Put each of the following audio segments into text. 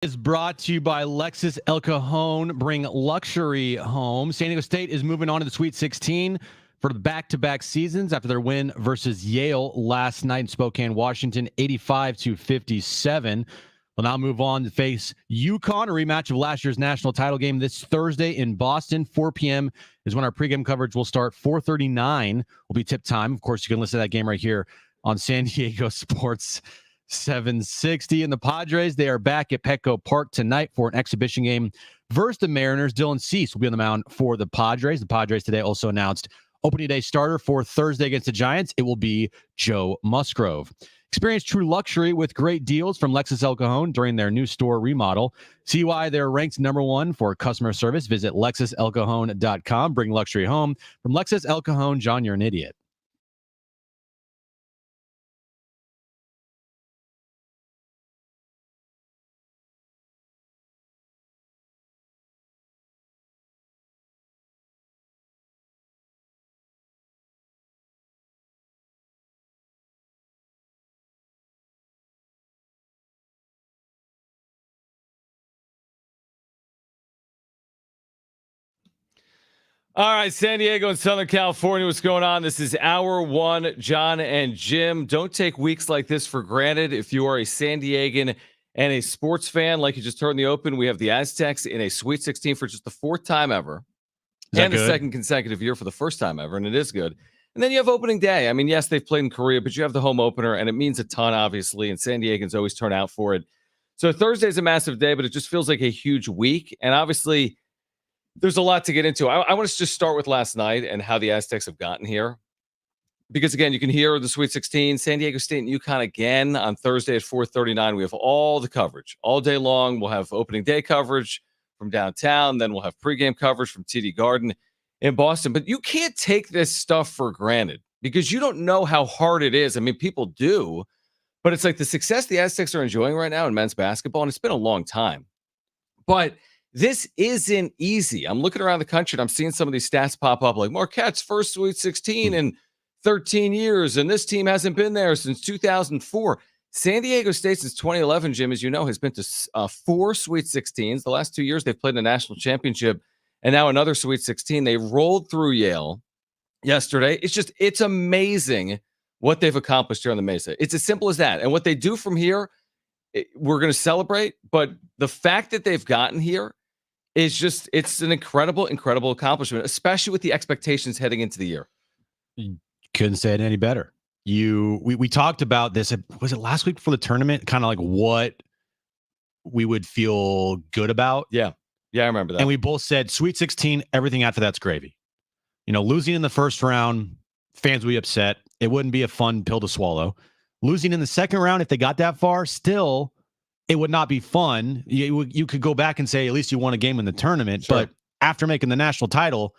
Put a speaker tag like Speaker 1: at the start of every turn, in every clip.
Speaker 1: Is brought to you by Lexus El Cajon. Bring luxury home. San Diego State is moving on to the Sweet 16 for the back-to-back seasons after their win versus Yale last night in Spokane, Washington, 85-57. We'll now move on to face Uconn, a rematch of last year's national title game this Thursday in Boston. 4 p.m. is when our pregame coverage will start. 4:39 will be tip time. Of course, you can listen to that game right here on San Diego Sports 760. And the Padres, they are back at Petco Park tonight for an exhibition game versus the Mariners. Dylan Cease will be on the mound for the Padres. The Padres today also announced opening day starter for Thursday against the Giants. It will be Joe Musgrove. Experience true luxury with great deals from Lexus El Cajon during their new store remodel. See why they're ranked number one for customer service. Visit LexusElCajon.com. Bring luxury home. From Lexus El Cajon, John, you're an idiot.
Speaker 2: All right, San Diego and Southern California, what's going on? This is Hour 1, Jon and Jim. Don't take weeks like this for granted. If you are a San Diegan and a sports fan, like you just heard in the open, we have the Aztecs in a Sweet 16 for just the fourth time ever. And the second consecutive year for the first time ever, and it is good. And then you have opening day. I mean, yes, they've played in Korea, but you have the home opener, and it means a ton, obviously, and San Diegans always turn out for it. So Thursday's a massive day, but it just feels like a huge week, and obviously there's a lot to get into. I want to just start with last night and how the Aztecs have gotten here. Because, again, you can hear the Sweet 16, San Diego State and Uconn again on Thursday at 4:39. We have all the coverage all day long. We'll have opening day coverage from downtown. Then we'll have pregame coverage from TD Garden in Boston. But you can't take this stuff for granted because you don't know how hard it is. I mean, people do. But it's like the success the Aztecs are enjoying right now in men's basketball, and it's been a long time. But this isn't easy. I'm looking around the country and I'm seeing some of these stats pop up like Marquette's first Sweet 16 in 13 years, and this team hasn't been there since 2004. San Diego State since 2011, Jim, as you know, has been to 4 Sweet 16s. The last 2 years they've played in a national championship and now another Sweet 16. They rolled through Yale yesterday. It's amazing what they've accomplished here on the Mesa. It's as simple as that. And what they do from here, we're going to celebrate. But the fact that they've gotten here, it's an incredible accomplishment, especially with the expectations heading into the year.
Speaker 1: You couldn't say it any better. We talked about this. Was it last week before the tournament? Kind of like what we would feel good about.
Speaker 2: Yeah, I remember that.
Speaker 1: And we both said Sweet 16, everything after that's gravy. You know, losing in the first round, fans would be upset. It wouldn't be a fun pill to swallow. Losing in the second round, if they got that far, still it would not be fun. You could go back and say, at least you won a game in the tournament. Sure. But after making the national title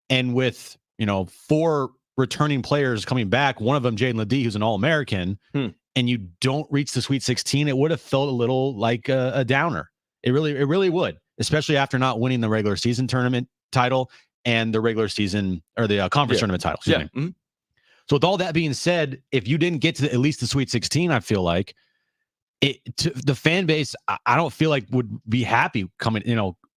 Speaker 1: and with, 4 returning players coming back, one of them, Jaden Ledee, who's an All-American, and you don't reach the Sweet 16, it would have felt a little like a downer. It really would, especially after not winning the regular season tournament title and the regular season or the conference tournament title. Mm-hmm. So with all that being said, if you didn't get to at least the Sweet 16, I feel like the fan base, I don't feel like would be happy coming,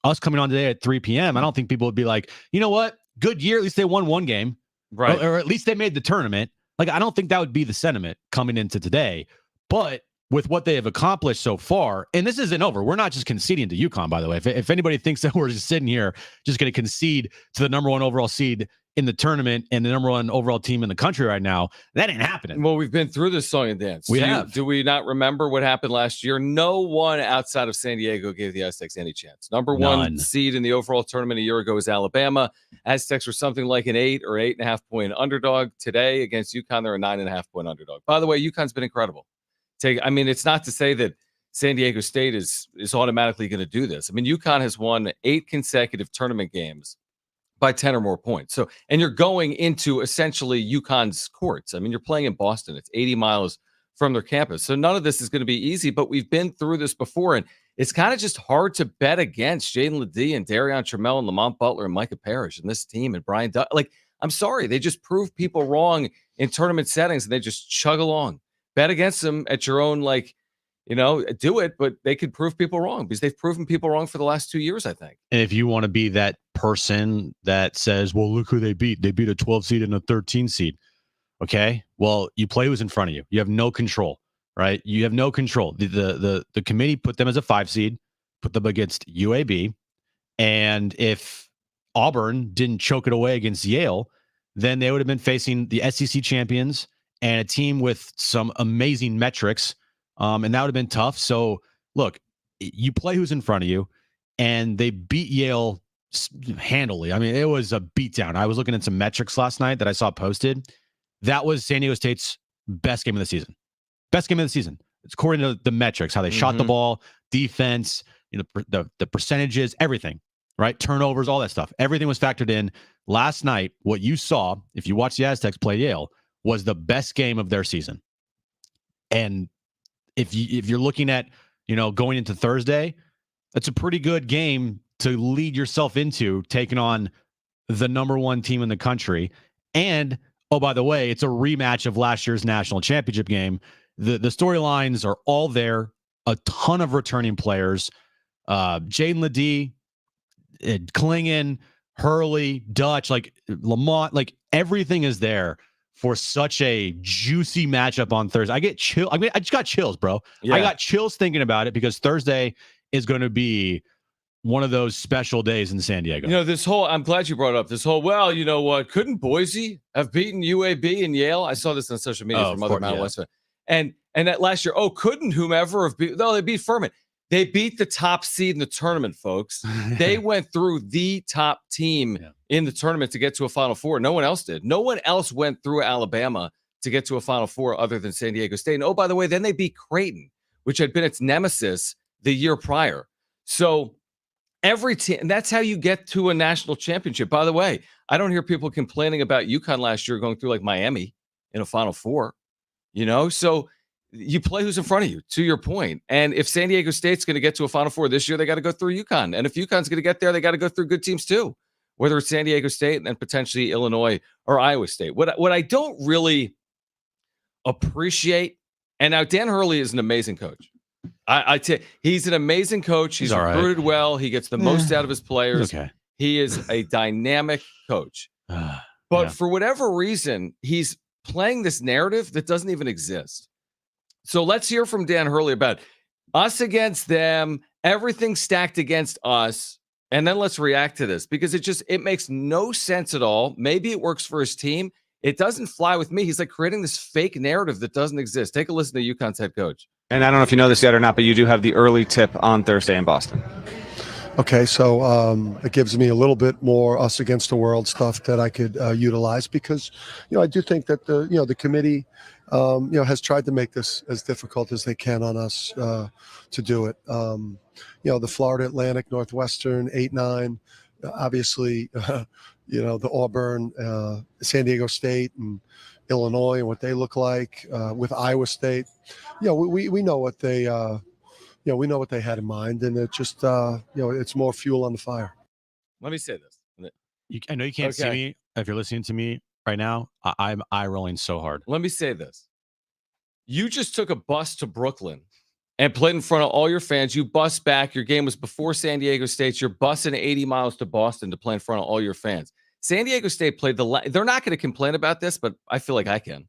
Speaker 1: us coming on today at 3 p.m. I don't think people would be like, you know what? Good year. At least they won one game.
Speaker 2: Right.
Speaker 1: Or at least they made the tournament. Like, I don't think that would be the sentiment coming into today. But with what they have accomplished so far, and this isn't over. We're not just conceding to Uconn, by the way. If anybody thinks that we're just sitting here just going to concede to the number 1 overall seed in the tournament and the number 1 overall team in the country right now, that ain't happening.
Speaker 2: Well, we've been through this song and dance. Do we not remember what happened last year? No one outside of San Diego gave the Aztecs any chance. Number 1 seed in the overall tournament a year ago was Alabama. Aztecs were something like an 8 or 8.5 point underdog. Today against Uconn, they're a 9.5 point underdog. By the way, Uconn's been incredible. It's not to say that San Diego State is automatically going to do this. I mean, Uconn has won 8 consecutive tournament games by 10 or more points. So, and you're going into essentially Uconn's courts. I mean, you're playing in Boston. It's 80 miles from their campus. So none of this is going to be easy, but we've been through this before. And it's kind of just hard to bet against Jaden Ledee and Darion Trammell and Lamont Butler and Micah Parrish and this team and Brian Duck. Like, I'm sorry. They just prove people wrong in tournament settings and they just chug along. Bet against them at your own, do it, but they could prove people wrong because they've proven people wrong for the last 2 years, I think.
Speaker 1: And if you want to be that person that says, well, look who they beat. They beat a 12 seed and a 13 seed. Okay. Well, you play who's in front of you. You have no control, right? You have no control. The committee put them as a 5 seed, put them against UAB. And if Auburn didn't choke it away against Yale, then they would have been facing the SEC champions and a team with some amazing metrics. And that would have been tough. So look, you play who's in front of you, and they beat Yale handily. I mean, it was a beatdown. I was looking at some metrics last night that I saw posted. That was San Diego State's best game of the season. Best game of the season. It's according to the metrics, how they shot the ball, defense, the percentages, everything, right? Turnovers, all that stuff. Everything was factored in. Last night, what you saw, if you watched the Aztecs play Yale, was the best game of their season. And if you're looking at, going into Thursday, that's a pretty good game to lead yourself into taking on the number one team in the country. And, oh, by the way, it's a rematch of last year's national championship game. The storylines are all there. A ton of returning players. Jaden Ledee, Klingon, Hurley, Dutch, like Lamont, like everything is there for such a juicy matchup on Thursday. I get chill. I just got chills, bro. Yeah. I got chills thinking about it because Thursday is going to be one of those special days in San Diego.
Speaker 2: I'm glad you brought up this whole, well, you know what? Couldn't Boise have beaten UAB and Yale? I saw this on social media from other Mountain West fans. And that last year, couldn't whomever have beat? No, they beat Furman. They beat the top seed in the tournament, folks. They went through the top team in the tournament to get to a Final Four. No one else did. No one else went through Alabama to get to a Final Four other than San Diego State. And, by the way, then they beat Creighton, which had been its nemesis the year prior. So every team, and that's how you get to a national championship. By the way, I don't hear people complaining about UConn last year going through like Miami in a Final Four, So you play who's in front of you, to your point. And if San Diego State's going to get to a Final Four this year, they got to go through UConn. And if UConn's going to get there, they got to go through good teams too, whether it's San Diego State and then potentially Illinois or Iowa State. What I don't really appreciate, and now Dan Hurley is an amazing coach. I tell you, he's an amazing coach. He's recruited well. He gets the most out of his players. Okay. He is a dynamic coach. But for whatever reason, he's playing this narrative that doesn't even exist. So let's hear from Dan Hurley about us against them, everything stacked against us, and then let's react to this because it makes no sense at all. Maybe it works for his team. It doesn't fly with me. He's like creating this fake narrative that doesn't exist. Take a listen to UConn's head coach.
Speaker 3: And I don't know if you know this yet or not, but you do have the early tip on Thursday in Boston.
Speaker 4: Okay, so it gives me a little bit more us against the world stuff that I could utilize because, I do think that the committee, has tried to make this as difficult as they can on us to do it. The Florida Atlantic, Northwestern, 8-9, obviously, the Auburn, San Diego State, and Illinois, and what they look like with Iowa State. We know what they. We know what they had in mind, and it just, it's more fuel on the fire.
Speaker 2: Let me say this.
Speaker 1: I know you can't see me if you're listening to me right now. I'm eye rolling so hard.
Speaker 2: Let me say this. You just took a bus to Brooklyn and played in front of all your fans. You bus back. Your game was before San Diego State. You're busing 80 miles to Boston to play in front of all your fans. San Diego State played they're not going to complain about this, but I feel like I can.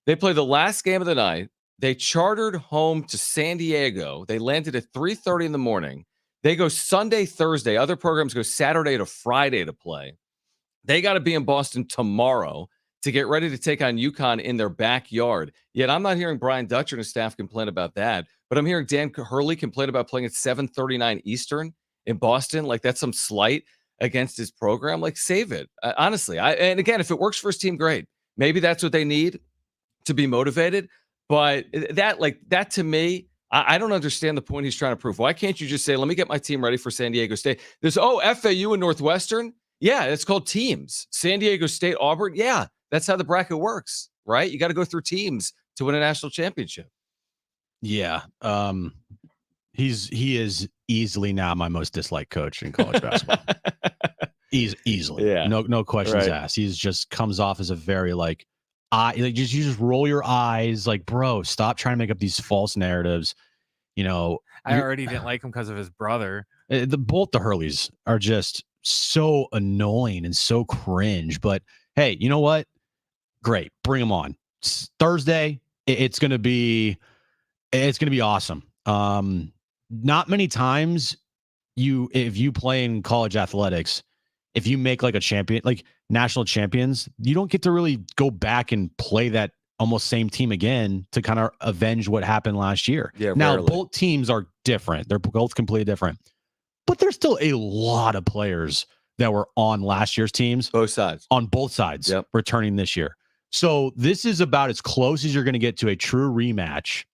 Speaker 2: They played the last game of the night. They chartered home to San Diego. They landed at 3:30 in the morning. They go Sunday, Thursday. Other programs go Saturday to Friday to play. They got to be in Boston tomorrow to get ready to take on UConn in their backyard. Yet I'm not hearing Brian Dutcher and his staff complain about that, but I'm hearing Dan Hurley complain about playing at 7:39 Eastern in Boston. Like that's some slight against his program. Like save it. Honestly, and again, if it works for his team, great. Maybe that's what they need to be motivated. But that to me, I don't understand the point he's trying to prove. Why can't you just say, let me get my team ready for San Diego State? There's, FAU and Northwestern. Yeah, it's called teams. San Diego State, Auburn. Yeah, that's how the bracket works, right? You got to go through teams to win a national championship.
Speaker 1: Yeah. He is easily now my most disliked coach in college basketball. Easily. Yeah. No questions asked. He's just comes off as a very you just roll your eyes like, bro, stop trying to make up these false narratives. You know,
Speaker 5: I already didn't like him because of his brother.
Speaker 1: both the Hurleys are just so annoying and so cringe. But hey, you know what? Great, bring them on. It's Thursday. It's gonna be awesome. Not many times if you play in college athletics, if you make like a champion, like national champions, you don't get to really go back and play that almost same team again to kind of avenge what happened last year.
Speaker 2: Yeah,
Speaker 1: now
Speaker 2: rarely.
Speaker 1: both teams are different. They're both completely different, but there's still a lot of players that were on last year's teams.
Speaker 2: Both sides.
Speaker 1: On both sides,
Speaker 2: Yep.
Speaker 1: returning this year. So this is about as close as you're going to get to a true rematch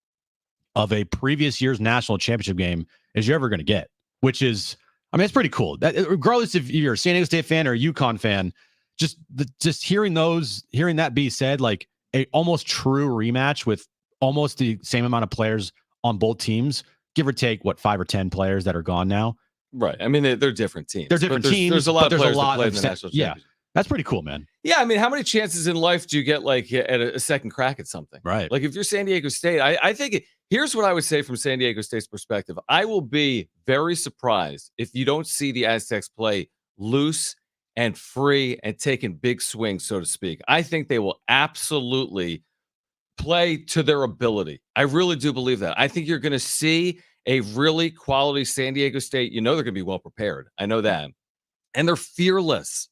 Speaker 1: of a previous year's national championship game as you're ever going to get, which is, I mean, it's pretty cool. That, regardless if you're a San Diego State fan or a Uconn fan, just hearing that be said, like a almost true rematch with almost the same amount of players on both teams, give or take, 5 or 10 players that are gone now.
Speaker 2: Right. I mean, they're different teams.
Speaker 1: They're different teams.
Speaker 2: There's a lot
Speaker 1: but
Speaker 2: of
Speaker 1: there's
Speaker 2: players that play in the national
Speaker 1: yeah,
Speaker 2: championship.
Speaker 1: that's pretty cool, man.
Speaker 2: Yeah, I mean, how many chances in life do you get like at a second crack at something?
Speaker 1: Right.
Speaker 2: Like if you're San Diego State, I think here's what I would say from San Diego State's perspective. I will be very surprised if you don't see the Aztecs play loose and free and taking big swings, so to speak. I think they will absolutely play to their ability. I really do believe that. I think you're going to see a really quality San Diego State. You know they're going to be well prepared. I know that. And they're fearless.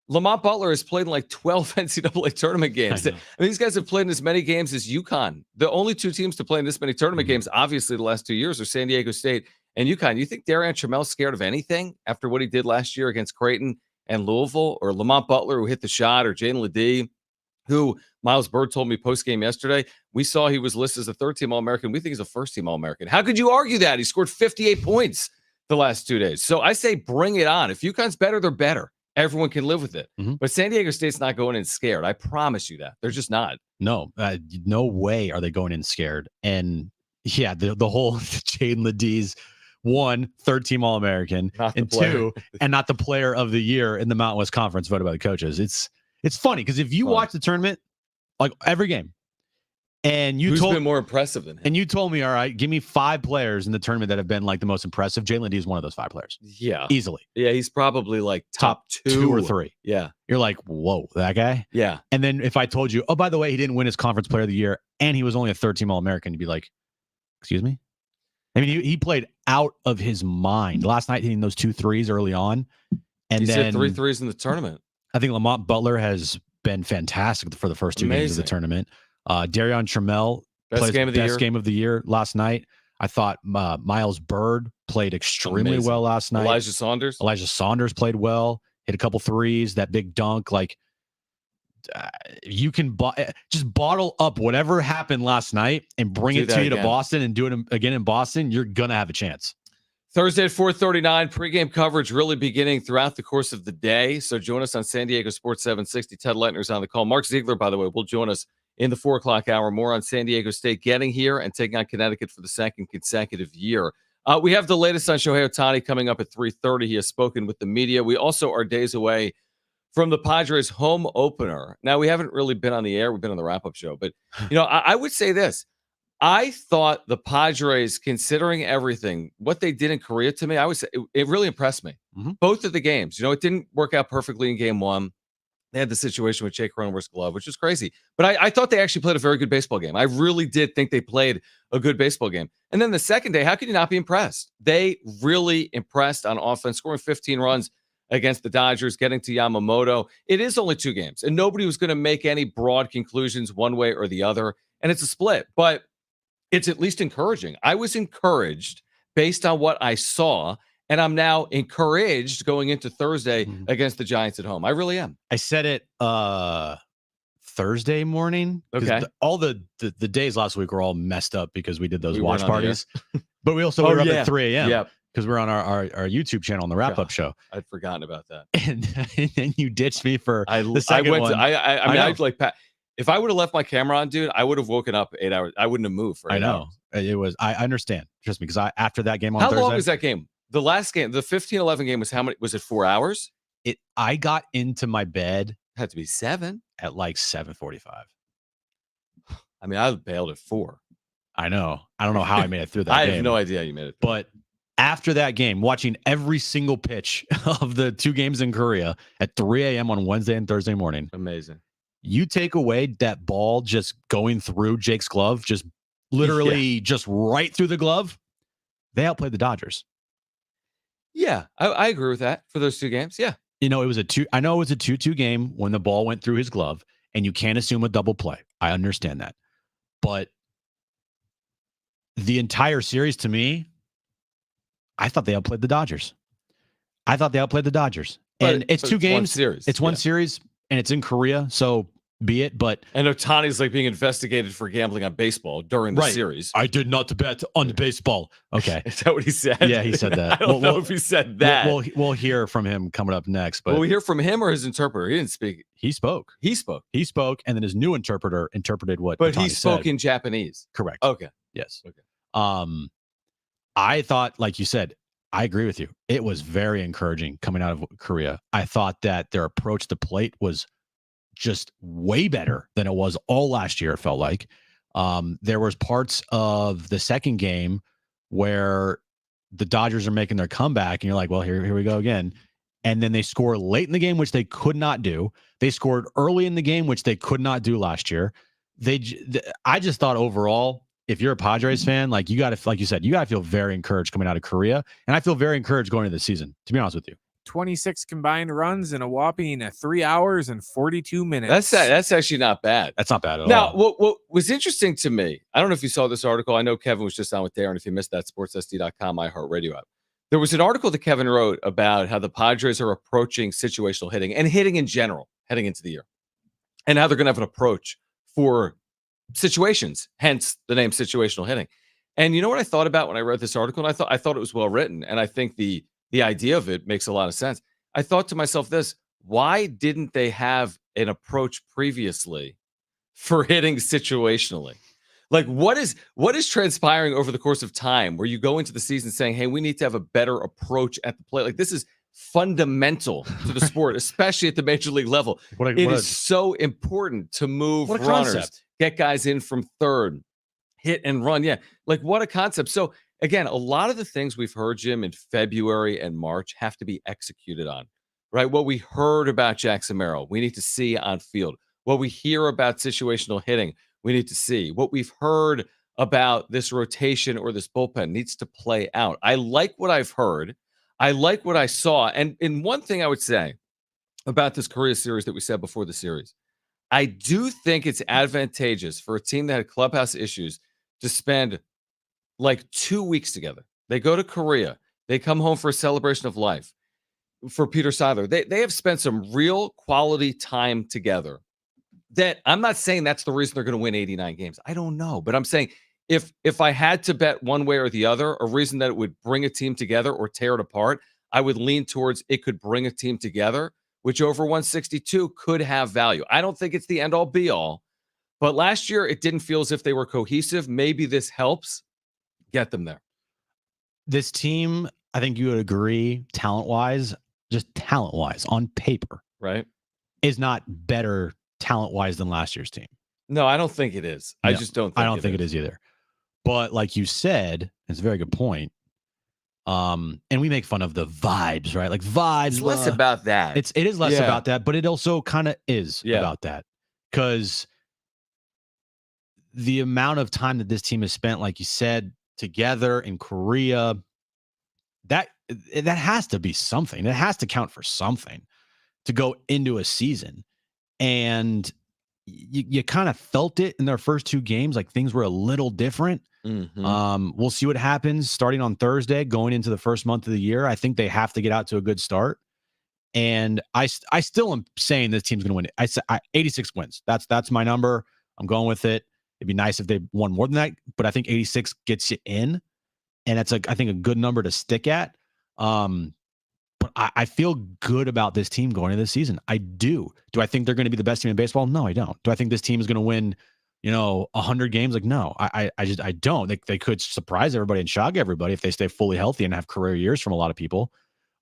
Speaker 2: Lamont Butler has played in like 12 NCAA tournament games. I mean, these guys have played in as many games as Uconn. The only two teams to play in this many tournament games, obviously, the last 2 years are San Diego State and Uconn. You think Darian Trammell's scared of anything after what he did last year against Creighton and Louisville, or Lamont Butler who hit the shot, or Jaden Ledee, who Miles Bird told me post-game yesterday, we saw he was listed as a third-team All-American. We think he's a first-team All-American. How could you argue that? He scored 58 points the last 2 days. So I say bring it on. If UConn's better, they're better. Everyone can live with it.
Speaker 1: Mm-hmm.
Speaker 2: But San Diego State's not going in scared. I promise you that. They're just not.
Speaker 1: No, no way are they going in scared. And yeah, the whole Jaden Ledee's one, third-team All-American, and two, and not the player of the year in the Mountain West Conference voted by the coaches. It's funny because if you watch the tournament, like every game, and
Speaker 2: who's been more impressive than him?
Speaker 1: And you told me, all right, give me 5 players in the tournament that have been like the most impressive. Jalen Ledee is one of those 5 players.
Speaker 2: Yeah,
Speaker 1: easily.
Speaker 2: Yeah, he's probably like top
Speaker 1: 2 or 3.
Speaker 2: Yeah,
Speaker 1: you're like, whoa, that guy.
Speaker 2: Yeah.
Speaker 1: And then if I told you, oh, by the way, he didn't win his conference player of the year, and he was only a third-team All-American, you'd be like, excuse me. I mean, he played out of his mind last night, hitting those 2 threes early on, and
Speaker 2: he's
Speaker 1: then
Speaker 2: hit 3 threes in the tournament.
Speaker 1: I think Lamont Butler has been fantastic for the first 2 games of the tournament. Darian Trammell.
Speaker 2: Best game of the year
Speaker 1: last night. I thought Miles Bird played extremely well last night.
Speaker 2: Elijah Saunders
Speaker 1: played well, hit a couple threes, that big dunk. Like you can just bottle up whatever happened last night and bring it to you to Boston and do it again in Boston. You're going to have a chance.
Speaker 2: Thursday at 4:39, pregame coverage really beginning throughout the course of the day. So join us on San Diego Sports 760. Ted Leitner's on the call. Mark Ziegler, by the way, will join us in the 4 o'clock hour. More on San Diego State getting here and taking on Connecticut for the second consecutive year. We have the latest on Shohei Ohtani coming up at 3:30. He has spoken with the media. We also are days away from the Padres home opener. Now, we haven't really been on the air. We've been on the wrap-up show. But, I would say this. I thought the Padres, considering everything, what they did in Korea to me, I would say it really impressed me.
Speaker 1: Mm-hmm.
Speaker 2: Both of the games. It didn't work out perfectly in game 1. They had the situation with Jake Cronenworth's glove, which was crazy. But I thought they actually played a very good baseball game. I really did think they played a good baseball game. And then the second day, how could you not be impressed? They really impressed on offense, scoring 15 runs against the Dodgers, getting to Yamamoto. It is only 2 games, and nobody was going to make any broad conclusions one way or the other. And it's a split, but it's at least encouraging. I was encouraged based on what I saw, and I'm now encouraged going into Thursday against the Giants at home. I really am.
Speaker 1: I said it Thursday morning.
Speaker 2: Okay.
Speaker 1: All the days last week were all messed up because we did those watch parties. But we also were up at 3 a.m.
Speaker 2: Yep.
Speaker 1: Because we're on our YouTube channel on the wrap-up show.
Speaker 2: I'd forgotten about that.
Speaker 1: And then you ditched me for the second one.
Speaker 2: I'd like Pat. If I would have left my camera on, dude, I would have woken up 8 hours. I wouldn't have moved for 8 hours.
Speaker 1: It was. I understand. Trust me, because after that game on
Speaker 2: How
Speaker 1: Thursday,
Speaker 2: long was that game? The last game, the 15-11 game was how many? Was it 4 hours?
Speaker 1: I got into my bed.
Speaker 2: It had to be 7
Speaker 1: at like 7:45.
Speaker 2: I mean, I bailed at 4.
Speaker 1: I know. I don't know how I made it through that
Speaker 2: I
Speaker 1: game.
Speaker 2: have no idea you made it through.
Speaker 1: But after that game, watching every single pitch of the 2 games in Korea at 3 a.m. on Wednesday and Thursday morning,
Speaker 2: Amazing.
Speaker 1: you take away that ball just going through Jake's glove, just literally just right through the glove, they outplayed the Dodgers.
Speaker 2: Yeah, I agree with that for those 2 games. Yeah.
Speaker 1: It was a 2-2 game when the ball went through his glove, and you can't assume a double play. I understand that. But the entire series, to me, I thought they outplayed the Dodgers. And it's 2 games. It's one series, and it's in Korea, so be it. But
Speaker 2: and Ohtani's like being investigated for gambling on baseball during the series.
Speaker 1: I did not bet on baseball. Okay.
Speaker 2: Is that what he said?
Speaker 1: Yeah, he said that.
Speaker 2: I don't know if he said that.
Speaker 1: We'll hear from him coming up next. But
Speaker 2: will we hear from him or his interpreter? He didn't speak.
Speaker 1: He spoke.
Speaker 2: He spoke,
Speaker 1: and then his new interpreter interpreted what.
Speaker 2: But
Speaker 1: Ohtani
Speaker 2: he spoke
Speaker 1: said.
Speaker 2: in Japanese.
Speaker 1: Correct.
Speaker 2: Okay.
Speaker 1: Yes.
Speaker 2: Okay.
Speaker 1: I thought, like you said, I agree with you. It was very encouraging coming out of Korea. I thought that their approach to plate was just way better than it was all last year, it felt like. There was parts of the second game where the Dodgers are making their comeback, and you're like, well, here we go again. And then they score late in the game, which they could not do. They scored early in the game, which they could not do last year. I just thought overall, if you're a Padres fan, like you said, you got to feel very encouraged coming out of Korea. And I feel very encouraged going into the season, to be honest with you.
Speaker 5: 26 combined runs in a whopping 3 hours and 42 minutes.
Speaker 2: That's actually not bad.
Speaker 1: That's not bad at all.
Speaker 2: Now, what was interesting to me, I don't know if you saw this article. I know Kevin was just on with Darren. If you missed that, sportssd.com, iHeartRadio app. There was an article that Kevin wrote about how the Padres are approaching situational hitting and hitting in general heading into the year, and how they're going to have an approach for situations, hence the name situational hitting. And you know what I thought about when I read this article? And I thought it was well written, and I think the idea of it makes a lot of sense. I thought to myself this: why didn't they have an approach previously for hitting situationally? Like, what is transpiring over the course of time where you go into the season saying, hey, we need to have a better approach at the plate? Like, this is fundamental to the sport, especially at the major league level. It is so important to move runners, concept. Get guys in from third, hit and run. Yeah, like what a concept. So again, a lot of the things we've heard, Jim, in February and March have to be executed on, right? What we heard about Jackson Merrill, we need to see on field. What we hear about situational hitting, we need to see. What we've heard about this rotation or this bullpen needs to play out. I like what I've heard. I like what I saw. And one thing I would say about this Korea series that we said before the series, I do think it's advantageous for a team that had clubhouse issues to spend like 2 weeks together. They go to Korea. They come home for a celebration of life. For Peter Seidler, they have spent some real quality time together. That I'm not saying that's the reason they're going to win 89 games. I don't know. But I'm saying if I had to bet one way or the other, a reason that it would bring a team together or tear it apart, I would lean towards it could bring a team together, which over 162 could have value. I don't think it's the end all be all. But last year, it didn't feel as if they were cohesive. Maybe this helps get them there.
Speaker 1: This team, I think you would agree, talent-wise, just talent-wise, on paper,
Speaker 2: right,
Speaker 1: is not better talent-wise than last year's team.
Speaker 2: No, I don't think it is.
Speaker 1: No,
Speaker 2: I just don't think
Speaker 1: I don't think it is either. But like you said, it's a very good point. And we make fun of the vibes, right? Like vibes.
Speaker 2: It's less about that.
Speaker 1: It is less about that, but it also kind of is about that. Because the amount of time that this team has spent, like you said, together in Korea, that has to be something. It has to count for something to go into a season. And you kind of felt it in their first 2 games, like things were a little different. Mm-hmm. We'll see what happens starting on Thursday, going into the first month of the year. I think they have to get out to a good start. And I still am saying this team's going to win it. I say 86 wins. That's my number. I'm going with it. It'd be nice if they won more than that, but I think 86 gets you in, and that's I think a good number to stick at. But I feel good about this team going into this season. I do. Do I think they're going to be the best team in baseball? No, I don't. Do I think this team is going to win, 100 games? Like, no, I don't. They could surprise everybody and shock everybody if they stay fully healthy and have career years from a lot of people.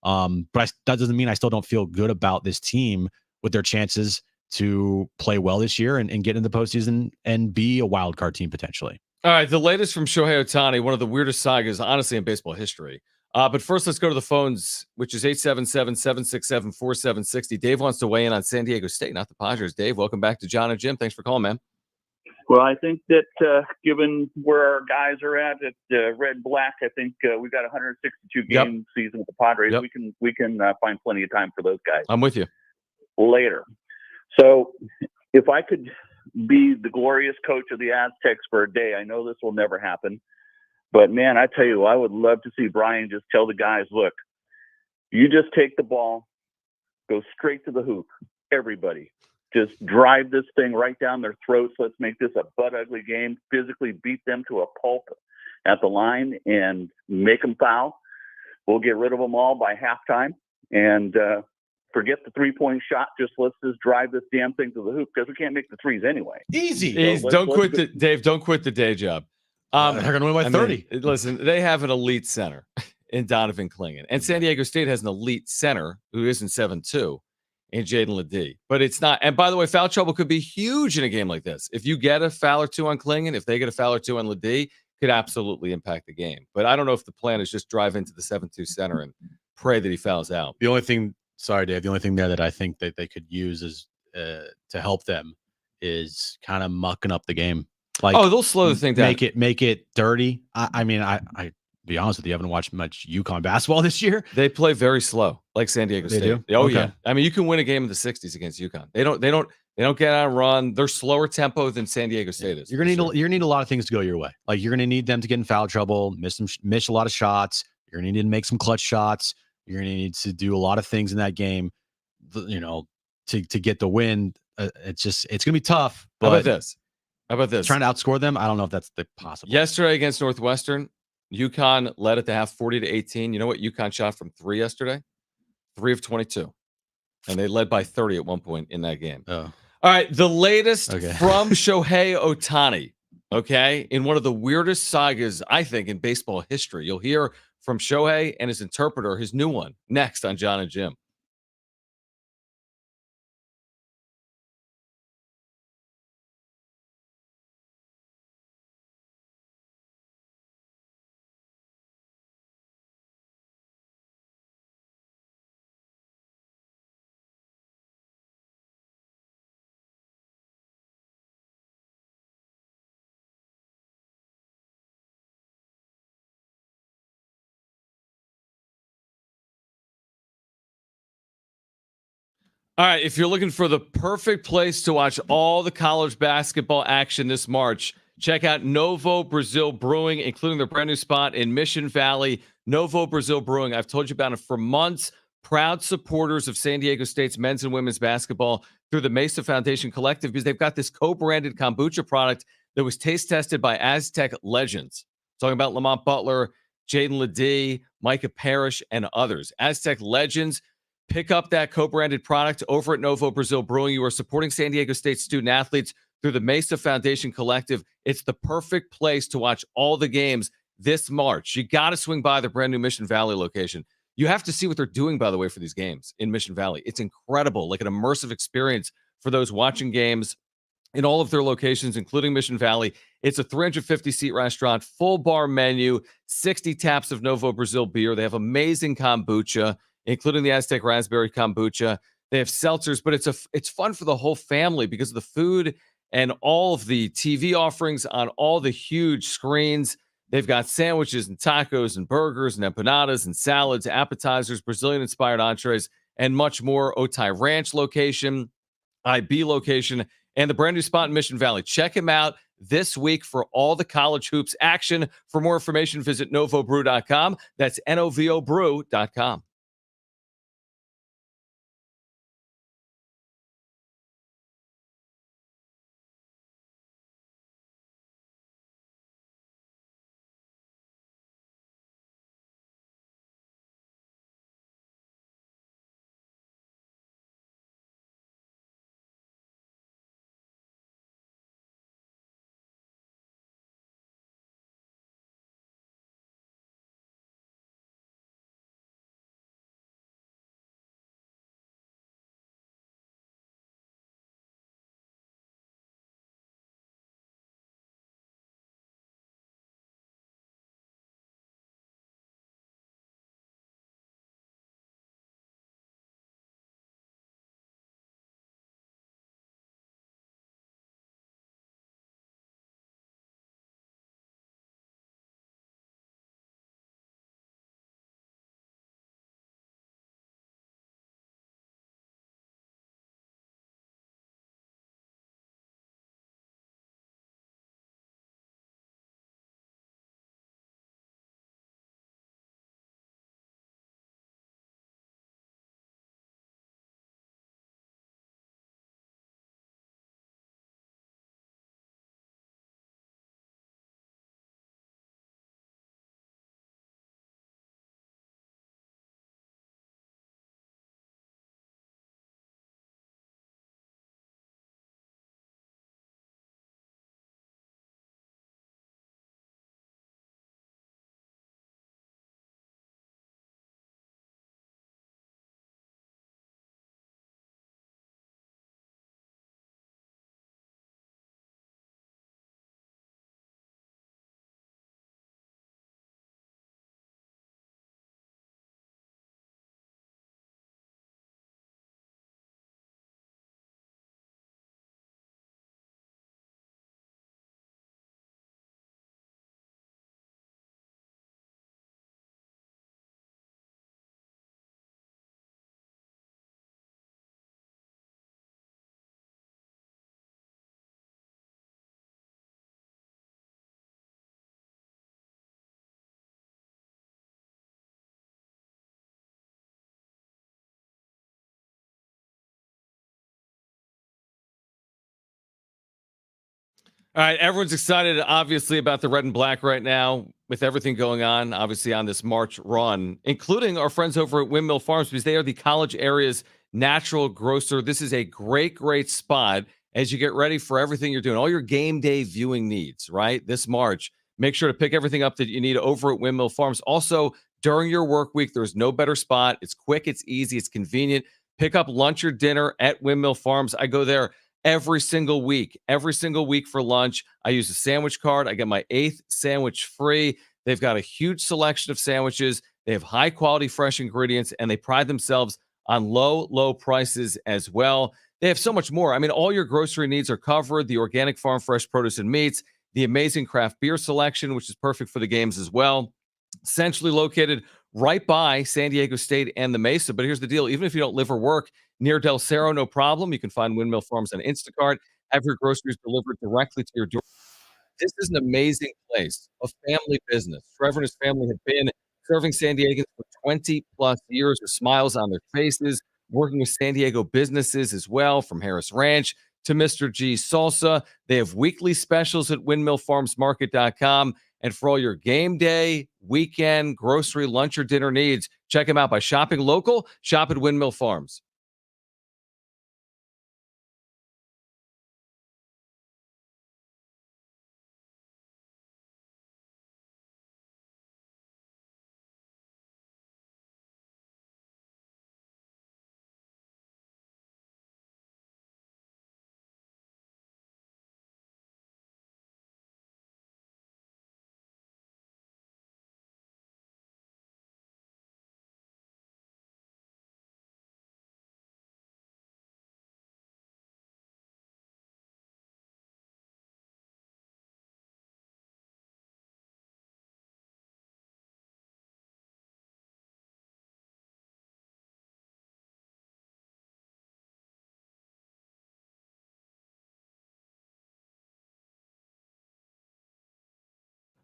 Speaker 1: But that doesn't mean I still don't feel good about this team with their chances to play well this year and get in the postseason and be a wild card team potentially.
Speaker 2: All right, the latest from Shohei Ohtani, one of the weirdest sagas, honestly, in baseball history. But first, let's go to the phones, which is 877-767-4760. Dave wants to weigh in on San Diego State, not the Padres. Dave, welcome back to John and Jim. Thanks for calling, man.
Speaker 6: Well, I think that given where our guys are at red black, I think we've got a 162 game season with the Padres.
Speaker 2: Yep.
Speaker 6: We can find plenty of time for those guys
Speaker 2: I'm with you.
Speaker 6: later. So, if I could be the glorious coach of the Aztecs for a day, I know this will never happen, but man, I tell you, I would love to see Brian just tell the guys, look, you just take the ball, go straight to the hoop, everybody. Just drive this thing right down their throats. Let's make this a butt-ugly game, physically beat them to a pulp at the line and make them foul. We'll get rid of them all by halftime and forget the three-point shot. Let's just drive this damn thing to the hoop because we can't make the threes anyway.
Speaker 1: Easy.
Speaker 6: So
Speaker 2: Don't quit the day job.
Speaker 1: They're going to win by 30.
Speaker 2: Listen, they have an elite center in Donovan Clingan. And San Diego State has an elite center who isn't 7'2", in Jaden Ledee. But it's not. And by the way, foul trouble could be huge in a game like this. If you get a foul or two on Clingan, if they get a foul or two on Ledee, could absolutely impact the game. But I don't know if the plan is just drive into the 7'2" center and pray that he fouls out.
Speaker 1: The only thing, sorry, Dave, the only thing there that I think that they could use is to help them is kind of mucking up the game. Like,
Speaker 2: they'll slow the thing down.
Speaker 1: Make it dirty. I mean, I be honest with you, I haven't watched much Uconn basketball this year.
Speaker 2: They play very slow, like San Diego State.
Speaker 1: Do?
Speaker 2: Oh
Speaker 1: Okay.
Speaker 2: yeah. I mean, you can win a game in the 60s against Uconn. They don't get on a run. They're slower tempo than San Diego State is.
Speaker 1: You're gonna need a lot of things to go your way. Like you're gonna need them to get in foul trouble, miss a lot of shots. You're gonna need to make some clutch shots. You're gonna need to do a lot of things in that game, to get the win. It's gonna be tough. But
Speaker 2: How about this?
Speaker 1: Trying to outscore them, I don't know if that's the possible.
Speaker 2: Yesterday against Northwestern, UConn led at the half 40-18. You know what UConn shot from 3 yesterday? 3 of 22. And they led by 30 at one point in that game.
Speaker 1: Oh.
Speaker 2: All right, the latest from Shohei Ohtani, okay, in one of the weirdest sagas, I think, in baseball history. You'll hear from Shohei and his interpreter, his new one, next on John and Jim. All right, if you're looking for the perfect place to watch all the college basketball action this March, check out Novo Brazil Brewing, including their brand new spot in Mission Valley. Novo Brazil Brewing, I've told you about it for months. Proud supporters of San Diego State's men's and women's basketball through the Mesa Foundation Collective because they've got this co-branded kombucha product that was taste tested by Aztec legends. Talking about Lamont Butler, Jaden Ledee, Micah Parrish, and others. Aztec legends. Pick up that co-branded product over at Novo Brazil Brewing. You are supporting San Diego State student athletes through the Mesa Foundation Collective. It's the perfect place to watch all the games this March. You got to swing by the brand new Mission Valley location. You have to see what they're doing, by the way, for these games in Mission Valley. It's incredible, like an immersive experience for those watching games in all of their locations, including Mission Valley. It's a 350-seat restaurant, full bar menu, 60 taps of Novo Brazil beer. They have amazing kombucha, including the Aztec Raspberry Kombucha. They have seltzers, but it's fun for the whole family because of the food and all of the TV offerings on all the huge screens. They've got sandwiches and tacos and burgers and empanadas and salads, appetizers, Brazilian-inspired entrees, and much more. Otay Ranch location, IB location, and the brand new spot in Mission Valley. Check him out this week for all the college hoops action. For more information, visit novobrew.com. That's novobrew.com. All right, everyone's excited, obviously, about the red and black right now with everything going on, obviously, on this March run, including our friends over at Windmill Farms, because they are the college area's natural grocer. This is a great, great spot as you get ready for everything you're doing, all your game day viewing needs, right? This March, make sure to pick everything up that you need over at Windmill Farms. Also, during your work week, there's no better spot. It's quick, it's easy, it's convenient. Pick up lunch or dinner at Windmill Farms. I go there every single week for lunch. I use a sandwich card. I get my 8th sandwich free. They've got a huge selection of sandwiches. They have high quality, fresh ingredients, and they pride themselves on low prices as well. They have so much more. I mean, all your grocery needs are covered. The organic farm fresh produce and meats, the amazing craft beer selection, which is perfect for the games as well. Centrally located right by San Diego State and the Mesa. But here's the deal. Even if you don't live or work near Del Cerro, no problem. You can find Windmill Farms on Instacart. Have your groceries delivered directly to your door. This is an amazing place, a family business. Trevor and his family have been serving San Diegans for 20 plus years with smiles on their faces, working with San Diego businesses as well, from Harris Ranch to Mr. G's Salsa. They have weekly specials at windmillfarmsmarket.com. And for all your game day, weekend, grocery, lunch, or dinner needs, check them out by shopping local. Shop at Windmill Farms.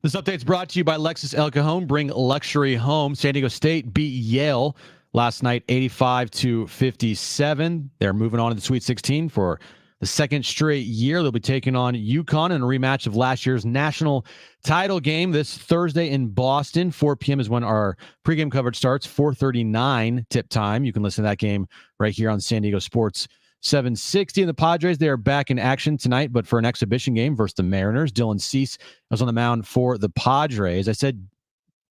Speaker 1: This update is brought to you by Lexus El Cajon. Bring luxury home. San Diego State beat Yale last night, 85-57. They're moving on to the Sweet 16 for the second straight year. They'll be taking on Uconn in a rematch of last year's national title game this Thursday in Boston. 4 p.m. is when our pregame coverage starts. 4:39 tip time. You can listen to that game right here on San Diego Sports 760. And the Padres, they are back in action tonight, but for an exhibition game versus the Mariners. Dylan Cease was on the mound for the Padres. I said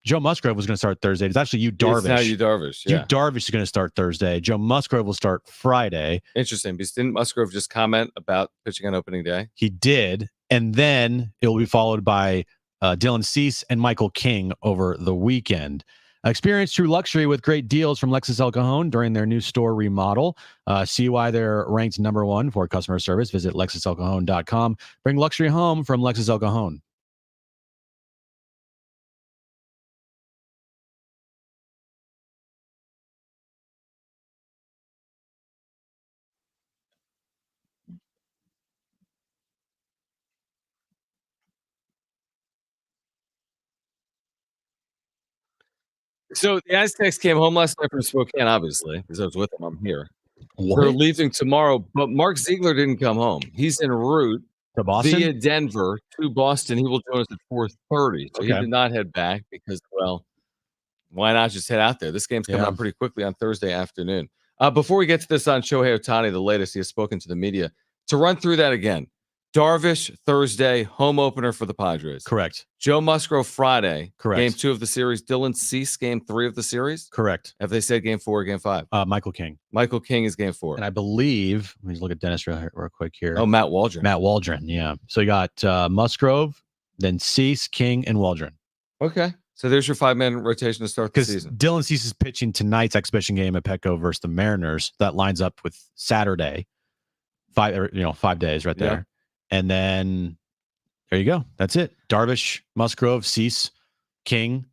Speaker 1: Joe Musgrove was going to start Thursday. It's actually Yu Darvish.
Speaker 2: It's now Yu Darvish. Yeah.
Speaker 1: Yu Darvish is going to start Thursday. Joe Musgrove will start Friday.
Speaker 2: Interesting, because didn't Musgrove just comment about pitching on opening day?
Speaker 1: He did. And then it will be followed by Dylan Cease and Michael King over the weekend. Experience true luxury with great deals from Lexus El Cajon during their new store remodel. See why they're ranked #1 for customer service. Visit LexusElCajon.com. Bring luxury home from Lexus El Cajon.
Speaker 2: So the Aztecs came home last night from Spokane, obviously, because I was with them. I'm here.
Speaker 1: What?
Speaker 2: They're leaving tomorrow, but Mark Ziegler didn't come home. He's en route
Speaker 1: To Boston?
Speaker 2: via Denver to Boston. He will join us at 4:30. So he
Speaker 1: Okay.
Speaker 2: did not head back because, well, why not just head out there? This game's coming
Speaker 1: Yeah.
Speaker 2: up pretty quickly on Thursday afternoon. Before we get to this on Shohei Ohtani, the latest, he has spoken to the media. To run through that again, Darvish, Thursday, home opener for the Padres.
Speaker 1: Correct.
Speaker 2: Joe Musgrove, Friday.
Speaker 1: Correct.
Speaker 2: Game 2 of the series. Dylan Cease, game 3 of the series.
Speaker 1: Correct.
Speaker 2: Have they said game 4 or game 5?
Speaker 1: Michael King.
Speaker 2: Michael King is game 4.
Speaker 1: And I believe, let me just look at Dennis real quick here.
Speaker 2: Oh, Matt Waldron.
Speaker 1: Matt Waldron, yeah. So you got Musgrove, then Cease, King, and Waldron.
Speaker 2: Okay. So there's your 5-man rotation to start the
Speaker 1: Because
Speaker 2: season.
Speaker 1: Dylan Cease is pitching tonight's exhibition game at Petco versus the Mariners. That lines up with Saturday. 5 days right there.
Speaker 2: Yeah.
Speaker 1: And then there you go. That's it. Darvish, Musgrove, Cease, King,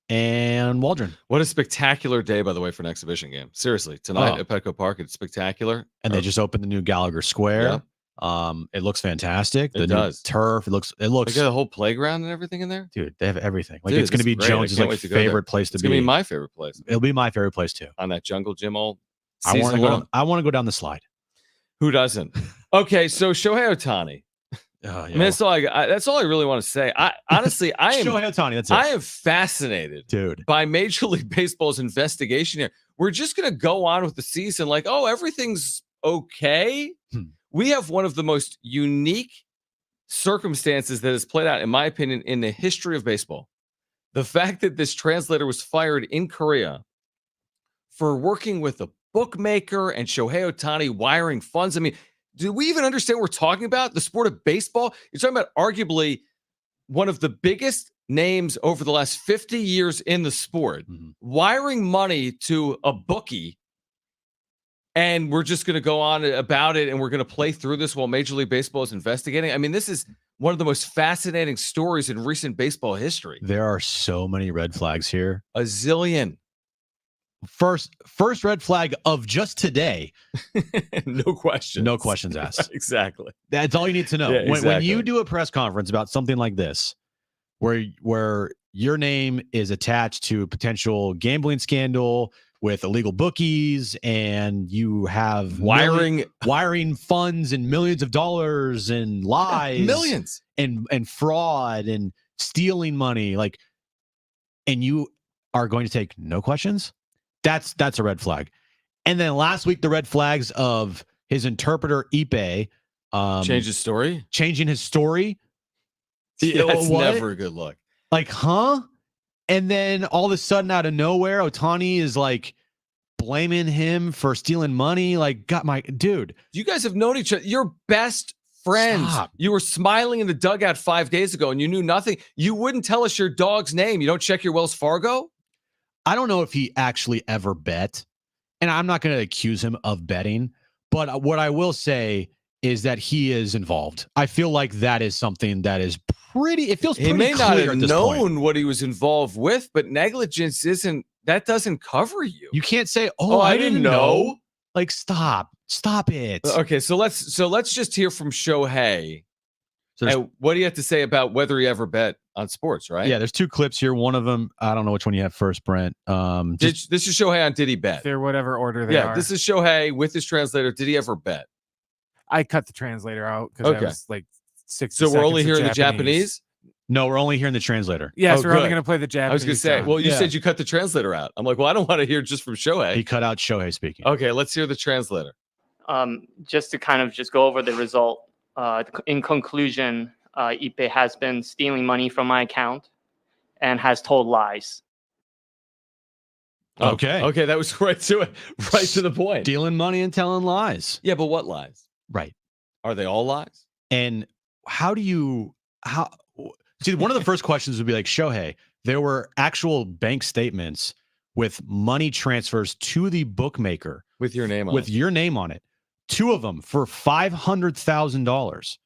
Speaker 1: and Waldron.
Speaker 2: What a spectacular day, by the way, for an exhibition game. Seriously, tonight
Speaker 1: Oh.
Speaker 2: at Petco Park, it's spectacular.
Speaker 1: And they just opened the new Gallagher Square. It looks fantastic. The
Speaker 2: It
Speaker 1: new
Speaker 2: does.
Speaker 1: turf. It looks
Speaker 2: They got a whole playground and everything in there.
Speaker 1: dude, they have everything. Like
Speaker 2: Dude,
Speaker 1: it's gonna
Speaker 2: this
Speaker 1: be
Speaker 2: is great. I
Speaker 1: Jones's
Speaker 2: can't
Speaker 1: like
Speaker 2: wait to go there.
Speaker 1: favorite place to
Speaker 2: It's
Speaker 1: be.
Speaker 2: gonna be my favorite place
Speaker 1: It'll be my favorite place too.
Speaker 2: on that jungle gym all
Speaker 1: I want
Speaker 2: season
Speaker 1: to
Speaker 2: long.
Speaker 1: go. I want to go down the slide.
Speaker 2: Who doesn't? Okay, so Shohei Ohtani. I mean, that's all I really want to say. I honestly, I am
Speaker 1: Shohei Ohtani, that's it.
Speaker 2: I am fascinated,
Speaker 1: Dude.
Speaker 2: by Major League Baseball's investigation here. We're just going to go on with the season like, oh, everything's okay. We have one of the most unique circumstances that has played out, in my opinion, in the history of baseball. The fact that this translator was fired in Korea for working with a bookmaker and Shohei Ohtani wiring funds. I mean, do we even understand what we're talking about? The sport of baseball? You're talking about arguably one of the biggest names over the last 50 years in the sport, wiring money to a bookie. And we're just going to go on about it, and we're going to play through this while Major League Baseball is investigating. I mean, this is one of the most fascinating stories in recent baseball history.
Speaker 1: There are so many red flags here.
Speaker 2: A zillion.
Speaker 1: First red flag of just today.
Speaker 2: No questions.
Speaker 1: No questions asked.
Speaker 2: Exactly.
Speaker 1: That's all you need to know.
Speaker 2: Yeah,
Speaker 1: When you do a press conference about something like this, where your name is attached to a potential gambling scandal with illegal bookies, and you have wiring funds and millions of dollars and lies,
Speaker 2: millions,
Speaker 1: and fraud and stealing money, and you are going to take no questions. That's a red flag. And then last week, the red flags of his interpreter Ipe changing his story.
Speaker 2: Yeah, that's never a good look.
Speaker 1: And then all of a sudden, out of nowhere, Ohtani is blaming him for stealing money. Dude,
Speaker 2: you guys have known each other. You're best friends.
Speaker 1: Stop.
Speaker 2: You were smiling in the dugout 5 days ago, and you knew nothing. You wouldn't tell us your dog's name. You don't check your Wells Fargo.
Speaker 1: I don't know if he actually ever bet, and I'm not going to accuse him of betting, but what I will say is that he is involved. I feel like that is something that is it feels pretty clear.
Speaker 2: He may not have
Speaker 1: at this
Speaker 2: known
Speaker 1: point.
Speaker 2: what he was involved with, but negligence doesn't cover you.
Speaker 1: You can't say, I didn't know. Stop it.
Speaker 2: Okay, so let's just hear from Shohei. And what do you have to say about whether he ever bet on sports, right?
Speaker 1: Yeah, there's two clips here. One of them, I don't know which one you have first, Brent.
Speaker 2: This is Shohei on Did He Bet?
Speaker 5: They're whatever order they are.
Speaker 2: Yeah, this is Shohei with his translator. Did he ever bet?
Speaker 5: I cut the translator out because I was 60
Speaker 2: So we're only
Speaker 5: seconds
Speaker 2: hearing
Speaker 5: of
Speaker 2: the Japanese?
Speaker 1: No, we're only hearing the translator.
Speaker 5: Yes, we're only
Speaker 2: good.
Speaker 5: going to play the Japanese.
Speaker 2: I was going to say,
Speaker 5: song.
Speaker 2: well, you said you cut the translator out. I'm like, well, I don't want to hear just from Shohei.
Speaker 1: He cut out Shohei speaking.
Speaker 2: Okay, let's hear the translator.
Speaker 7: Just to kind of just go over the result. In conclusion, Ipe has been stealing money from my account and has told lies.
Speaker 1: Okay,
Speaker 2: that was right to the point.
Speaker 1: Stealing money and telling lies.
Speaker 2: Yeah, but what lies?
Speaker 1: Right.
Speaker 2: Are they all lies?
Speaker 1: And see, one of the first questions would be Shohei, there were actual bank statements with money transfers to the bookmaker
Speaker 2: with your name on
Speaker 1: it. Two of them for $500,000.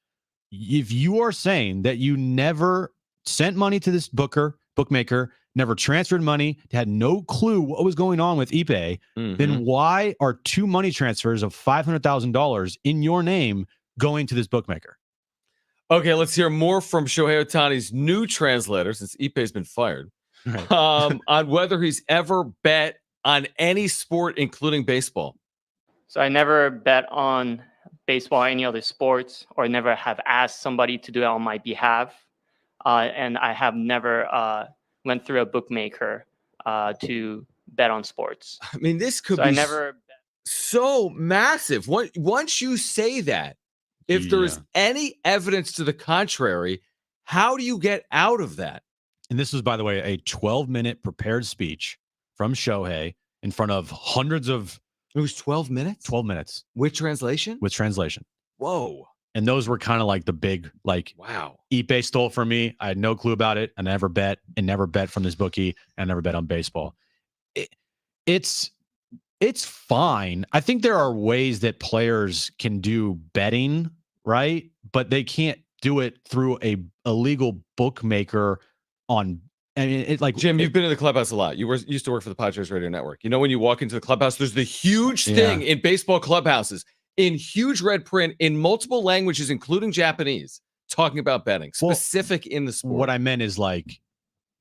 Speaker 1: If you are saying that you never sent money to this bookmaker, never transferred money, had no clue what was going on with Ipe, then why are two money transfers of $500,000 in your name going to this bookmaker?
Speaker 2: Okay, let's hear more from Shohei Ohtani's new translator, since Ipe's been fired,
Speaker 1: right.
Speaker 2: On whether he's ever bet on any sport, including baseball.
Speaker 7: So I never bet on baseball or any other sports, or never have asked somebody to do it on my behalf. And I have never went through a bookmaker to bet on sports.
Speaker 2: I mean, this could be so massive. Once you say that, if there is any evidence to the contrary, how do you get out of that?
Speaker 1: And this was, by the way, a 12-minute prepared speech from Shohei in front of hundreds of...
Speaker 2: It was 12 minutes?
Speaker 1: 12 minutes.
Speaker 2: With translation?
Speaker 1: With translation.
Speaker 2: Whoa.
Speaker 1: And those were kind of the big,
Speaker 2: wow.
Speaker 1: Ipe stole from me. I had no clue about it. I never bet from this bookie. And I never bet on baseball. It's fine. I think there are ways that players can do betting, right? But they can't do it through a illegal bookmaker on... I mean,
Speaker 2: Jim, you've been in the clubhouse a lot. You used to work for the Padres radio network. You know, when you walk into the clubhouse, there's the huge thing in baseball clubhouses in huge red print in multiple languages, including Japanese, talking about betting, specific in the sport.
Speaker 1: What I meant is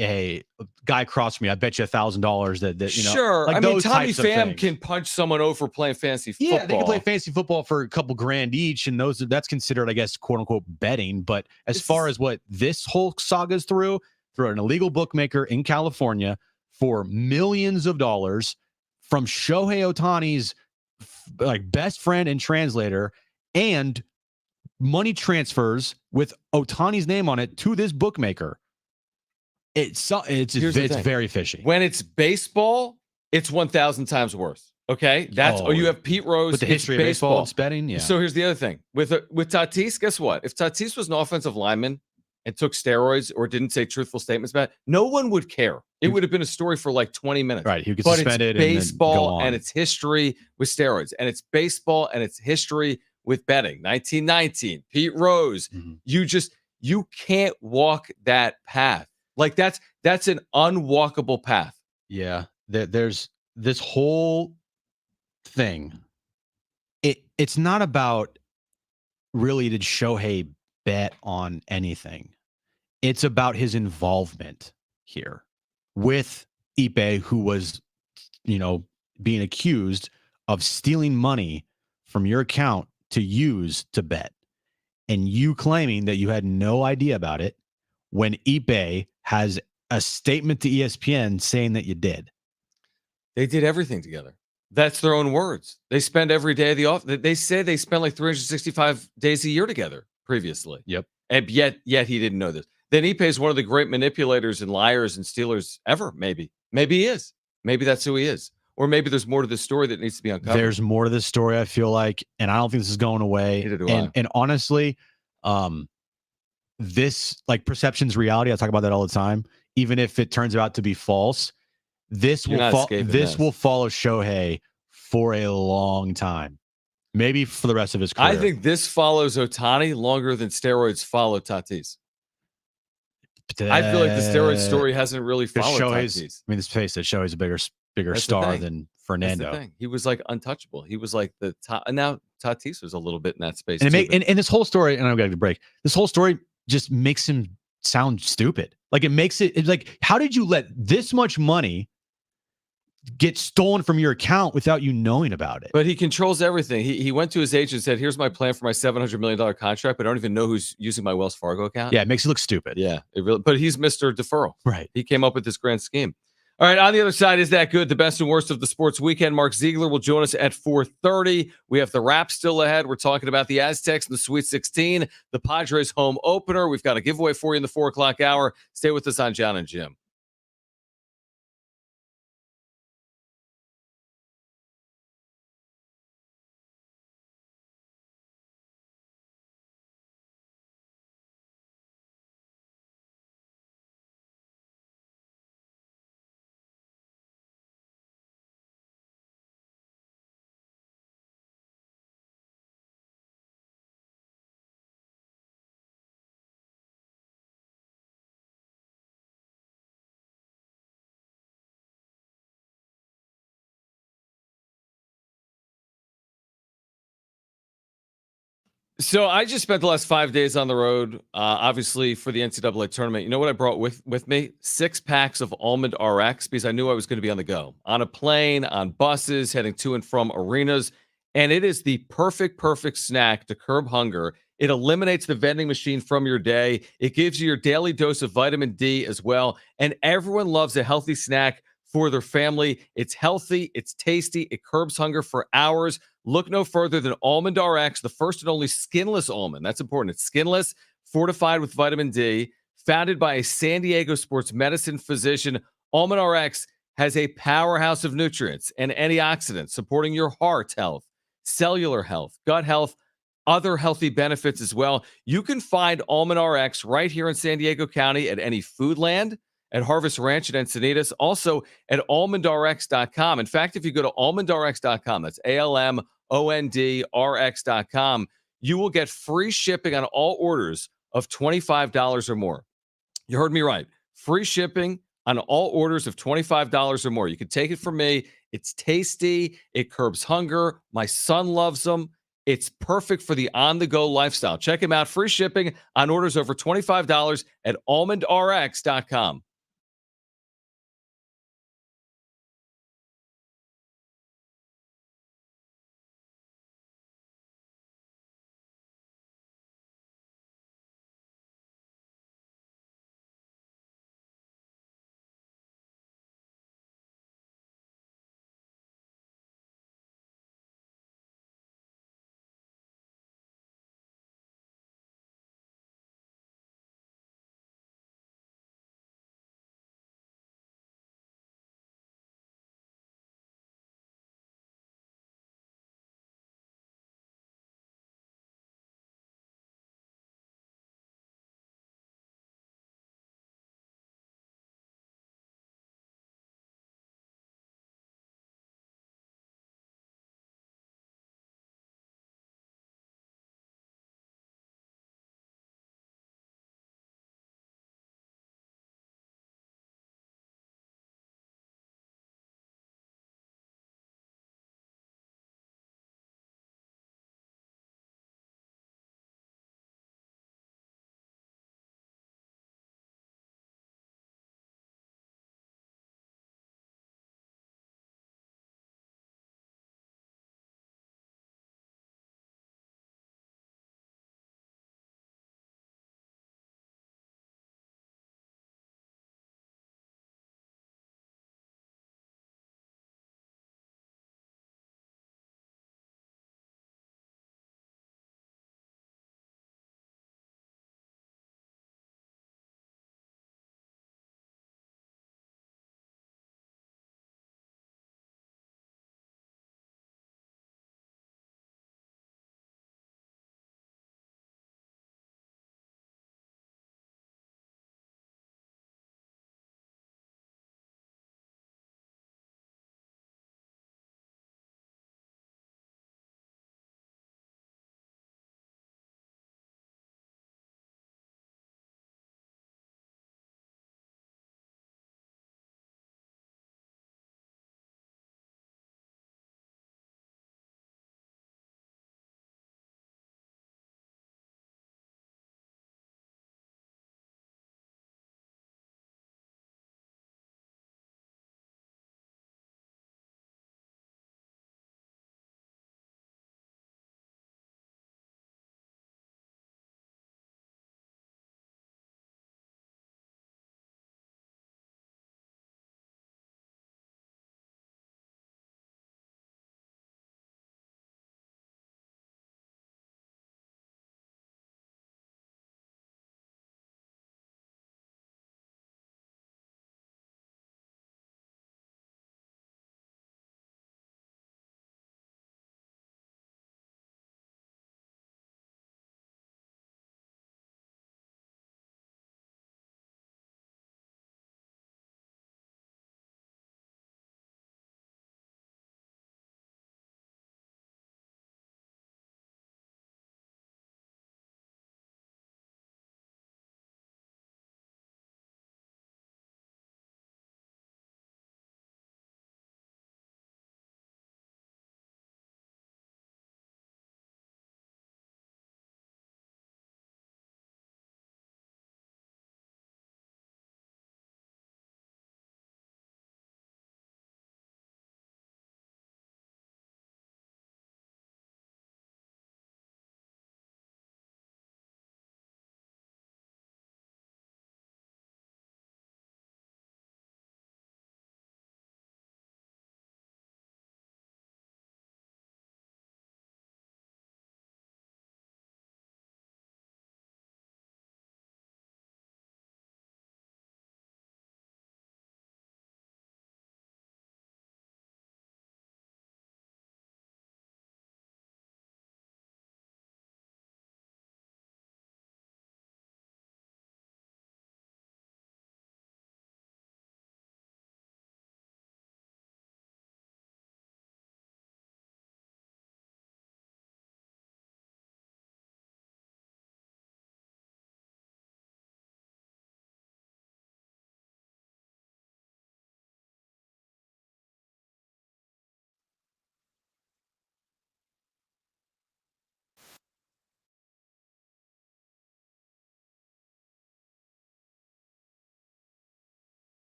Speaker 1: hey, guy crossed me. I bet you $1,000 that
Speaker 2: Sure.
Speaker 1: like
Speaker 2: I mean,
Speaker 1: those
Speaker 2: Tommy
Speaker 1: types of
Speaker 2: Pham
Speaker 1: things.
Speaker 2: can punch someone over playing fantasy football.
Speaker 1: Yeah, they can play fantasy football for a couple grand each, and that's considered, I guess, quote unquote betting. But as far as what this whole saga's through an illegal bookmaker in California for millions of dollars from Shohei Ohtani's like best friend and translator, and money transfers with Ohtani's name on it to this bookmaker. It's very fishy.
Speaker 2: When it's baseball, it's 1,000 times worse. Okay, you have Pete Rose
Speaker 1: with the history of baseball and betting. Yeah.
Speaker 2: So here's the other thing with Tatis. Guess what? If Tatis was an offensive lineman and took steroids or didn't say truthful statements about it, no one would care. It would have been a story for like 20 minutes.
Speaker 1: Right. He would get suspended.
Speaker 2: But it's baseball and its history with steroids, and it's baseball and its history with betting. 1919, Pete Rose. Mm-hmm. You can't walk that path. Like that's an unwalkable path.
Speaker 1: Yeah. There's this whole thing. It's not about really did Shohei bet on anything. It's about his involvement here with Ipe, who was, being accused of stealing money from your account to use to bet, and you claiming that you had no idea about it when Ipe has a statement to ESPN saying that you did.
Speaker 2: They did everything together. That's their own words. They spend every day of the off. They say they spent like 365 days a year together previously.
Speaker 1: Yep.
Speaker 2: And yet he didn't know this. Then Ipe is one of the great manipulators and liars and stealers ever. Maybe he is. Maybe that's who he is. Or maybe there's more to this story that needs to be uncovered.
Speaker 1: There's more to this story, I feel like, and I don't think this is going away.
Speaker 2: Neither do I.
Speaker 1: And honestly, this like perception's reality. I talk about that all the time. Even if it turns out to be false, this will follow Shohei for a long time, maybe for the rest of his career.
Speaker 2: I think this follows Ohtani longer than steroids follow Tatis. I feel like the steroid story hasn't really followed Tatis.
Speaker 1: I mean, let's face it, Shohei's a bigger star than Fernando.
Speaker 2: That's the thing. He was like untouchable. He was like the top, and now Tatis was a little bit in that space.
Speaker 1: And this whole story, and I'm going to break. This whole story just makes him sound stupid. Like it's like, how did you let this much money get stolen from your account without you knowing about it?
Speaker 2: But he controls everything. He went to his agent and said, here's my plan for my $700 million contract, but I don't even know who's using my Wells Fargo account.
Speaker 1: Yeah, it makes it look stupid.
Speaker 2: Yeah, but he's Mr. Deferral.
Speaker 1: Right.
Speaker 2: He came up with this grand scheme. All right, on the other side, is that good? The best and worst of the sports weekend. Mark Ziegler will join us at 4:30. We have the wrap still ahead. We're talking about the Aztecs and the Sweet 16, the Padres home opener. We've got a giveaway for you in the 4 o'clock hour. Stay with us on Jon and Jim. So I just spent the last 5 days on the road, obviously for the NCAA tournament. You know what I brought with me? 6 packs of Almond RX because I knew I was going to be on the go, on a plane, on buses, heading to and from arenas. And it is the perfect snack to curb hunger. It eliminates the vending machine from your day. It gives you your daily dose of vitamin D as well. And everyone loves a healthy snack for their family. It's healthy. It's tasty. It curbs hunger for hours. Look no further than Almond RX, the first and only skinless almond. That's important. It's skinless, fortified with vitamin D, founded by a San Diego sports medicine physician. Almond RX has a powerhouse of nutrients and antioxidants supporting your heart health, cellular health, gut health, other healthy benefits as well. You can find Almond RX right here in San Diego County at any Foodland, at Harvest Ranch at Encinitas, also at almondrx.com. In fact, if you go to almondrx.com, that's ALMONDRX.com, you will get free shipping on all orders of $25 or more. You heard me right. Free shipping on all orders of $25 or more. You can take it from me. It's tasty. It curbs hunger. My son loves them. It's perfect for the on-the-go lifestyle. Check him out. Free shipping on orders over $25 at almondrx.com.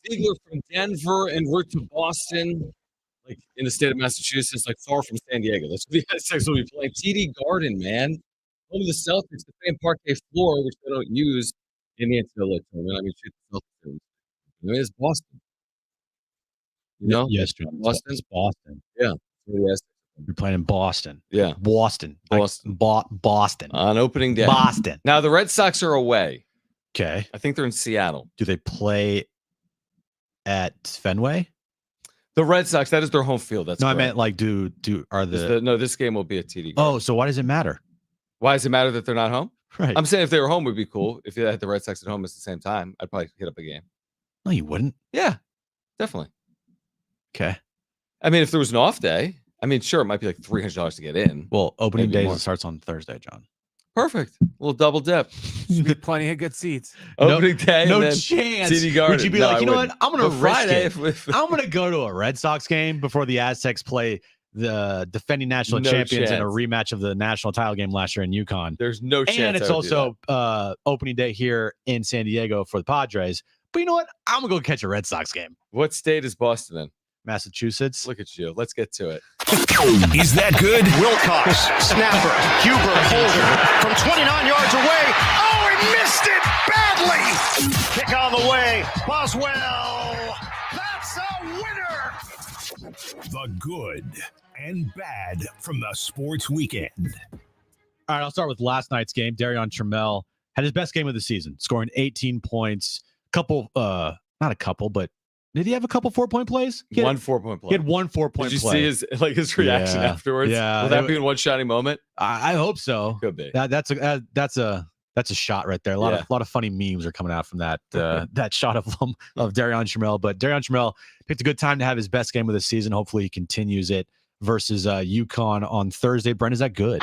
Speaker 2: Ziegler from Denver and route to Boston, like in the state of Massachusetts, like far from San Diego. That's what the Aztecs will be playing. TD Garden, man. Home of the Celtics, the same parquet floor, which they don't use in the NCAA tournament. I mean, shoot, the Celtics. I mean, it's Boston. You know?
Speaker 1: Yes, John.
Speaker 2: Boston?
Speaker 1: It's Boston.
Speaker 2: Yeah. Yes.
Speaker 1: You're playing in Boston.
Speaker 2: Yeah.
Speaker 1: Boston.
Speaker 2: Boston.
Speaker 1: Boston.
Speaker 2: On opening day.
Speaker 1: Boston.
Speaker 2: Now, the Red Sox are away.
Speaker 1: Okay.
Speaker 2: I think they're in Seattle.
Speaker 1: Do they play at Fenway?
Speaker 2: The Red Sox, that is their home field. That's
Speaker 1: No,
Speaker 2: correct.
Speaker 1: I meant like
Speaker 2: No, this game will be at TD Garden.
Speaker 1: Oh, so why does it matter?
Speaker 2: Why does it matter that they're not home?
Speaker 1: Right.
Speaker 2: I'm saying if they were home, would be cool. If you had the Red Sox at home at the same time, I'd probably hit up a game.
Speaker 1: No, you wouldn't.
Speaker 2: Yeah, definitely.
Speaker 1: Okay.
Speaker 2: I mean, if there was an off day, I mean, sure, it might be like $300 to get in.
Speaker 1: Well, opening
Speaker 2: Maybe
Speaker 1: day
Speaker 2: more.
Speaker 1: starts on Thursday, John.
Speaker 2: Perfect. A little double dip.
Speaker 5: Should be plenty of good seats.
Speaker 2: Opening day.
Speaker 1: No
Speaker 2: and then
Speaker 1: chance.
Speaker 2: TD Garden.
Speaker 1: Would you be
Speaker 2: No,
Speaker 1: like,
Speaker 2: I
Speaker 1: you know what?
Speaker 2: wouldn't.
Speaker 1: I'm going to
Speaker 2: But
Speaker 1: risk
Speaker 2: Friday,
Speaker 1: it.
Speaker 2: if
Speaker 1: I'm going to go to a Red Sox game before the Aztecs play the defending national
Speaker 2: No
Speaker 1: champions in a
Speaker 2: chance.
Speaker 1: rematch of the national title game last year in Uconn.
Speaker 2: there's no chance.
Speaker 1: And it's
Speaker 2: I would do
Speaker 1: also opening day here in San Diego for the Padres. But you know what? I'm going to go catch a Red Sox game.
Speaker 2: that. What state is Boston in?
Speaker 1: Massachusetts.
Speaker 2: Look at you. Let's get to it.
Speaker 8: Is that good?
Speaker 9: Wilcox, snapper, Huber, holder, from 29 yards away. Oh, he missed it badly. Kick on the way. Boswell. That's a winner.
Speaker 8: The good and bad from the sports weekend.
Speaker 1: All right, I'll start with last night's game. Darion Trammell had his best game of the season, scoring 18 points. Not a couple, but did he have a couple 4-point plays? He had,
Speaker 2: 1 4-point play.
Speaker 1: He had one 4-point
Speaker 2: Did you
Speaker 1: play.
Speaker 2: see his reaction
Speaker 1: Yeah.
Speaker 2: afterwards?
Speaker 1: Yeah.
Speaker 2: Will that be in one shining moment?
Speaker 1: I hope so.
Speaker 2: Could be.
Speaker 1: That's a shot right there. A lot of funny memes are coming out from that that shot of Darion Trammell. But Darion Trammell picked a good time to have his best game of the season. Hopefully he continues it versus UConn on Thursday. Brent, is that good?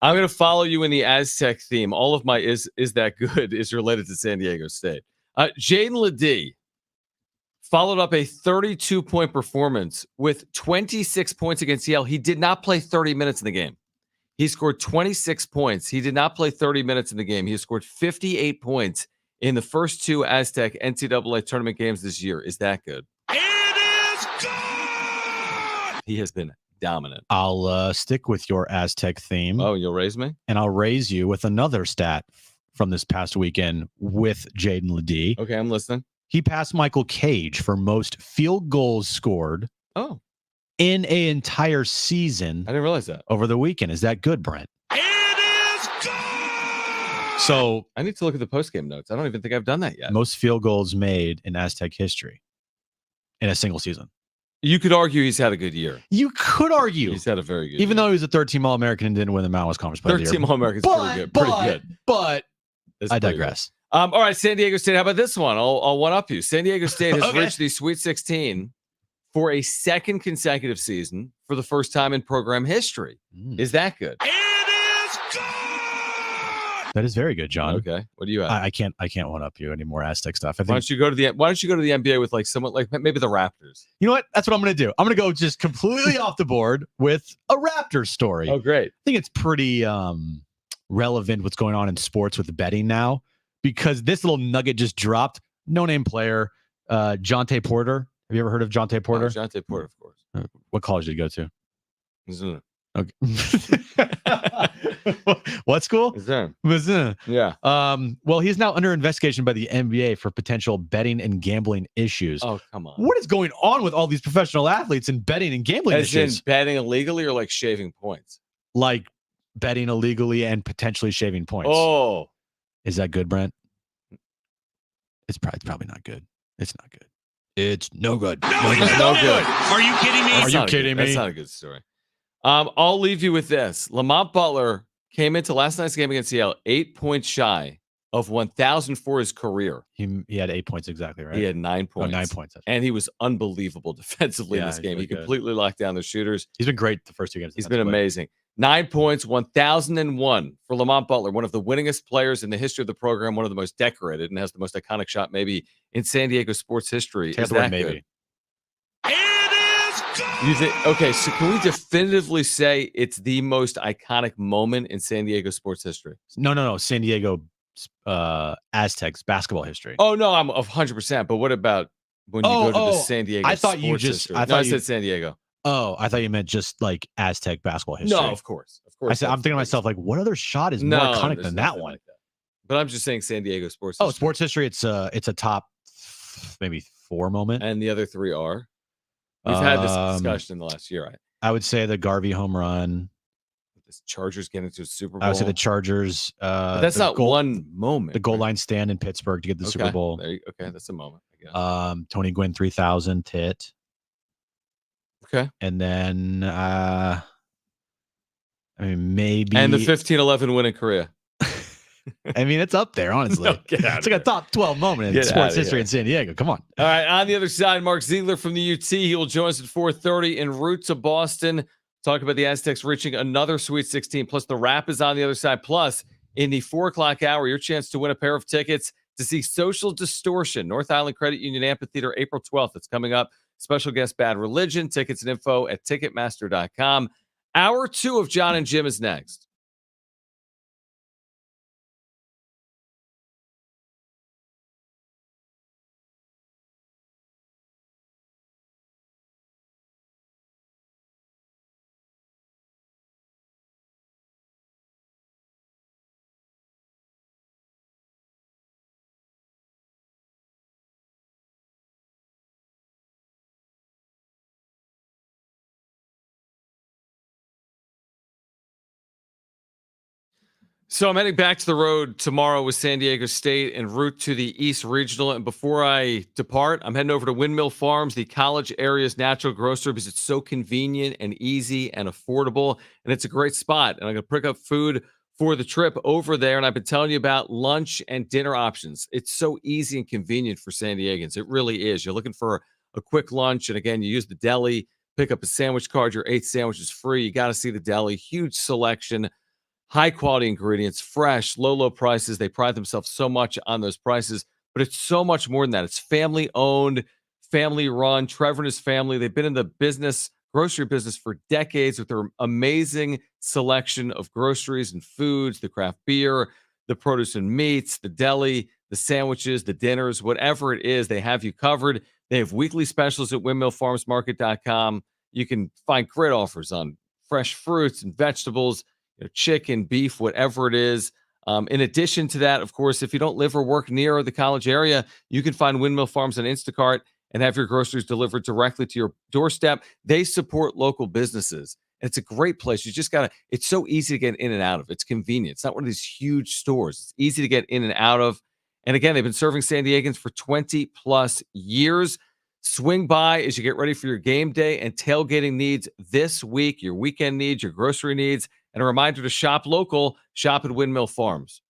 Speaker 2: I'm going to follow you in the Aztec theme. All of my is that good is related to San Diego State. Jaden Ledee followed up a 32-point performance with 26 points against Yale. He did not play 30 minutes in the game. He scored 26 points. He did not play 30 minutes in the game. He has scored 58 points in the first two Aztec NCAA tournament games this year. Is that good? It is good! He has been dominant.
Speaker 1: I'll stick with your Aztec theme.
Speaker 2: Oh, you'll raise me?
Speaker 1: And I'll raise you with another stat from this past weekend with Jaden Ledee.
Speaker 2: Okay, I'm listening.
Speaker 1: He passed Michael Cage for most field goals scored in an entire season.
Speaker 2: I didn't realize that.
Speaker 1: Over the weekend. Is that good, Brent?
Speaker 8: It is good!
Speaker 1: So
Speaker 2: I need to look at the postgame notes. I don't even think I've done that yet.
Speaker 1: Most field goals made in Aztec history in a single season.
Speaker 2: You could argue he's had a good year.
Speaker 1: You could argue.
Speaker 2: He's had a very good
Speaker 1: Even
Speaker 2: year.
Speaker 1: though he was a third-team All-American and didn't win the Mountain West Conference Player of the Year.
Speaker 2: Third-team All-American is pretty good. Pretty good.
Speaker 1: But
Speaker 2: It's
Speaker 1: I
Speaker 2: pretty
Speaker 1: digress.
Speaker 2: good. All right, San Diego State. How about this one? I'll one-up you. San Diego State has
Speaker 1: Okay.
Speaker 2: reached the Sweet 16 for a second consecutive season for the first time in program history. Is that good?
Speaker 8: It is good!
Speaker 1: That is very good, John.
Speaker 2: Okay. What do you have?
Speaker 1: I can't one up you any more Aztec stuff. I
Speaker 2: Why
Speaker 1: think
Speaker 2: don't you go to the NBA with like someone like maybe the Raptors?
Speaker 1: you know what? That's what I'm going to do. I'm going to go just completely off the board with a Raptors story.
Speaker 2: Oh, great.
Speaker 1: I think it's pretty relevant what's going on in sports with betting now because this little nugget just dropped. No-name player, Jonte Porter. Have you ever heard of Jonte Porter?
Speaker 2: Jonte Porter, of course.
Speaker 1: What college did he go to?
Speaker 2: Mizzou.
Speaker 1: Okay. What school?
Speaker 2: Mizzou.
Speaker 1: Mizzou.
Speaker 2: Yeah.
Speaker 1: Well, he's now under investigation by the NBA for potential betting and gambling issues.
Speaker 2: Oh, come on.
Speaker 1: What is going on with all these professional athletes and betting and gambling
Speaker 2: As in
Speaker 1: issues?
Speaker 2: betting illegally or like shaving points?
Speaker 1: Like betting illegally and potentially shaving points.
Speaker 2: Oh.
Speaker 1: Is that good, Brent? It's probably not good. It's not good. It's no good.
Speaker 8: No, it's no good. Are you kidding me?
Speaker 1: Are you kidding me?
Speaker 2: That's not a good story. I'll leave you with this. Lamont Butler came into last night's game against Yale 8 points shy of 1,000 for his career.
Speaker 1: He had 8 points exactly, right?
Speaker 2: He had 9 points.
Speaker 1: Oh, 9 points.
Speaker 2: And he was unbelievable defensively in
Speaker 1: Yeah,
Speaker 2: this
Speaker 1: he's
Speaker 2: game.
Speaker 1: really
Speaker 2: He
Speaker 1: good.
Speaker 2: completely locked down the shooters.
Speaker 1: He's been great the first two games.
Speaker 2: He's been
Speaker 1: defensively.
Speaker 2: amazing. 9 points, 1,001 for Lamont Butler, one of the winningest players in the history of the program, one of the most decorated, and has the most iconic shot maybe in San Diego sports history.
Speaker 1: Take
Speaker 2: Is
Speaker 1: the word
Speaker 2: that
Speaker 1: maybe.
Speaker 2: good?
Speaker 8: It is good!
Speaker 2: You think? Okay, so can we definitively say it's the most iconic moment in San Diego sports history?
Speaker 1: No. San Diego Aztecs basketball history.
Speaker 2: Oh no, I'm 100%. But what about when you go to the San Diego?
Speaker 1: I thought you
Speaker 2: sports
Speaker 1: just.
Speaker 2: history?
Speaker 1: I
Speaker 2: No,
Speaker 1: thought
Speaker 2: I
Speaker 1: you
Speaker 2: said San Diego.
Speaker 1: Oh, I thought you meant just like Aztec basketball history.
Speaker 2: No, of course.
Speaker 1: I said I'm thinking to myself like, what other shot is more iconic
Speaker 2: there's
Speaker 1: than that
Speaker 2: nothing
Speaker 1: one?
Speaker 2: like that. But I'm just saying San Diego sports
Speaker 1: Oh,
Speaker 2: history.
Speaker 1: sports history. It's a top maybe 4 moment.
Speaker 2: And the other 3 are. We've had this discussion in the last year.
Speaker 1: I would say the Garvey home run.
Speaker 2: The Chargers get into a Super Bowl.
Speaker 1: I would say the Chargers.
Speaker 2: But that's not one moment.
Speaker 1: The goal line stand in Pittsburgh to get the Super Bowl.
Speaker 2: Okay, that's a moment. I guess.
Speaker 1: Tony Gwynn 3000 hit.
Speaker 2: Okay.
Speaker 1: And then I mean maybe
Speaker 2: and the 15-11 win in Korea.
Speaker 1: I mean, it's up there, honestly.
Speaker 2: No,
Speaker 1: it's like a top 12 moment in sports history in San Diego. Come on.
Speaker 2: All right. On the other side, Mark Ziegler from the UT. He will join us at 4:30 en route to Boston. Talk about the Aztecs reaching another Sweet 16. Plus, the wrap is on the other side. Plus, in the 4 o'clock hour, your chance to win a pair of tickets to see Social Distortion, North Island Credit Union Amphitheater, April 12th. It's coming up. Special guest Bad Religion. Tickets and info at Ticketmaster.com. Hour 2 of Jon and Jim is next. So I'm heading back to the road tomorrow with San Diego State en route to the East Regional. And before I depart, I'm heading over to Windmill Farms, the college area's natural grocer, because it's so convenient and easy and affordable. And it's a great spot. And I'm going to pick up food for the trip over there. And I've been telling you about lunch and dinner options. It's so easy and convenient for San Diegans. It really is. You're looking for a quick lunch. And again, you use the deli, pick up a sandwich card. Your 8th sandwich is free. You got to see the deli. Huge selection. High quality ingredients, fresh, low prices. They pride themselves so much on those prices, but it's so much more than that. It's family owned, family run. Trevor and his family, they've been in the grocery business for decades with their amazing selection of groceries and foods, the craft beer, the produce and meats, the deli, the sandwiches, the dinners, whatever it is, they have you covered. They have weekly specials at windmillfarmsmarket.com. You can find great offers on fresh fruits and vegetables, chicken, beef, whatever it is. In addition to that, of course, if you don't live or work near the college area, you can find Windmill Farms on Instacart and have your groceries delivered directly to your doorstep. They support local businesses. And it's a great place. You just it's so easy to get in and out of. It's convenient. It's not one of these huge stores. It's easy to get in and out of. And again, they've been serving San Diegans for 20 plus years. Swing by as you get ready for your game day and tailgating needs this week, your weekend needs, your grocery needs. And a reminder to shop local, shop at Windmill Farms.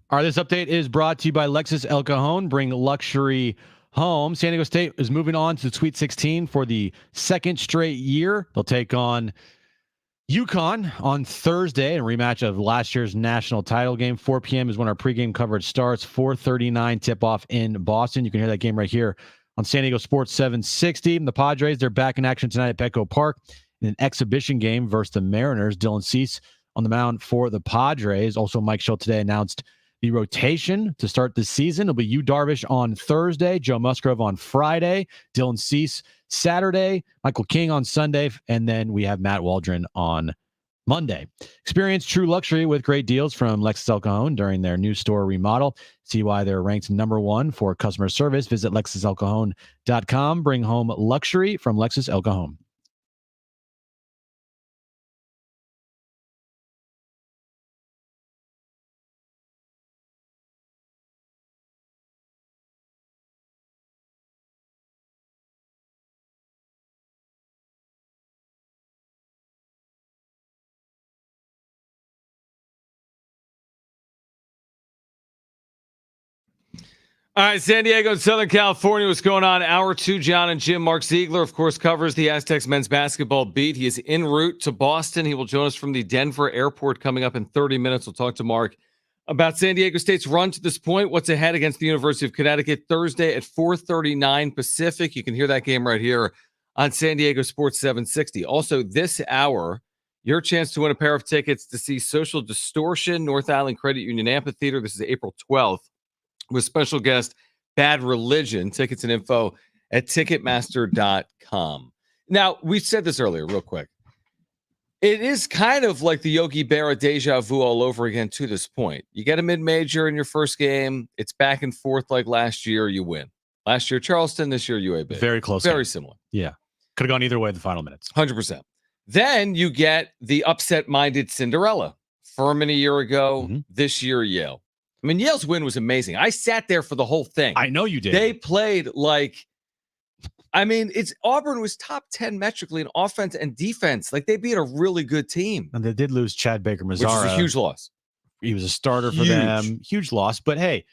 Speaker 1: All right, this update is brought to you by Lexus El Cajon. Bring luxury home. San Diego State is moving on to the Sweet 16 for the second straight year. They'll take on Uconn on Thursday, a rematch of last year's national title game. 4 p.m. is when our pregame coverage starts. 4:39 tip-off in Boston. You can hear that game right here on San Diego Sports 760. The Padres, they're back in action tonight at Petco Park in an exhibition game versus the Mariners. Dylan Cease on the mound for the Padres. Also, Mike Schill today announced the rotation to start the season. It'll be Yu Darvish on Thursday, Joe Musgrove on Friday, Dylan Cease Saturday, Michael King on Sunday, and then we have Matt Waldron on Monday. Experience true luxury with great deals from Lexus El Cajon during their new store remodel. See why they're ranked #1 for customer service. Visit LexusElCajon.com. Bring home luxury from Lexus El Cajon.
Speaker 2: All right, San Diego and Southern California, what's going on? Hour 2, Jon and Jim. Mark Ziegler, of course, covers the Aztecs men's basketball beat. He is en route to Boston. He will join us from the Denver airport coming up in 30 minutes. We'll talk to Mark about San Diego State's run to this point, what's ahead against the University of Connecticut Thursday at 4:39 Pacific. You can hear that game right here on San Diego Sports 760. Also, this hour, your chance to win a pair of tickets to see Social Distortion, North Island Credit Union Amphitheater. This is April 12th. With special guest Bad Religion. Tickets and info at Ticketmaster.com. Now, we said this earlier, real quick. It is kind of like the Yogi Berra deja vu all over again to this point. You get a mid-major in your first game. It's back and forth like last year. You win. Last year, Charleston. This year, UAB.
Speaker 1: Very close.
Speaker 2: Very
Speaker 1: game.
Speaker 2: Similar.
Speaker 1: Yeah. Could have gone either way in the final minutes.
Speaker 2: 100%. Then you get the upset-minded Cinderella. Furman a year ago. This year, Yale. I mean, Yale's win was amazing. I sat there for the whole thing.
Speaker 1: I know you did.
Speaker 2: They played like, I mean, Auburn was top 10 metrically in offense and defense. Like, they beat a really good team.
Speaker 1: And they did lose Chad Baker-Mazara.
Speaker 2: Which is a huge loss.
Speaker 1: He was a starter for them. Huge loss. But hey,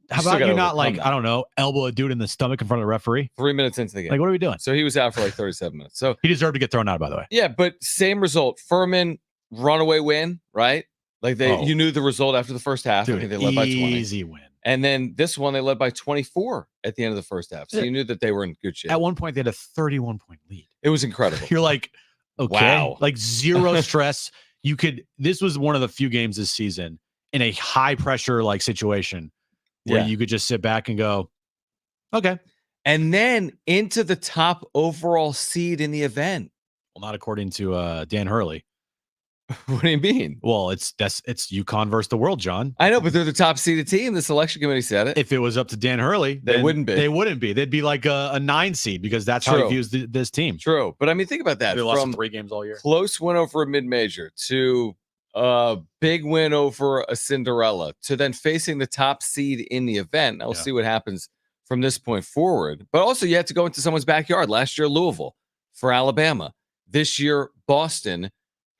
Speaker 1: how about you not, like, I don't know, elbow a dude in the stomach in front of the referee?
Speaker 2: 3 minutes into the game.
Speaker 1: Like, what are we doing?
Speaker 2: So he was out for like 37 minutes. So
Speaker 1: he deserved to get thrown out, by the way.
Speaker 2: Yeah, but same result. Furman, runaway win, right? Like you knew the result after the first half.
Speaker 1: Dude,
Speaker 2: I think they led by 20.
Speaker 1: Easy win.
Speaker 2: And then this one, they led by 24 at the end of the first half. So you knew that they were in good shape.
Speaker 1: At one point, they had a 31-point lead.
Speaker 2: It was incredible.
Speaker 1: You're like, okay,
Speaker 2: wow.
Speaker 1: Like zero stress. This was one of the few games this season in a high pressure like situation where you could just sit back and go, okay.
Speaker 2: And then into the top overall seed in the event.
Speaker 1: Well, not according to Dan Hurley.
Speaker 2: What do you mean?
Speaker 1: Well, it's Uconn versus the world, John.
Speaker 2: I know, but they're the top seeded team. The selection committee said it.
Speaker 1: If it was up to Dan Hurley,
Speaker 2: they wouldn't be.
Speaker 1: They wouldn't be. They'd be like a 9 seed because that's how he views this team.
Speaker 2: True, but I mean, think about that.
Speaker 1: They lost 3 games all year.
Speaker 2: Close win over a mid-major to a big win over a Cinderella to then facing the top seed in the event. Now we'll see what happens from this point forward. But also, you had to go into someone's backyard. Last year, Louisville for Alabama. This year, Boston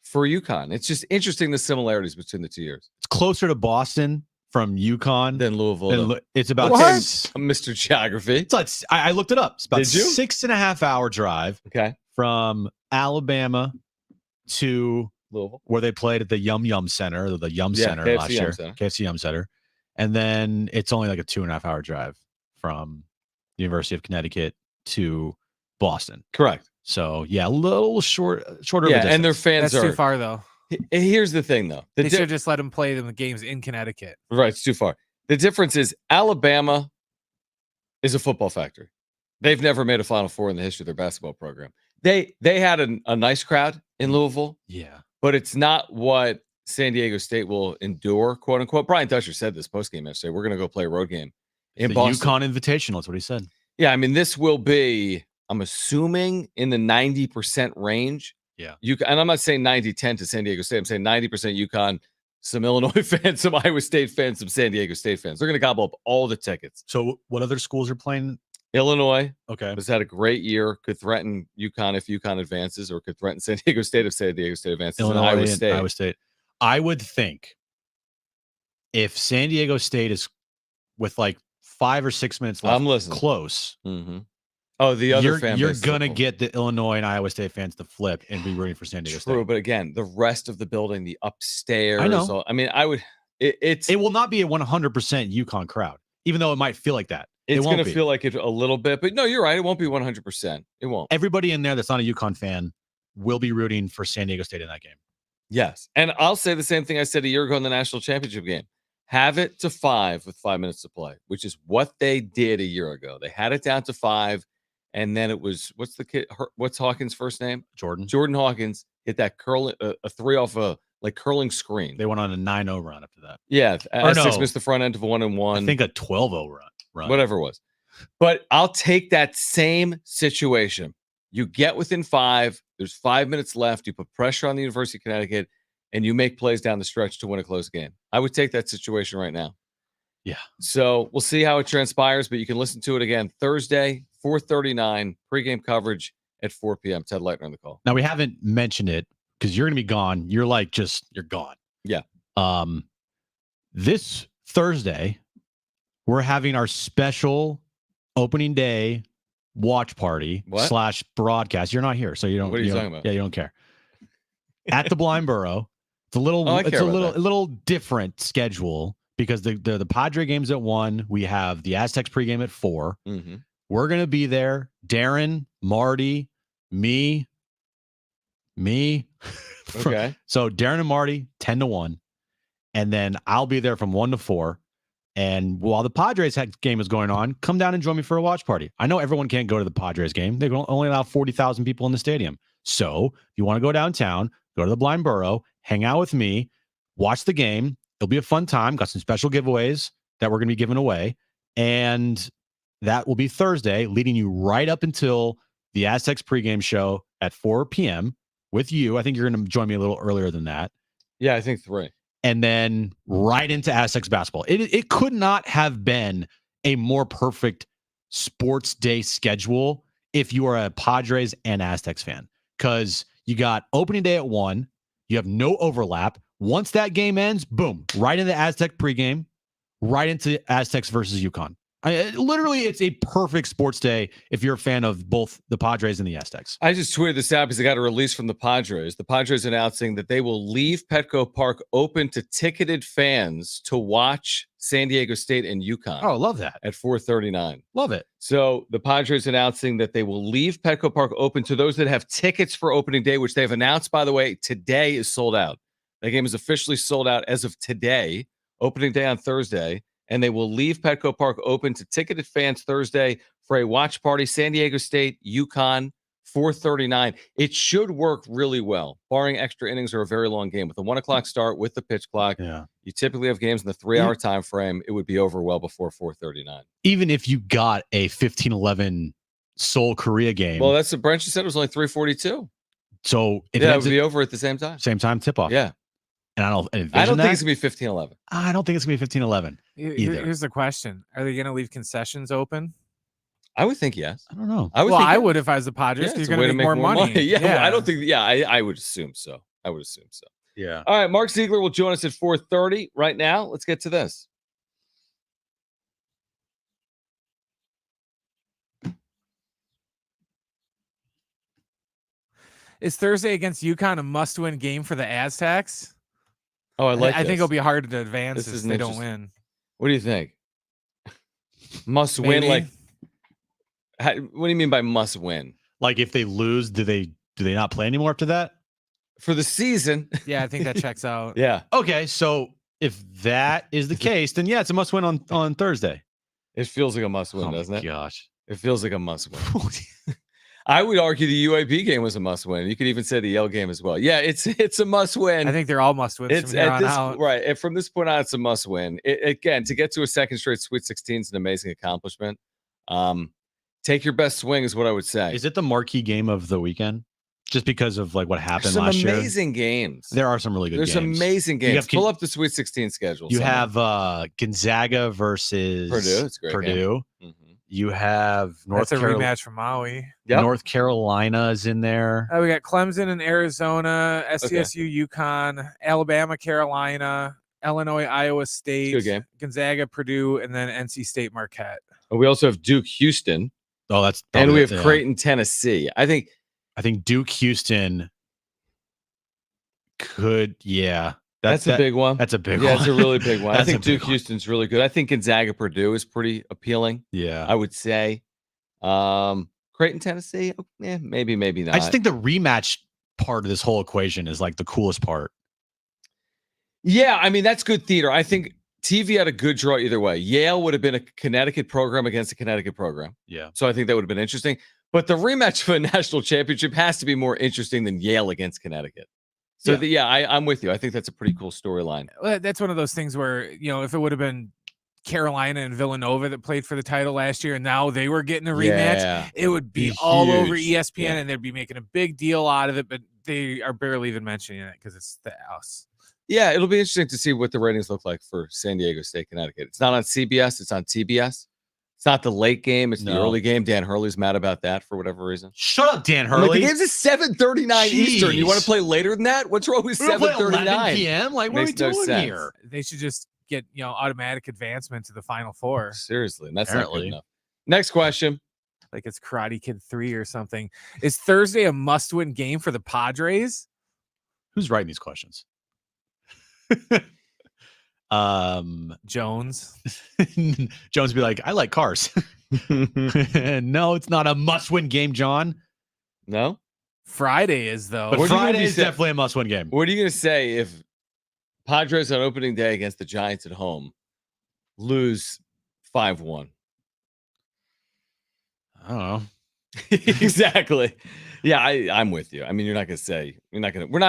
Speaker 2: for UConn. It's just interesting the similarities between the 2 years.
Speaker 1: It's closer to Boston from UConn
Speaker 2: than Louisville.
Speaker 1: It's about
Speaker 2: Mr. Geography.
Speaker 1: It's like, I looked it up. It's about
Speaker 2: Did you?
Speaker 1: 6.5 hour drive.
Speaker 2: Okay.
Speaker 1: From Alabama to
Speaker 2: Louisville,
Speaker 1: where they played at the Yum Yum Center, the Yum Center
Speaker 2: KFC
Speaker 1: last
Speaker 2: Yum
Speaker 1: year,
Speaker 2: Center.
Speaker 1: KFC Yum Center, and then it's only like a 2.5 hour drive from the University of Connecticut to Boston.
Speaker 2: Correct.
Speaker 1: So yeah, a little shorter.
Speaker 2: Yeah, and their fans
Speaker 5: That's
Speaker 2: are
Speaker 5: too far though.
Speaker 2: Here's the thing, though.
Speaker 5: They should just let them play the games in Connecticut.
Speaker 2: Right, it's too far. The difference is Alabama is a football factory. They've never made a Final Four in the history of their basketball program. They had a nice crowd in Louisville.
Speaker 1: Yeah,
Speaker 2: but it's not what San Diego State will endure, quote unquote. Brian Dutcher said this post game yesterday. We're going to go play a road game in Boston.
Speaker 1: UConn Invitational. That's what he said.
Speaker 2: Yeah, I mean, this will be, I'm assuming, in the 90% range.
Speaker 1: Yeah.
Speaker 2: And I'm not saying 90-10 to San Diego State. I'm saying 90% UConn, some Illinois fans, some Iowa State fans, some San Diego State fans. They're going to gobble up all the tickets.
Speaker 1: So what other schools are playing?
Speaker 2: Illinois
Speaker 1: has
Speaker 2: had a great year. Could threaten UConn if UConn advances, or could threaten San Diego State if San Diego State advances.
Speaker 1: Illinois
Speaker 2: and
Speaker 1: Iowa State. I would think if San Diego State is with like 5 or 6 minutes left,
Speaker 2: I'm listening.
Speaker 1: close.
Speaker 2: Mm-hmm. Oh, the other fan
Speaker 1: you're
Speaker 2: base
Speaker 1: gonna
Speaker 2: will-
Speaker 1: get the Illinois and Iowa State fans to flip and be rooting for San Diego
Speaker 2: True,
Speaker 1: State.
Speaker 2: but again, the rest of the building, the upstairs.
Speaker 1: I know.
Speaker 2: I mean, I would. It
Speaker 1: will not be a 100% Uconn crowd, even though it might feel like that.
Speaker 2: It's
Speaker 1: going
Speaker 2: to feel like it a little bit, but no, you're right. It won't be 100%. It won't.
Speaker 1: Everybody in there that's not a Uconn fan will be rooting for San Diego State in that game.
Speaker 2: Yes, and I'll say the same thing I said a year ago in the national championship game. Have it to 5 with 5 minutes to play, which is what they did a year ago. They had it down to 5, and then it was what's the kid? What's Hawkins' first name? Jordan Hawkins hit that curl a 3 off a curling screen.
Speaker 1: They went on a 9-0 run after that.
Speaker 2: Yeah,
Speaker 1: Essex
Speaker 2: missed the front end of a 1-1.
Speaker 1: I think a 12-0 run.
Speaker 2: Whatever it was. But I'll take that same situation. You get within 5. There's 5 minutes left. You put pressure on the University of Connecticut, and you make plays down the stretch to win a close game. I would take that situation right now.
Speaker 1: Yeah.
Speaker 2: So we'll see how it transpires, but you can listen to it again Thursday, 4:39, pregame coverage at 4 p.m. Ted Leitner on the call.
Speaker 1: Now, we haven't mentioned it because you're going to be gone. You're gone.
Speaker 2: Yeah.
Speaker 1: This Thursday, we're having our special opening day watch party / broadcast. You're not here, so you don't.
Speaker 2: What are you talking about?
Speaker 1: Yeah, you don't care. At the Blind Burrow, it's a little different schedule because the Padre game's at 1. We have the Aztecs pregame at 4.
Speaker 2: Mm-hmm.
Speaker 1: We're gonna be there. Darren, Marty, me.
Speaker 2: Okay.
Speaker 1: So Darren and Marty, 10-1, and then I'll be there from 1 to 4. And while the Padres game is going on, come down and join me for a watch party. I know everyone can't go to the Padres game. They only allow 40,000 people in the stadium. So if you want to go downtown, go to the Blind Burrow, hang out with me, watch the game. It'll be a fun time. Got some special giveaways that we're going to be giving away. And that will be Thursday, leading you right up until the Aztecs pregame show at 4 p.m. with you. I think you're going to join me a little earlier than that.
Speaker 2: Yeah, I think 3.
Speaker 1: And then right into Aztecs basketball. It could not have been a more perfect sports day schedule if you are a Padres and Aztecs fan, because you got opening day at 1. You have no overlap. Once that game ends, boom, right into Aztec pregame, right into Aztecs versus Uconn. Literally, it's a perfect sports day if you're a fan of both the Padres and the Aztecs.
Speaker 2: I just tweeted this out because I got a release from the Padres. The Padres announcing that they will leave Petco Park open to ticketed fans to watch San Diego State and Uconn.
Speaker 1: Oh, love that.
Speaker 2: At 4:39.
Speaker 1: Love it.
Speaker 2: So the Padres announcing that they will leave Petco Park open to those that have tickets for opening day, which they've announced, by the way, today is sold out. That game is officially sold out as of today, opening day on Thursday. And they will leave Petco Park open to ticketed fans Thursday for a watch party. San Diego State, Uconn, 4:39. It should work really well, barring extra innings or a very long game. With a 1 o'clock start with the pitch clock, you typically have games in the 3-hour time frame. It would be over well before 4:39.
Speaker 1: Even if you got a 15-11 Seoul Korea game.
Speaker 2: Well, that's what Brent just said. It was only 3:42.
Speaker 1: So
Speaker 2: it would be over at the same time.
Speaker 1: Same time tip off.
Speaker 2: Yeah.
Speaker 1: And I don't
Speaker 2: think it's going to be 15-11.
Speaker 1: I don't think it's going to be 15-11.
Speaker 5: Here's the question. Are they going to leave concessions open?
Speaker 2: I would think yes.
Speaker 1: I don't know.
Speaker 5: I would if I was the Padres. You're going to make more money.
Speaker 2: Yeah, I don't think. Yeah, I would assume so.
Speaker 1: Yeah.
Speaker 2: All right, Mark Ziegler will join us at 4:30 right now. Let's get to this.
Speaker 5: Is Thursday against Uconn a must-win game for the Aztecs?
Speaker 2: Oh, I
Speaker 5: think it'll be hard to advance if they don't win.
Speaker 2: What do you think? Must win, like? What do you mean by must win?
Speaker 1: Like if they lose, do they not play anymore after that?
Speaker 2: For the season?
Speaker 5: Yeah, I think that checks out.
Speaker 2: Yeah.
Speaker 1: Okay, so if that is the case, then yeah, it's a must win on Thursday.
Speaker 2: It feels like a must win, doesn't it?
Speaker 1: Gosh,
Speaker 2: it feels like a must win. I would argue the UAB game was a must win. You could even say the Yale game as well. Yeah, it's a must win.
Speaker 5: I think they're all must wins.
Speaker 2: It's at this out. Right. And from this point on, it's a must win. Again, to get to a second straight Sweet 16 is an amazing accomplishment. Take your best swing is what I would say.
Speaker 1: Is it the marquee game of the weekend? Just because of like what happened last year.
Speaker 2: There's some amazing games.
Speaker 1: There are some really good games.
Speaker 2: There's amazing games. Pull up the Sweet 16 schedule.
Speaker 1: You have Gonzaga versus
Speaker 2: Purdue. It's a great
Speaker 1: Purdue.
Speaker 2: Game.
Speaker 1: You have
Speaker 5: That's a rematch from Maui.
Speaker 1: Yep. North Carolina is in there.
Speaker 5: We got Clemson and Arizona, SDSU, Uconn, Alabama, Carolina, Illinois, Iowa State,
Speaker 2: good game.
Speaker 5: Gonzaga, Purdue, and then NC State, Marquette.
Speaker 2: We also have Duke, Houston.
Speaker 1: Oh, that's
Speaker 2: And we
Speaker 1: probably
Speaker 2: have Creighton, Tennessee. I think
Speaker 1: Duke, Houston could,
Speaker 2: that's a big one.
Speaker 1: That's a big one.
Speaker 2: Yeah, it's a really big one. I
Speaker 1: That's a
Speaker 2: think
Speaker 1: big
Speaker 2: Duke, Houston's really good. I think Gonzaga, Purdue is pretty appealing.
Speaker 1: Yeah.
Speaker 2: I would say. Creighton, Tennessee, maybe not.
Speaker 1: I just think the rematch part of this whole equation is like the coolest part.
Speaker 2: Yeah, I mean, that's good theater. I think TV had a good draw either way. Yale would have been a Connecticut program against a Connecticut program.
Speaker 1: Yeah.
Speaker 2: So I think that would have been interesting. But the rematch for a national championship has to be more interesting than Yale against Connecticut. So, I'm with you. I think that's a pretty cool storyline.
Speaker 5: Well, that's one of those things where, if it would have been Carolina and Villanova that played for the title last year and now they were getting a rematch, it would be all over ESPN and they'd be making a big deal out of it, but they are barely even mentioning it because it's the house.
Speaker 2: Yeah, it'll be interesting to see what the ratings look like for San Diego State, Connecticut. It's not on CBS, it's on TBS. It's not the late game, it's the early game. Dan Hurley's mad about that for whatever reason.
Speaker 1: Shut up, Dan Hurley.
Speaker 2: The game's at 7:39 Eastern. You want to play later than that? What's wrong with 7:39
Speaker 1: p.m.? Like, what are we doing here?
Speaker 5: They should just get automatic advancement to the Final Four.
Speaker 2: Seriously, and that's not good enough. Next question.
Speaker 5: Like it's Karate Kid 3 or something. Is Thursday a must-win game for the Padres?
Speaker 1: Who's writing these questions?
Speaker 5: Jones.
Speaker 1: Jones would be like, I like cars. No, it's not a must-win game, John.
Speaker 2: No?
Speaker 5: Friday is, though.
Speaker 1: But Friday is definitely a must-win game.
Speaker 2: What are you going to say if Padres on opening day against the Giants at home lose 5-1?
Speaker 1: I don't know.
Speaker 2: Exactly. Yeah, I'm with you. I mean, we're not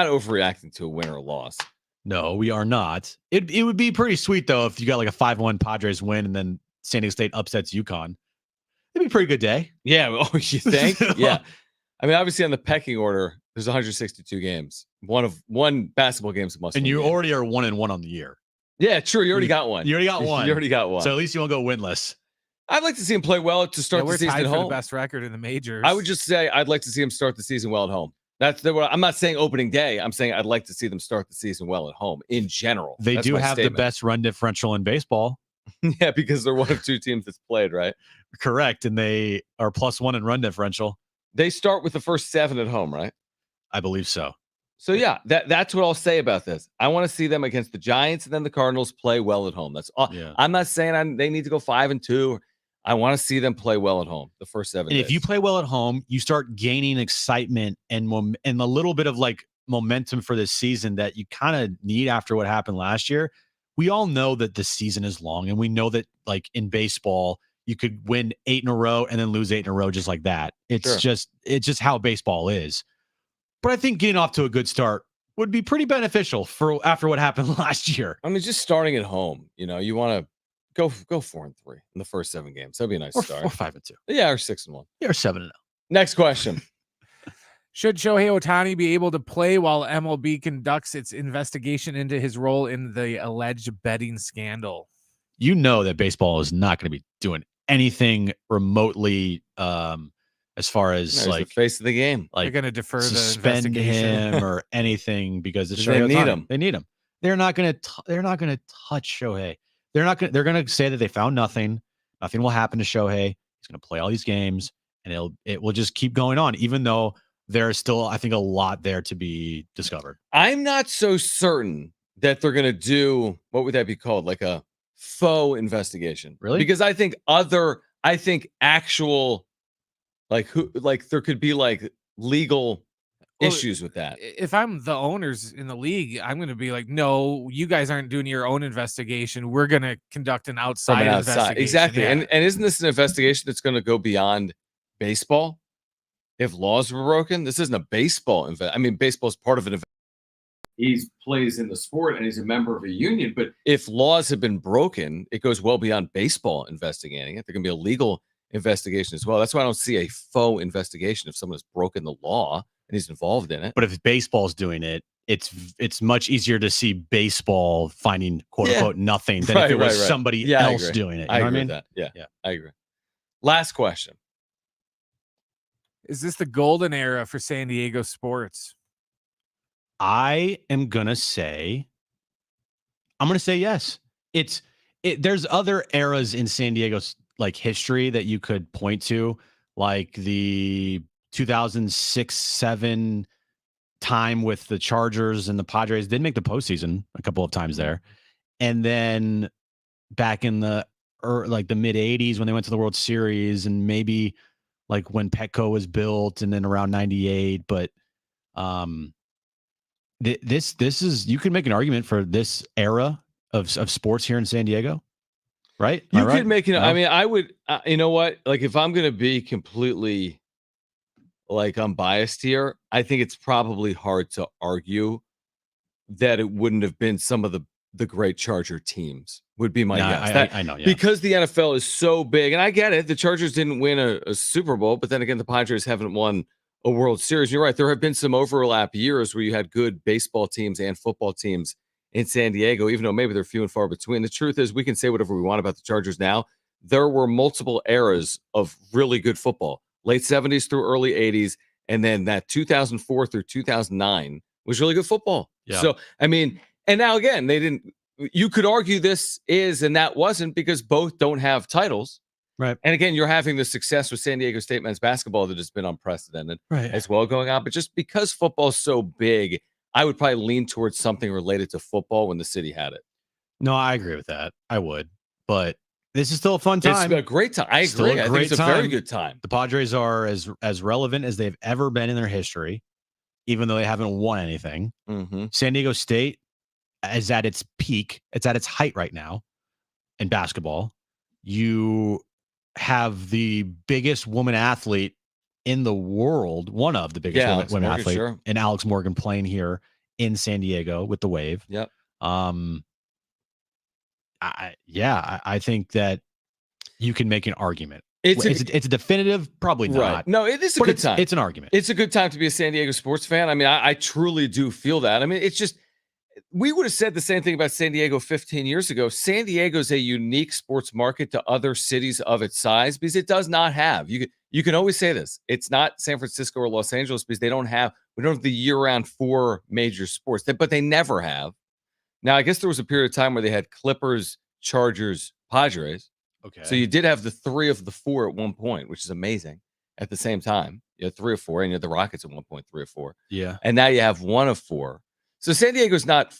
Speaker 2: overreacting to a win or a loss.
Speaker 1: No, we are not. It would be pretty sweet, though, if you got like a 5-1 Padres win and then San Diego State upsets Uconn. It'd be a pretty good day.
Speaker 2: Yeah. Oh, you think? Yeah. I mean, obviously on the pecking order, there's 162 games. One basketball game's a must.
Speaker 1: And you already are 1-1 on the year.
Speaker 2: Yeah, true. You already got one.
Speaker 1: You already got one.
Speaker 2: You already got one.
Speaker 1: So at least you won't go winless.
Speaker 2: I'd like to see him play well to start the season at home.
Speaker 5: We're tied for the best record in the majors.
Speaker 2: I would just say I'd like to see him start the season well at home. I'm not saying opening day. I'm saying I'd like to see them start the season well at home in general.
Speaker 1: They do have the best run differential in baseball.
Speaker 2: Yeah, because they're one of two teams that's played, right?
Speaker 1: Correct. And they are +1 in run differential.
Speaker 2: They start with the first 7 at home, right?
Speaker 1: I believe so.
Speaker 2: So yeah, that's what I'll say about this. I want to see them against the Giants and then the Cardinals play well at home. That's all. Yeah. I'm not saying they need to go 5-2. I want to see them play well at home the first 7
Speaker 1: And
Speaker 2: days.
Speaker 1: if you play well at home, you start gaining excitement and a little bit of like momentum for this season that you kind of need after what happened last year. We all know that the season is long, and we know that like in baseball, you could win 8 in a row and then lose 8 in a row just like that. It's just how baseball is. But I think getting off to a good start would be pretty beneficial after what happened last year.
Speaker 2: I mean, just starting at home, you want to go 4-3 in the first 7 games. That'd be a nice start.
Speaker 1: Or 5-2.
Speaker 2: Yeah, or 6-1.
Speaker 1: Yeah, or 7-0.
Speaker 2: Next question.
Speaker 5: Should Shohei Ohtani be able to play while MLB conducts its investigation into his role in the alleged betting scandal?
Speaker 1: You know that baseball is not going to be doing anything remotely as far as
Speaker 2: the face of the game.
Speaker 5: They're going to defer
Speaker 1: suspend
Speaker 5: the investigation
Speaker 1: him or anything because
Speaker 2: they need him.
Speaker 1: They need him. They're not going to touch Shohei. They're going to say that they found nothing. Nothing will happen to Shohei. He's going to play all these games, and it will just keep going on, even though there's still, I think, a lot there to be discovered.
Speaker 2: I'm not so certain that they're going to do, what would that be called? Like a faux investigation.
Speaker 1: Really?
Speaker 2: Because I think actual, there could be like legal issues with that.
Speaker 5: If I'm the owners in the league, I'm going to be like, no, you guys aren't doing your own investigation. We're going to conduct an outside investigation.
Speaker 2: Exactly.
Speaker 5: Yeah.
Speaker 2: And isn't this an investigation that's going to go beyond baseball? If laws were broken, this isn't a baseball baseball is part of an event. He plays in the sport and he's a member of a union. But if laws have been broken, it goes well beyond baseball investigating it. There can be a legal investigation as well. That's why I don't see a faux investigation if someone has broken the law and he's involved in it.
Speaker 1: But if baseball's doing it, it's much easier to see baseball finding quote unquote nothing than if it was somebody else doing it. You know what I mean?
Speaker 2: With that. Yeah, I agree. Last question.
Speaker 5: Is this the golden era for San Diego sports?
Speaker 1: I am going to say I'm going to say yes. There's other eras in San Diego's like history that you could point to, like the 2006-7 time with the Chargers and the Padres. Did make the postseason a couple of times there. And then back in the mid 80s when they went to the World Series, and maybe like when Petco was built, and then around 98. But this is, you could make an argument for this era of sports here in San Diego, right?
Speaker 2: You could make it. No? I mean, I would. You know what? Like, if I'm going to be completely like unbiased here, I think it's probably hard to argue that it wouldn't have been some of the great Charger teams. Would be my guess.
Speaker 1: I know, yeah.
Speaker 2: Because the NFL is so big, and I get it. The Chargers didn't win a Super Bowl, but then again, the Padres haven't won a World Series. You're right. There have been some overlap years where you had good baseball teams and football teams in San Diego, even though maybe they're few and far between. The truth is, we can say whatever we want about the Chargers now. There were multiple eras of really good football, late 70s through early 80s, and then that 2004 through 2009 was really good football.
Speaker 1: Yeah.
Speaker 2: So, I mean, and now again, they didn't. You could argue this is and that wasn't, because both don't have titles.
Speaker 1: Right.
Speaker 2: And again, you're having the success with San Diego State men's basketball that has been unprecedented as well going on. But just because football is so big, I would probably lean towards something related to football when the city had it.
Speaker 1: No, I agree with that. I would. But this is still a fun time.
Speaker 2: It's a great time. I agree. I think it's a very good time.
Speaker 1: The Padres are as relevant as they've ever been in their history, even though they haven't won anything.
Speaker 2: Mm-hmm.
Speaker 1: San Diego State is at its peak. It's at its height right now in basketball. You have the biggest woman athlete in the world, one of the biggest women athlete, and Alex Morgan playing here in San Diego with the Wave.
Speaker 2: Yep.
Speaker 1: I think that you can make an argument.
Speaker 2: It's
Speaker 1: a definitive, probably not.
Speaker 2: Right. No, it is a good time.
Speaker 1: It's an argument.
Speaker 2: It's a good time to be a San Diego sports fan. I mean, I truly do feel that. I mean, it's just, we would have said the same thing about San Diego 15 years ago. San Diego is a unique sports market to other cities of its size because it does not have, you can always say this, it's not San Francisco or Los Angeles because we don't have the year-round 4 major sports, but they never have. Now, I guess there was a period of time where they had Clippers, Chargers, Padres.
Speaker 1: Okay.
Speaker 2: So you did have the 3 of the 4 at one point, which is amazing. At the same time, you had 3 of 4, and you had the Rockets at one point, 3 of 4.
Speaker 1: Yeah.
Speaker 2: And now you have 1 of 4. So San Diego's not,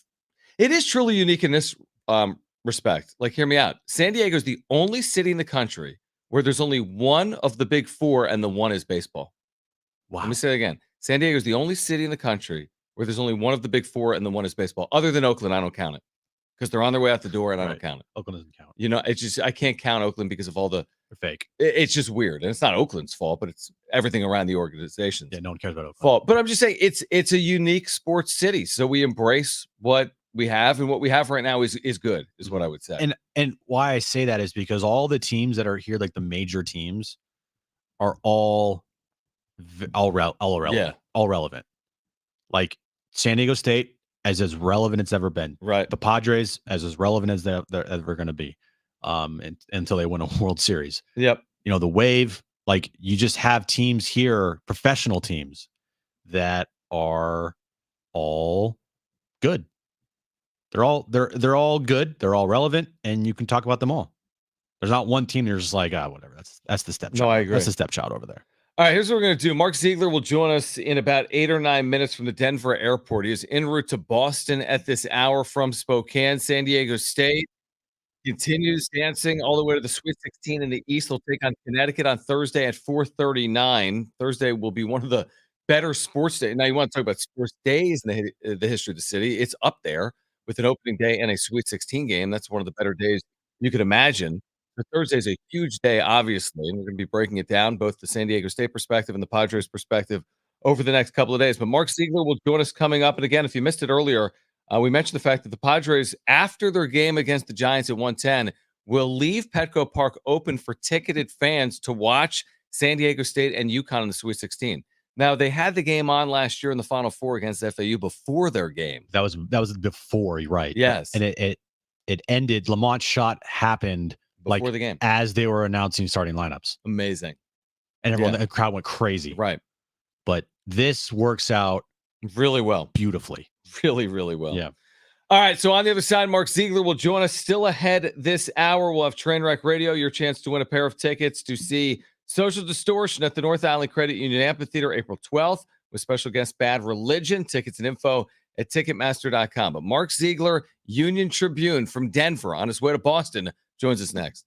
Speaker 2: it is truly unique in this respect. Like, hear me out. San Diego is the only city in the country where there's only 1 of the big 4, and the 1 is baseball.
Speaker 1: Wow.
Speaker 2: Let me say it again. San Diego is the only city in the country where there's only 1 of the big 4, and the 1 is baseball. Other than Oakland, I don't count it because they're on their way out the door, and I don't count it.
Speaker 1: Oakland doesn't count.
Speaker 2: You know, it's just, I can't count Oakland because of all the,
Speaker 1: they're fake.
Speaker 2: It's just weird, and it's not Oakland's fault, but it's everything around the organization.
Speaker 1: Yeah, no one cares about Oakland.
Speaker 2: Fault. But I'm just saying, it's a unique sports city, so we embrace what we have, and what we have right now is good, is what I would say.
Speaker 1: And why I say that is because all the teams that are here, like the major teams, are all relevant.
Speaker 2: Yeah.
Speaker 1: All relevant. Like San Diego State, as relevant as it's ever been.
Speaker 2: Right.
Speaker 1: The Padres, as relevant as they're ever going to be, until they win a World Series.
Speaker 2: Yep.
Speaker 1: You know, the Wave, like, you just have teams here, professional teams, that are all good. They're all good. They're all relevant, and you can talk about them all. There's not one team you're just like, whatever. That's the stepchild.
Speaker 2: No, I agree.
Speaker 1: That's the stepchild over there.
Speaker 2: All right, here's what we're going to do. Mark Ziegler will join us in about 8 or 9 minutes from the Denver airport. He is en route to Boston at this hour from Spokane. San Diego State continues dancing all the way to the Sweet 16 in the East. They'll take on Connecticut on Thursday at 4:39. Thursday will be one of the better sports days. Now, you want to talk about sports days in the history of the city. It's up there with an opening day and a Sweet 16 game. That's one of the better days you could imagine. So Thursday is a huge day, obviously, and we're going to be breaking it down, both the San Diego State perspective and the Padres perspective over the next couple of days. But Mark Ziegler will join us coming up. And again, if you missed it earlier, we mentioned the fact that the Padres, after their game against the Giants at 1:10, will leave Petco Park open for ticketed fans to watch San Diego State and Uconn in the Sweet 16. Now, they had the game on last year in the Final Four against FAU before their game.
Speaker 1: That was before, right?
Speaker 2: Yes.
Speaker 1: And it ended. Lamont's shot happened
Speaker 2: before the game,
Speaker 1: as they were announcing starting lineups.
Speaker 2: Amazing.
Speaker 1: And everyone, the crowd went crazy.
Speaker 2: Right.
Speaker 1: But this works out
Speaker 2: really well.
Speaker 1: Beautifully.
Speaker 2: Really, really well.
Speaker 1: Yeah.
Speaker 2: All right, so on the other side, Mark Ziegler will join us still ahead this hour. We'll have Trainwreck Radio, your chance to win a pair of tickets to see Social Distortion at the North Island Credit Union Amphitheater April 12th with special guest Bad Religion. Tickets and info at Ticketmaster.com. But Mark Ziegler, Union Tribune from Denver on his way to Boston, joins us next.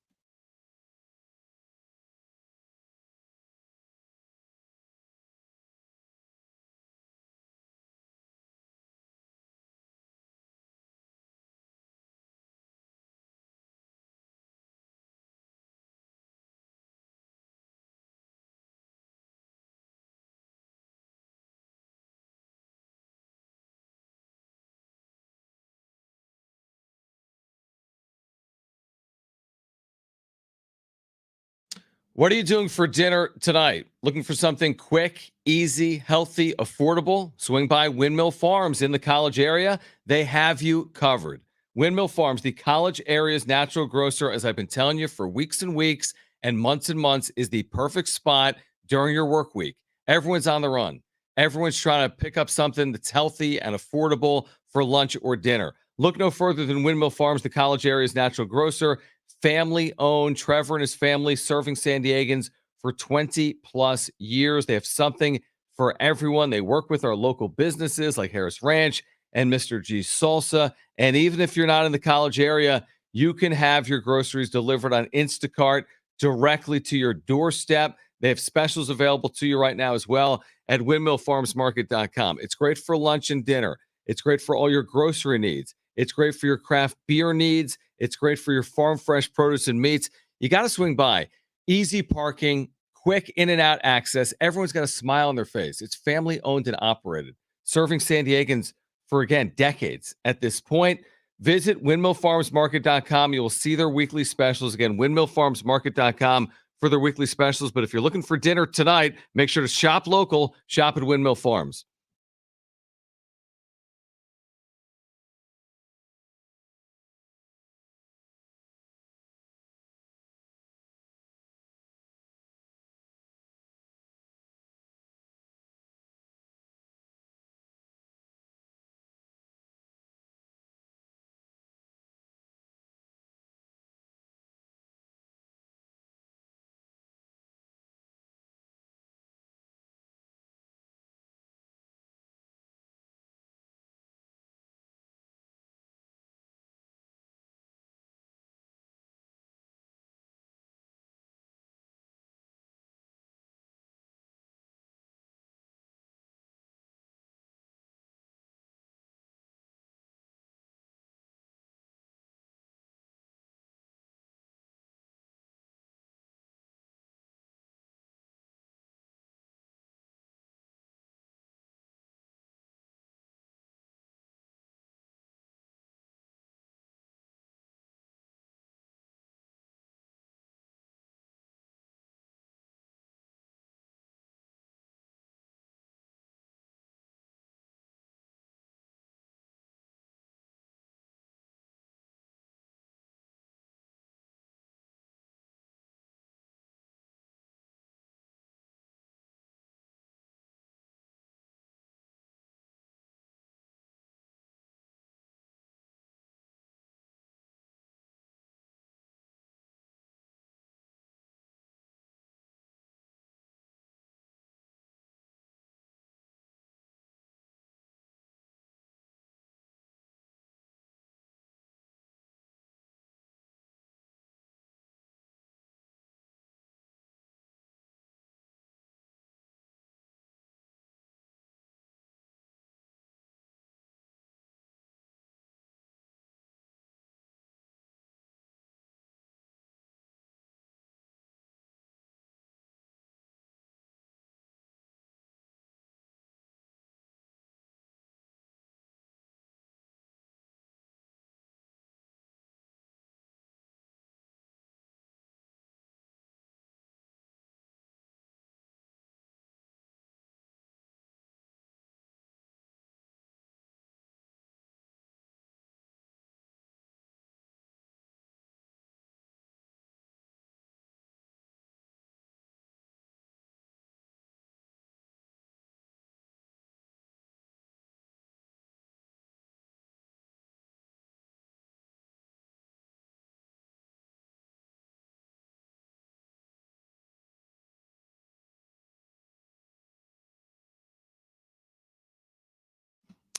Speaker 2: What are you doing for dinner tonight? Looking for something quick, easy, healthy, affordable? Swing by Windmill Farms in the College area. They have you covered. Windmill Farms, the College area's natural grocer, as I've been telling you for weeks and weeks and months, is the perfect spot during your work week. Everyone's on the run. Everyone's trying to pick up something that's healthy and affordable for lunch or dinner. Look no further than Windmill Farms, the College area's natural grocer. Family owned. Trevor and his family serving San Diegans for 20 plus years. They have something for everyone. They work with our local businesses like Harris Ranch and Mr. G's Salsa. And even if you're not in the College area, you can have your groceries delivered on Instacart directly to your doorstep. They have specials available to you right now as well at windmillfarmsmarket.com. It's great for lunch and dinner. It's great for all your grocery needs. It's great for your craft beer needs. It's great for your farm fresh produce and meats. You got to swing by. Easy parking, quick in and out access. Everyone's got a smile on their face. It's family owned and operated, serving San Diegans for, again, decades at this point. Visit windmillfarmsmarket.com. You will see their weekly specials. Again, windmillfarmsmarket.com for their weekly specials. But if you're looking for dinner tonight, make sure to shop local. Shop at Windmill Farms.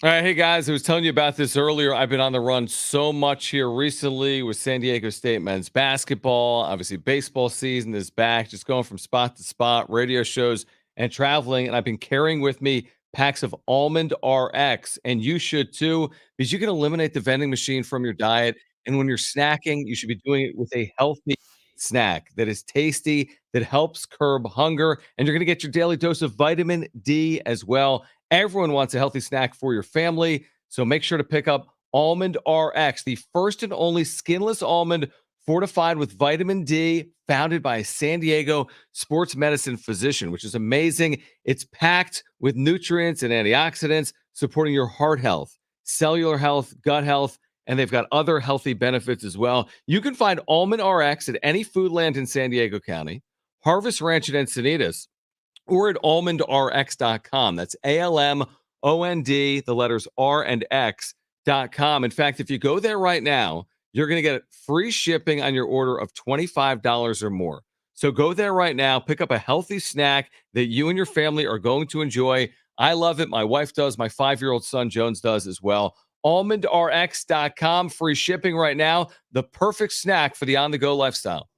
Speaker 2: All right, hey guys, I was telling you about this earlier. I've been on the run so much here recently with San Diego State men's basketball. Obviously, baseball season is back, just going from spot to spot, radio shows and traveling. And I've been carrying with me packs of Almond RX, and you should too, because you can eliminate the vending machine from your diet. And when you're snacking, you should be doing it with a healthy snack that is tasty, that helps curb hunger, and you're going to get your daily dose of vitamin D as well. Everyone wants a healthy snack for your family, so make sure to pick up Almond RX, the first and only skinless almond fortified with vitamin D, founded by a San Diego sports medicine physician, which is amazing. It's packed with nutrients and antioxidants, supporting your heart health, cellular health, gut health, and they've got other healthy benefits as well. You can find Almond RX at any Foodland in San Diego County, Harvest Ranch at Encinitas, or at almondrx.com. That's ALMOND, the letters R and X.com. In fact, if you go there right now, you're going to get free shipping on your order of $25 or more. So go there right now, pick up a healthy snack that you and your family are going to enjoy. I love it. My wife does. My 5-year-old son, Jones, does as well. AlmondRx.com, free shipping right now. The perfect snack for the on-the-go lifestyle.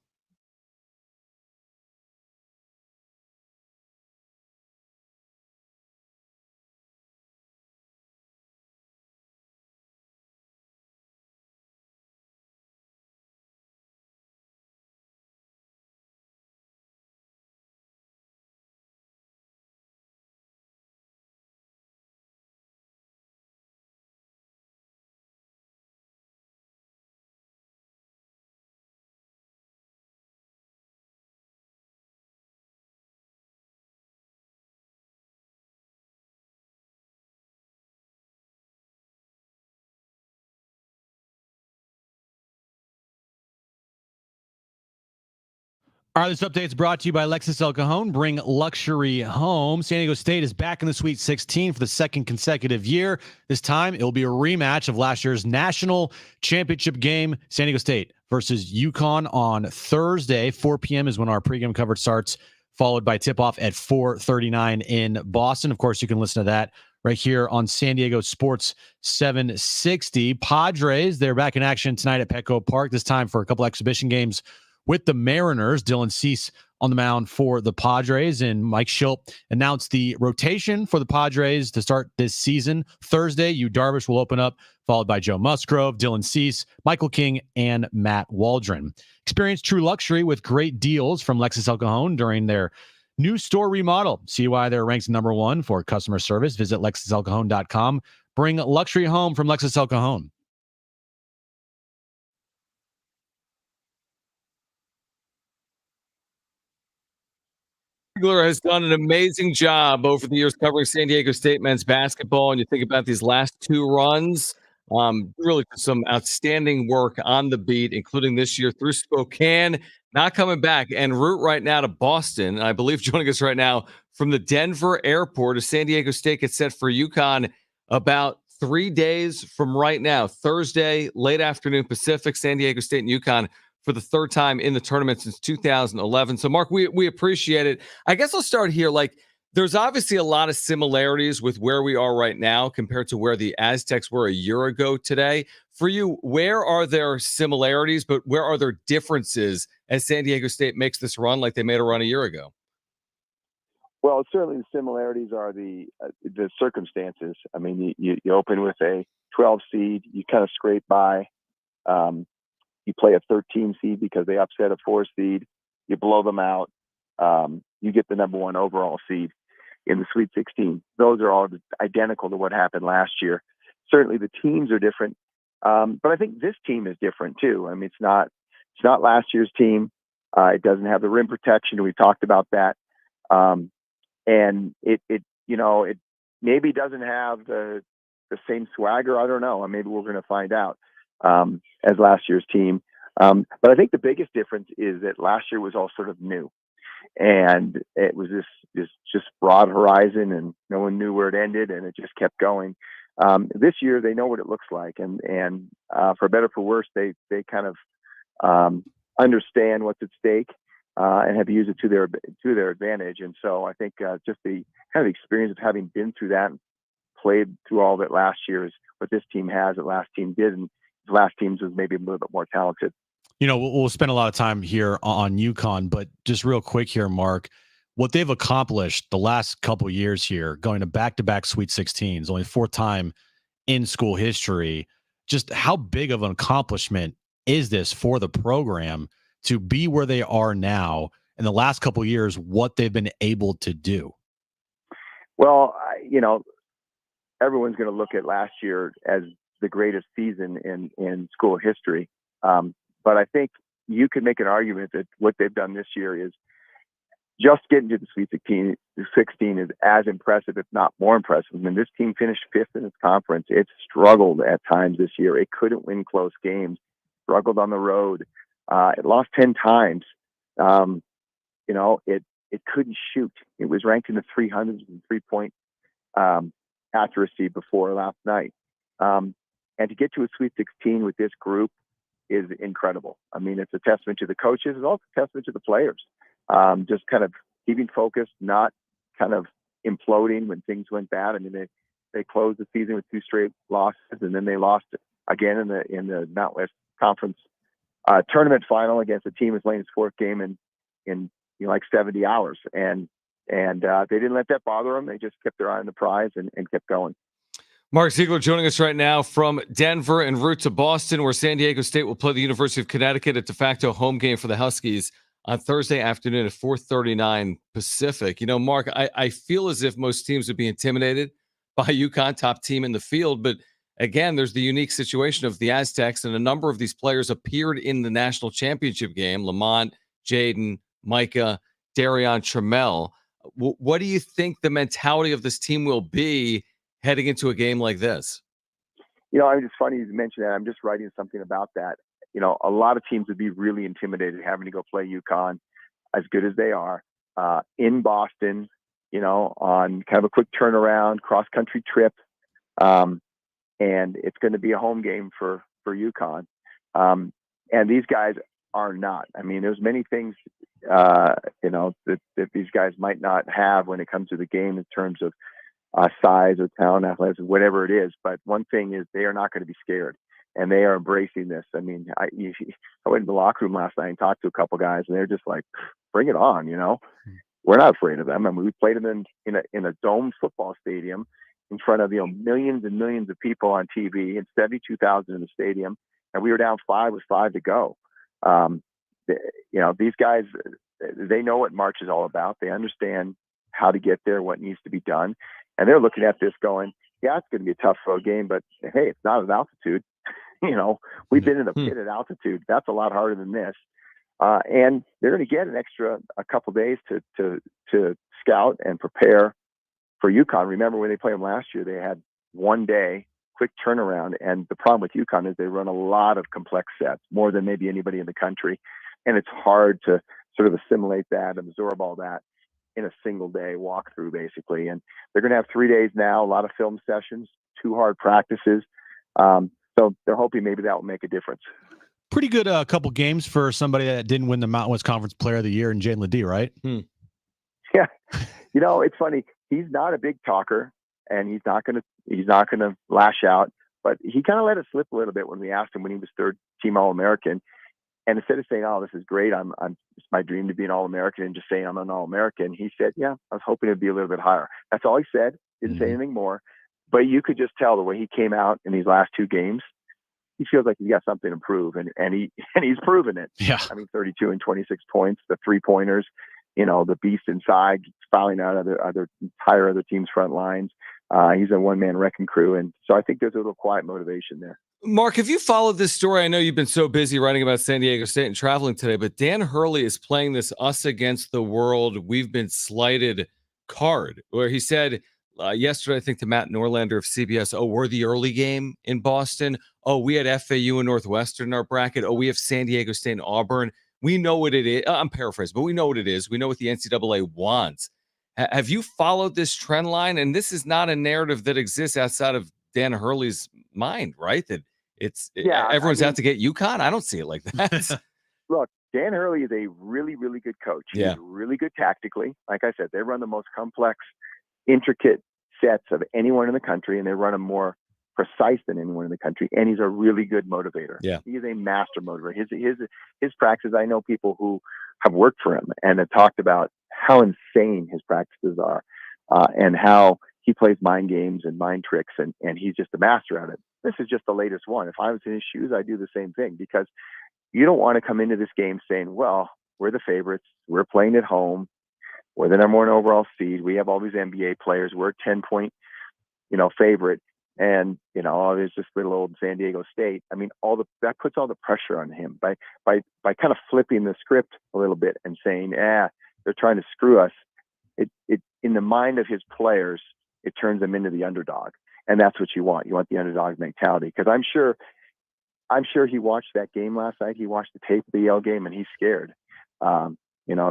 Speaker 1: All right, this update is brought to you by Lexus El Cajon. Bring luxury home. San Diego State is back in the Sweet 16 for the second consecutive year. This time, it will be a rematch of last year's national championship game, San Diego State versus Uconn on Thursday. 4 p.m. is when our pregame coverage starts, followed by tip-off at 4:39 in Boston. Of course, you can listen to that right here on San Diego Sports 760. Padres, they're back in action tonight at Petco Park, this time for a couple exhibition games with the Mariners. Dylan Cease on the mound for the Padres, and Mike Shildt announced the rotation for the Padres to start this season. Thursday, Yu Darvish will open up, followed by Joe Musgrove, Dylan Cease, Michael King, and Matt Waldron. Experience true luxury with great deals from Lexus El Cajon during their new store remodel. See why they're ranked number one for customer service. Visit LexusElCajon.com. Bring luxury home from Lexus El Cajon.
Speaker 2: Has done an amazing job over the years covering San Diego State men's basketball. And you think about these last two runs, really some outstanding work on the beat, including this year through Spokane, not coming back en route right now to Boston. And I believe joining us right now from the Denver airport as San Diego State gets set for Uconn about 3 days from right now, Thursday, late afternoon Pacific, San Diego State and Uconn for the third time in the tournament since 2011. So, Mark, we appreciate it. I guess I'll start here. Like, there's obviously a lot of similarities with where we are right now compared to where the Aztecs were a year ago today. For you, where are there similarities, but where are there differences as San Diego State makes this run like they made a run a year ago?
Speaker 10: Well, certainly the similarities are the circumstances. I mean, you open with a 12 seed, you kind of scrape by. You play a 13 seed because they upset a 4 seed. You blow them out. You get the number 1 overall seed in the Sweet 16. Those are all identical to what happened last year. Certainly the teams are different, but I think this team is different too. I mean, it's not last year's team. It doesn't have the rim protection. We've talked about that, and it maybe doesn't have the same swagger. I don't know. Maybe we're going to find out. As last year's team. But I think the biggest difference is that last year was all sort of new, and it was this just broad horizon, and no one knew where it ended, and it just kept going. This year they know what it looks like, and for better or for worse, they kind of understand what's at stake and have used it to their advantage. And so I think just the kind of experience of having been through that, played through all of it last year is what this team has that last team did, and the last team's was maybe a little bit more talented.
Speaker 1: You know, we'll spend a lot of time here on Uconn, but just real quick here, Mark, what they've accomplished the last couple of years here, going to back-to-back Sweet 16s, only fourth time in school history. Just how big of an accomplishment is this for the program to be where they are now in the last couple of years, what they've been able to do?
Speaker 10: Well, everyone's going to look at last year as the greatest season in school history. But I think you could make an argument that what they've done this year is just getting to the Sweet 16 is as impressive, if not more impressive. I mean, this team finished fifth in its conference. It struggled at times this year. It couldn't win close games, struggled on the road. It lost 10 times. It couldn't shoot. It was ranked in the 300s in three-point accuracy before last night. And to get to a Sweet 16 with this group is incredible. I mean, it's a testament to the coaches. It's also a testament to the players. Just kind of keeping focused, not kind of imploding when things went bad. I mean, they closed the season with 2 straight losses, and then they lost again in the Mountain West Conference tournament final against a team that's playing its 4th game in like 70 hours. And they didn't let that bother them. They just kept their eye on the prize and kept going.
Speaker 2: Mark Ziegler joining us right now from Denver en route to Boston, where San Diego State will play the University of Connecticut, a de facto home game for the Huskies on Thursday afternoon at 4:39 Pacific. You know, Mark, I feel as if most teams would be intimidated by UConn, top team in the field. But again, there's the unique situation of the Aztecs, and a number of these players appeared in the national championship game. Lamont, Jaden, Micah, Darion Trammell. What do you think the mentality of this team will be heading into a game like this?
Speaker 10: It's funny you mentioned that. I'm just writing something about that. A lot of teams would be really intimidated having to go play UConn, as good as they are, in Boston, on kind of a quick turnaround, cross-country trip. And it's going to be a home game for UConn. And these guys are not. I mean, there's many things, that these guys might not have when it comes to the game in terms of size or talent, athleticism, whatever it is. But one thing is they are not going to be scared, and they are embracing this. I mean, I went in the locker room last night and talked to a couple guys, and they're just like, bring it on, We're not afraid of them. I mean, we played them in a domed football stadium in front of, millions and millions of people on TV and 72,000 in the stadium. And we were down 5 with 5 to go. These guys, they know what March is all about. They understand how to get there, what needs to be done. And they're looking at this going, yeah, it's going to be a tough road game, but hey, it's not at altitude. We've been in the pit at altitude. That's a lot harder than this. And they're going to get a couple days to scout and prepare for UConn. Remember when they played them last year, they had 1 day, quick turnaround. And the problem with UConn is they run a lot of complex sets, more than maybe anybody in the country. And it's hard to sort of assimilate that, absorb all that in a single day walkthrough, basically. And they're going to have 3 days now, a lot of film sessions, 2 hard practices. So they're hoping maybe that will make a difference.
Speaker 1: Pretty good couple games for somebody that didn't win the Mountain West Conference Player of the Year in Jaden Ledee, right?
Speaker 10: Yeah. It's funny. He's not a big talker, and he's not gonna lash out, but he kind of let it slip a little bit when we asked him when he was 3rd team All-American. And instead of saying, "Oh, this is great, it's my dream to be an All-American," and just saying I'm an All-American, he said, "Yeah, I was hoping it'd be a little bit higher." That's all he said. Didn't say anything more. But you could just tell the way he came out in these last 2 games, he feels like he's got something to prove, and he's proven it.
Speaker 1: Yeah.
Speaker 10: I mean, 32 and 26 points, the 3-pointers, the beast inside, fouling out other teams' front lines. He's a one-man wrecking crew, and so I think there's a little quiet motivation there.
Speaker 2: Mark, have you followed this story? I know you've been so busy writing about San Diego State and traveling today, but Dan Hurley is playing this us against the world, we've been slighted card, where he said yesterday, I think, to Matt Norlander of CBS, we're the early game in Boston. We had FAU and Northwestern in our bracket. We have San Diego State and Auburn. We know what it is. I'm paraphrasing, but we know what it is. We know what the NCAA wants. Have you followed this trend line? And this is not a narrative that exists outside of Dan Hurley's mind, right? That everyone's out to get UConn. I don't see it like that.
Speaker 10: Look, Dan Hurley is a really, really good coach. He's really good tactically. Like I said, they run the most complex, intricate sets of anyone in the country, and they run them more precise than anyone in the country. And he's a really good motivator.
Speaker 2: Yeah.
Speaker 10: He is a master motivator. His practices, I know people who have worked for him and have talked about how insane his practices are, and how he plays mind games and mind tricks, and he's just a master at it. This is just the latest one. If I was in his shoes, I'd do the same thing, because you don't want to come into this game saying, well, we're the favorites, we're playing at home, we're the number one overall seed, we have all these NBA players, we're a 10-point, favorite, and there's this little old San Diego State. I mean, that puts all the pressure on him by kind of flipping the script a little bit and saying, they're trying to screw us. It in the mind of his players, it turns them into the underdog, and that's what you want. You want the underdog mentality, because I'm sure he watched that game last night. He watched the tape of the Yale game, and he's scared.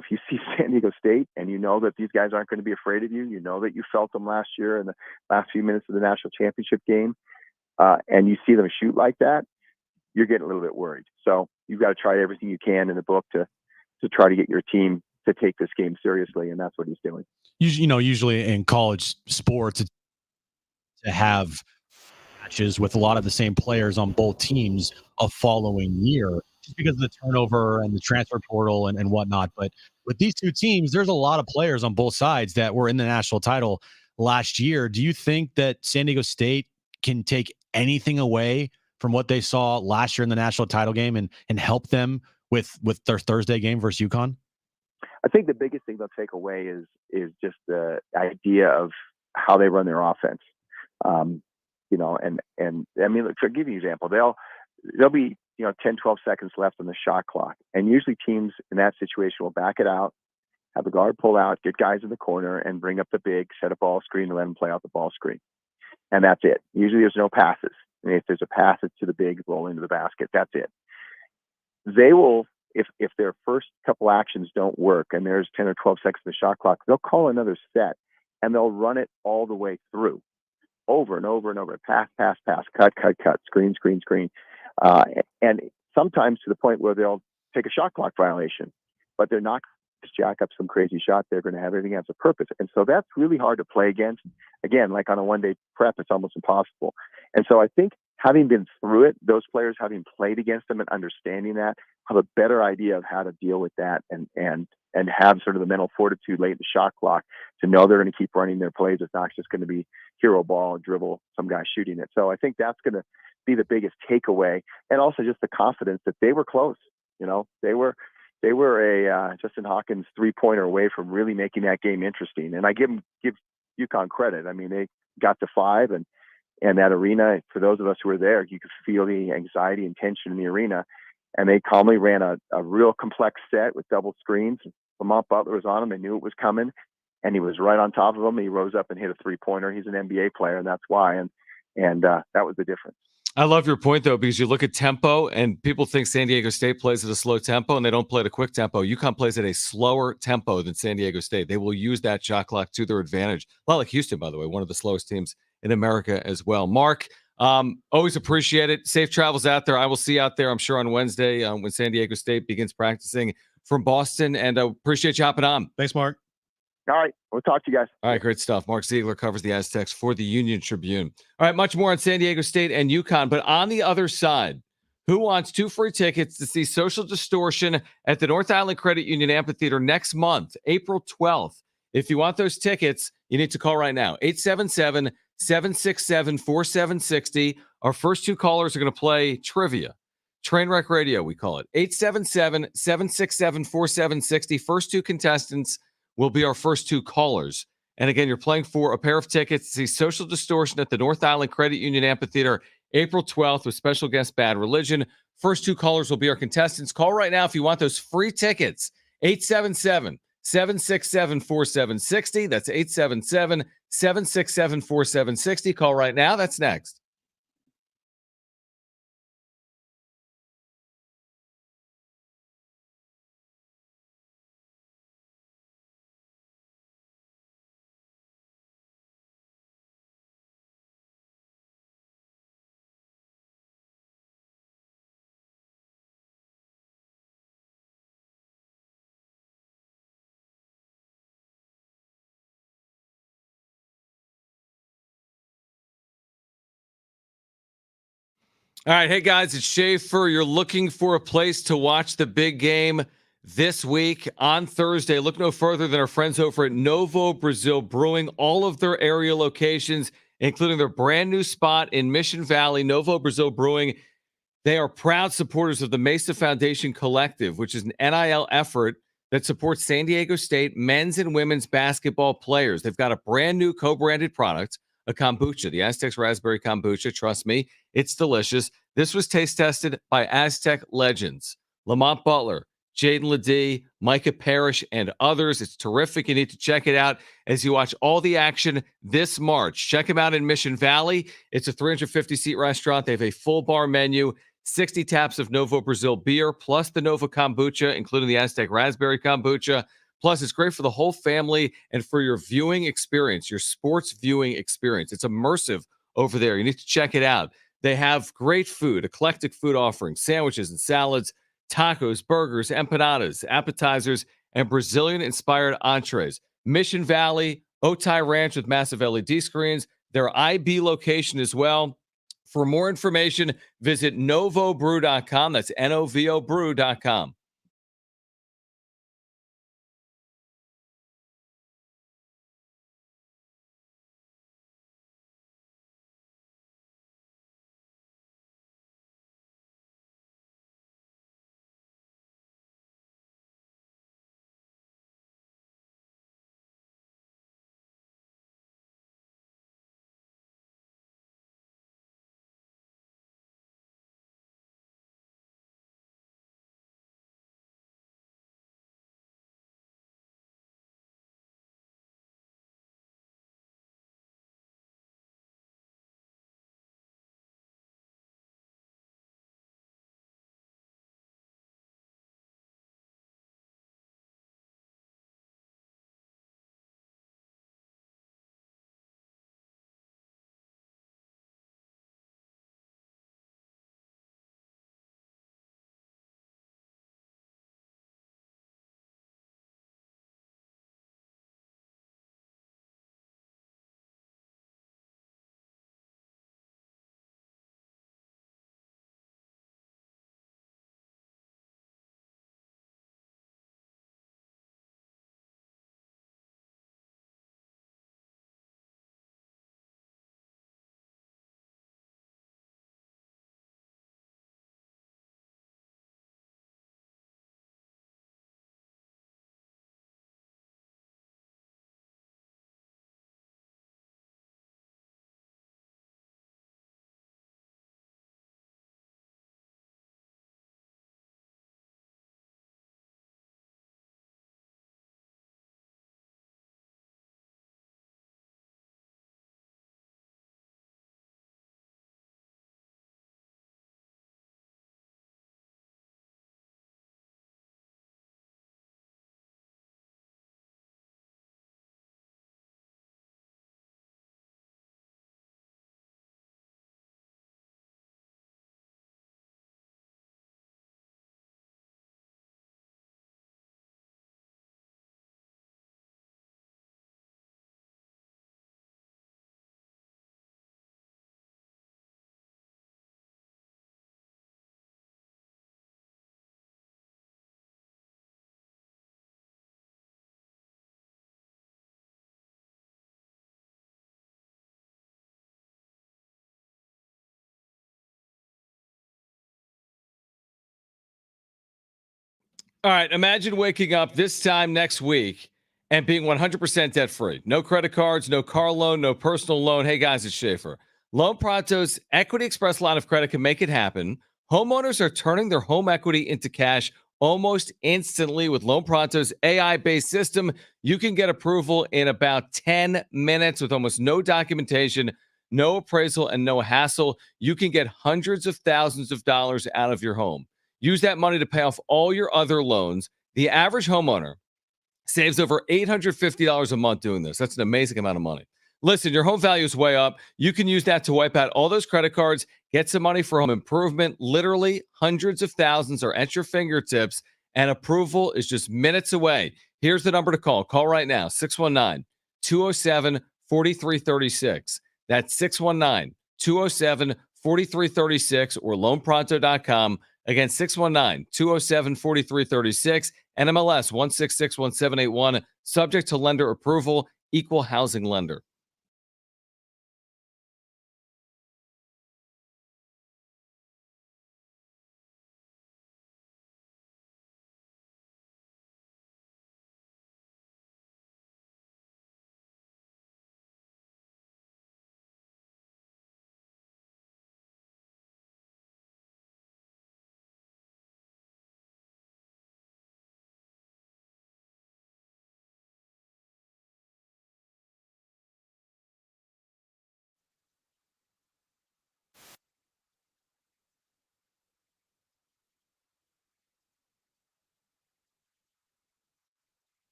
Speaker 10: If you see San Diego State and you know that these guys aren't going to be afraid of you, you know that you felt them last year in the last few minutes of the national championship game, and you see them shoot like that, you're getting a little bit worried. So you've got to try everything you can in the book to try to get your team to take this game seriously, and that's what he's doing.
Speaker 1: Usually in college sports, to have matches with a lot of the same players on both teams a following year, just because of the turnover and the transfer portal and whatnot. But with these two teams, there's a lot of players on both sides that were in the national title last year. Do you think that San Diego State can take anything away from what they saw last year in the national title game and help them with their Thursday game versus UConn?
Speaker 10: I think the biggest thing they'll take away is just the idea of how they run their offense. And I mean, to give you an example, there'll be 10, 12 seconds left on the shot clock, and usually teams in that situation will back it out, have the guard pull out, get guys in the corner, and bring up the big, set a ball screen, and let them play out the ball screen, and that's it. Usually there's no passes. And if there's a pass, it's to the big, roll into the basket. That's it. They will, if their first couple actions don't work and there's 10 or 12 seconds on the shot clock, they'll call another set, and they'll run it all the way through, over and over and over. Pass, pass, pass, cut, screen, screen, screen. And sometimes to the point where they'll take a shot clock violation, but they're not just jack up some crazy shot. They're going to have everything has a purpose. And so that's really hard to play against. Again, like on a one-day prep, it's almost impossible. And so I think having been through it, those players having played against them and understanding that, have a better idea of how to deal with that and have sort of the mental fortitude late in the shot clock to know they're going to keep running their plays. It's not just going to be hero ball, dribble, some guy shooting it. So I think that's going to be the biggest takeaway, and also just the confidence that they were close. They were a Justin Hawkins 3-pointer away from really making that game interesting. And I give UConn credit. I mean, they got to 5, and that arena, for those of us who were there, you could feel the anxiety and tension in the arena. And they calmly ran a real complex set with double screens. Lamont Butler was on him. They knew it was coming, and he was right on top of him. He rose up and hit a 3-pointer. He's an NBA player, and that's why. And that was the difference.
Speaker 2: I love your point, though, because you look at tempo, and people think San Diego State plays at a slow tempo, and they don't play at a quick tempo. UConn plays at a slower tempo than San Diego State. They will use that shot clock to their advantage. A lot like Houston, by the way, one of the slowest teams in America as well. Mark, always appreciate it. Safe travels out there. I will see you out there, I'm sure, on Wednesday when San Diego State begins practicing from Boston, and appreciate you hopping on.
Speaker 1: Thanks, Mark.
Speaker 10: All right. We'll talk to you guys.
Speaker 2: All right, great stuff. Mark Ziegler covers the Aztecs for the Union Tribune. All right, much more on San Diego State and UConn. But on the other side, who wants 2 free tickets to see Social Distortion at the North Island Credit Union Amphitheater next month, April 12th? If you want those tickets, you need to call right now, 877-767-4760. Our first 2 callers are going to play trivia. Trainwreck Radio, we call it. 877-767-4760. First 2 contestants will be our first 2 callers. And again, you're playing for a pair of tickets to see Social Distortion at the North Island Credit Union Amphitheater, April 12th, with special guest Bad Religion. First 2 callers will be our contestants. Call right now if you want those free tickets. 877-767-4760. That's 877-767-4760. Call right now. That's next. All right. Hey, guys, it's Schaefer. You're looking for a place to watch the big game this week on Thursday. Look no further than our friends over at Novo Brazil Brewing. All of their area locations, including their brand new spot in Mission Valley, Novo Brazil Brewing. They are proud supporters of the Mesa Foundation Collective, which is an NIL effort that supports San Diego State men's and women's basketball players. They've got a brand new co-branded product, a kombucha, the Aztecs Raspberry Kombucha. Trust me, it's delicious. This was taste tested by Aztec legends, Lamont Butler, Jaden Ledee, Micah Parrish, and others. It's terrific. You need to check it out as you watch all the action this March. Check them out in Mission Valley. It's a 350-seat restaurant. They have a full bar menu, 60 taps of Novo Brazil beer, plus the Novo Kombucha, including the Aztec Raspberry Kombucha. Plus, it's great for the whole family and for your viewing experience, your sports viewing experience. It's immersive over there. You need to check it out. They have great food, eclectic food offerings, sandwiches and salads, tacos, burgers, empanadas, appetizers, and Brazilian-inspired entrees. Mission Valley, Otay Ranch with massive LED screens, their IB location as well. For more information, visit novobrew.com. That's Novo brew.com. All right, imagine waking up this time next week and being 100% debt free. No credit cards, no car loan, no personal loan. Hey guys, it's Schaefer. Loan Pronto's Equity Express line of credit can make it happen. Homeowners are turning their home equity into cash almost instantly with Loan Pronto's AI-based system. You can get approval in about 10 minutes with almost no documentation, no appraisal, and no hassle. You can get hundreds of thousands of dollars out of your home. Use that money to pay off all your other loans. The average homeowner saves over $850 a month doing this. That's an amazing amount of money. Listen, your home value is way up. You can use that to wipe out all those credit cards, get some money for home improvement. Literally hundreds of thousands are at your fingertips, and approval is just minutes away. Here's the number to call. Call right now, 619-207-4336. That's 619-207-4336. 4336 or loanpronto.com. Again, 619-207-4336, NMLS 1661781, subject to lender approval, equal housing lender.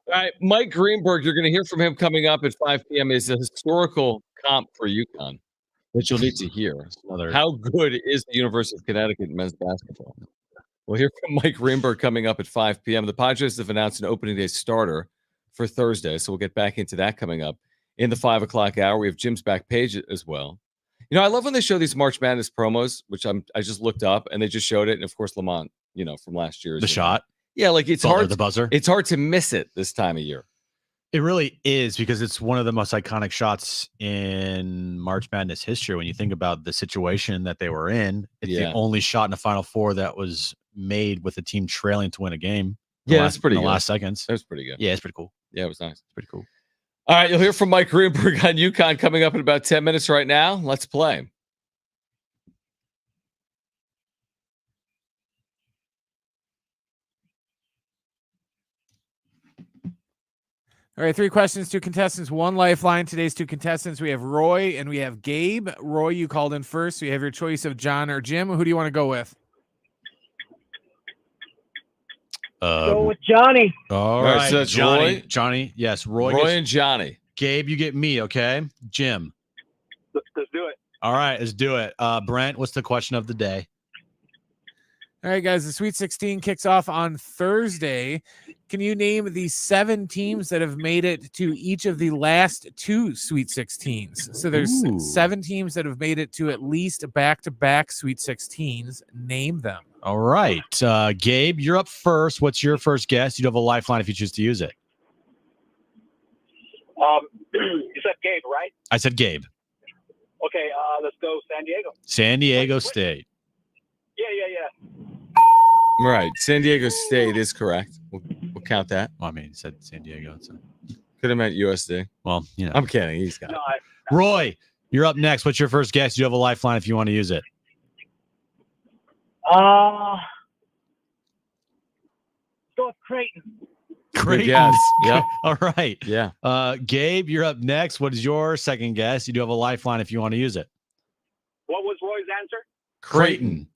Speaker 2: All right, Mike Greenberg, you're going to hear from him coming up at 5 p.m. is a historical comp for UConn that you'll need to hear. How good is the University of Connecticut in men's basketball? We'll hear from Mike Greenberg coming up at 5 p.m. The Padres have announced an opening day starter for Thursday, so we'll get back into that coming up in the 5 o'clock hour. We have Jim's back page as well. You know, I love when they show these March Madness promos, which I just looked up, and they just showed it, and of course Lamont, from last year.
Speaker 1: The shot.
Speaker 2: Yeah, like it's hard.
Speaker 1: The buzzer.
Speaker 2: It's hard to miss it this time of year.
Speaker 1: It really is, because it's one of the most iconic shots in March Madness history. When you think about the situation that they were in, it's the only shot in the Final Four that was made with a team trailing to win a game.
Speaker 2: That's pretty good.
Speaker 1: Last seconds.
Speaker 2: That was pretty good.
Speaker 1: Yeah, it's pretty cool.
Speaker 2: Yeah, it was nice.
Speaker 1: It's pretty cool.
Speaker 2: All right, you'll hear from Mike Greenberg on UConn coming up in about 10 minutes right now. Let's play.
Speaker 5: All right, 3 questions, 2 contestants, 1 lifeline. Today's 2 contestants, we have Roy and we have Gabe. Roy, you called in first, so you have your choice of John or Jim. Who do you want to go with?
Speaker 11: Go with Johnny.
Speaker 1: All right,
Speaker 2: so that's
Speaker 1: Johnny.
Speaker 2: Roy?
Speaker 1: Johnny, yes. Roy
Speaker 2: and Johnny.
Speaker 1: Gabe, you get me, okay? Jim.
Speaker 11: Let's do it.
Speaker 1: All right, let's do it. Brent, what's the question of the day?
Speaker 5: All right, guys, the Sweet 16 kicks off on Thursday. Can you name the 7 teams that have made it to each of the last 2 Sweet 16s? So there's 7 teams that have made it to at least back-to-back Sweet 16s. Name them.
Speaker 1: All right. Gabe, you're up first. What's your first guess? You'd have a lifeline if you choose to use it.
Speaker 11: You said Gabe, right?
Speaker 1: I said Gabe.
Speaker 11: Okay, let's go San Diego.
Speaker 1: San Diego State.
Speaker 11: Yeah.
Speaker 2: Right. San Diego State is correct. We'll count that.
Speaker 1: Well, I mean, he said San Diego. So.
Speaker 2: Could have meant USD.
Speaker 1: Well,
Speaker 2: I'm kidding. He's got it.
Speaker 1: Roy, you're up next. What's your first guess? You have a lifeline if you want to use it.
Speaker 11: Go with Creighton.
Speaker 1: Great
Speaker 2: guess. Yeah.
Speaker 1: All right.
Speaker 2: Yeah.
Speaker 1: Gabe, you're up next. What is your second guess? You do have a lifeline if you want to use it.
Speaker 11: What was Roy's answer?
Speaker 1: Creighton.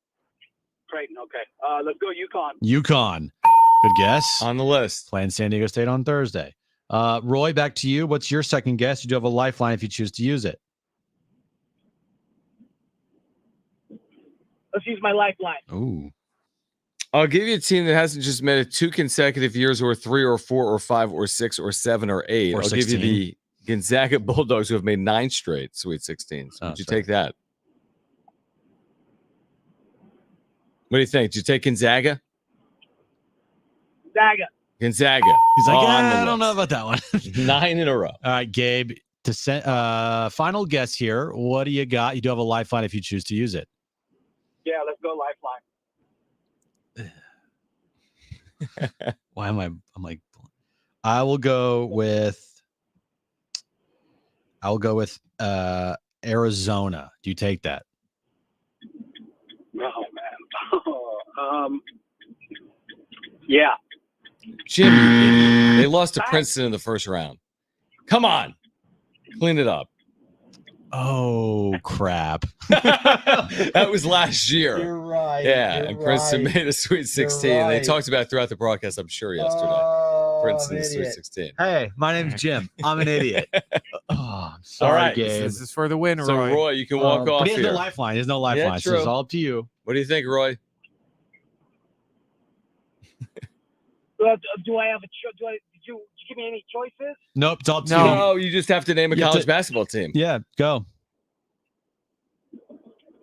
Speaker 11: Creighton. Okay. Let's go UConn.
Speaker 1: UConn. Good guess.
Speaker 2: On the list.
Speaker 1: Playing San Diego State on Thursday. Roy, back to you. What's your second guess? You do have a lifeline if you choose to use it.
Speaker 11: Let's use my lifeline.
Speaker 1: Ooh.
Speaker 2: I'll give you a team that hasn't just made it 2 consecutive years, or 3 or 4 or 5 or 6 or 7 or 8.
Speaker 1: Or
Speaker 2: I'll
Speaker 1: 16.
Speaker 2: give you the Gonzaga Bulldogs, who have made 9 straight Sweet 16s. Would you take that? What do you think? Did you take Gonzaga? Gonzaga.
Speaker 1: He's like,
Speaker 2: I
Speaker 1: I don't know about that one.
Speaker 2: 9 in a row.
Speaker 1: All right, Gabe. To send, final guess here. What do you got? You do have a lifeline if you choose to use it.
Speaker 11: Yeah, let's go lifeline.
Speaker 1: Why am I'm like, I will go with Arizona. Do you take that?
Speaker 11: Oh man. Yeah.
Speaker 2: Jim, you idiot. They lost to Princeton in the first round. Come on. Clean it up.
Speaker 1: Oh, crap.
Speaker 2: That was last year.
Speaker 12: You're right.
Speaker 2: Yeah, and Princeton made a Sweet 16.
Speaker 12: Right.
Speaker 2: They talked about it throughout the broadcast, I'm sure, yesterday. Princeton, the Sweet 16.
Speaker 1: Hey, my name's Jim. I'm an idiot. Oh, I'm sorry,
Speaker 2: All right.
Speaker 1: Gabe.
Speaker 5: This is for the win,
Speaker 2: So,
Speaker 5: Roy.
Speaker 2: Roy, you can walk off
Speaker 1: But he has
Speaker 2: here.
Speaker 1: no lifeline. There's no lifeline.
Speaker 2: Yeah,
Speaker 1: So
Speaker 2: true.
Speaker 1: it's all up to you.
Speaker 2: What do you think, Roy?
Speaker 11: Do I have a choice? Did you give me any choices?
Speaker 1: Nope, it's all up to you.
Speaker 2: No, you just have to name a
Speaker 1: You have
Speaker 2: college
Speaker 1: to-
Speaker 2: basketball team.
Speaker 1: Yeah, go.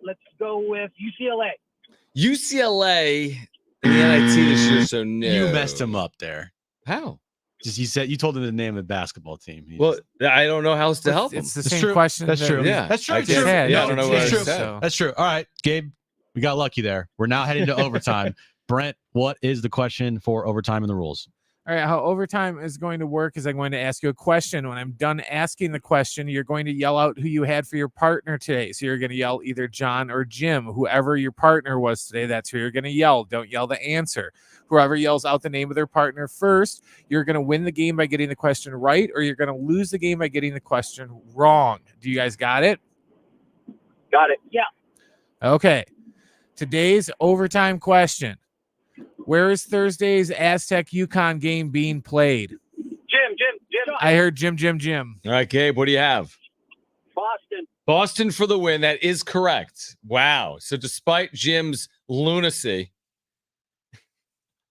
Speaker 11: let's go with UCLA.
Speaker 2: UCLA in the NIT this year, so no.
Speaker 1: You messed him up there.
Speaker 2: How?
Speaker 1: Just you told him the name of the basketball team.
Speaker 2: Well, I don't know how else to help him.
Speaker 5: It's the
Speaker 1: That's
Speaker 5: same
Speaker 1: true.
Speaker 5: question.
Speaker 1: That's true.
Speaker 2: Yeah,
Speaker 1: That's true.
Speaker 2: I
Speaker 1: That's true.
Speaker 2: guess-
Speaker 5: Yeah,
Speaker 2: I don't know what I
Speaker 1: that's true.
Speaker 2: said.
Speaker 1: That's true. All right, Gabe, we got lucky there. We're now heading to overtime. Brent, what is the question for overtime in the rules?
Speaker 5: All right, how overtime is going to work is I'm going to ask you a question. When I'm done asking the question, you're going to yell out who you had for your partner today. So you're going to yell either Jon or Jim, whoever your partner was today. That's who you're going to yell. Don't yell the answer. Whoever yells out the name of their partner first, you're going to win the game by getting the question right, or you're going to lose the game by getting the question wrong. Do you guys got it?
Speaker 11: Got it. Yeah.
Speaker 5: Okay. Today's overtime question. Where is Thursday's Aztec Uconn game being played?
Speaker 11: Jim.
Speaker 5: I heard Jim.
Speaker 2: All right, Gabe, what do you have?
Speaker 11: Boston.
Speaker 2: Boston for the win. That is correct. Wow. So despite Jim's lunacy,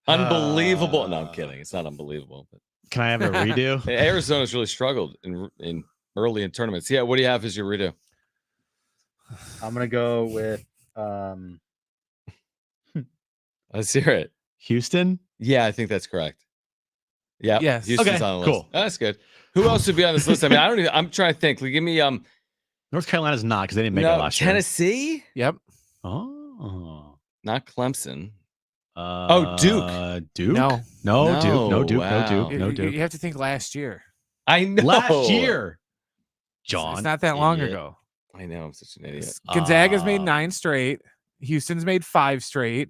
Speaker 2: unbelievable. No, I'm kidding. It's not unbelievable. But
Speaker 1: Can I have a redo?
Speaker 2: Arizona's really struggled in early in tournaments. Yeah, what do you have as your redo?
Speaker 12: I'm gonna go with
Speaker 2: Let's hear it.
Speaker 1: Houston?
Speaker 2: Yeah, I think that's correct. Yeah.
Speaker 5: Yes.
Speaker 2: Houston's
Speaker 1: Okay,
Speaker 2: on the list.
Speaker 1: cool.
Speaker 2: That's good. Who else would be on this list? I mean, I'm trying to think. Like, give me
Speaker 1: North Carolina's not because they didn't make it last year.
Speaker 2: Tennessee?
Speaker 5: Yep.
Speaker 1: Oh.
Speaker 2: Not Clemson.
Speaker 1: Duke.
Speaker 5: No.
Speaker 1: Duke? No, Duke. No Duke.
Speaker 2: Wow.
Speaker 1: No Duke. No
Speaker 5: You
Speaker 1: Duke.
Speaker 5: have to think last year.
Speaker 2: I know.
Speaker 1: Last year. John.
Speaker 5: It's not that long
Speaker 2: idiot.
Speaker 5: ago.
Speaker 2: I know. I'm such an idiot.
Speaker 5: Gonzaga's made 9 straight. Houston's made 5 straight.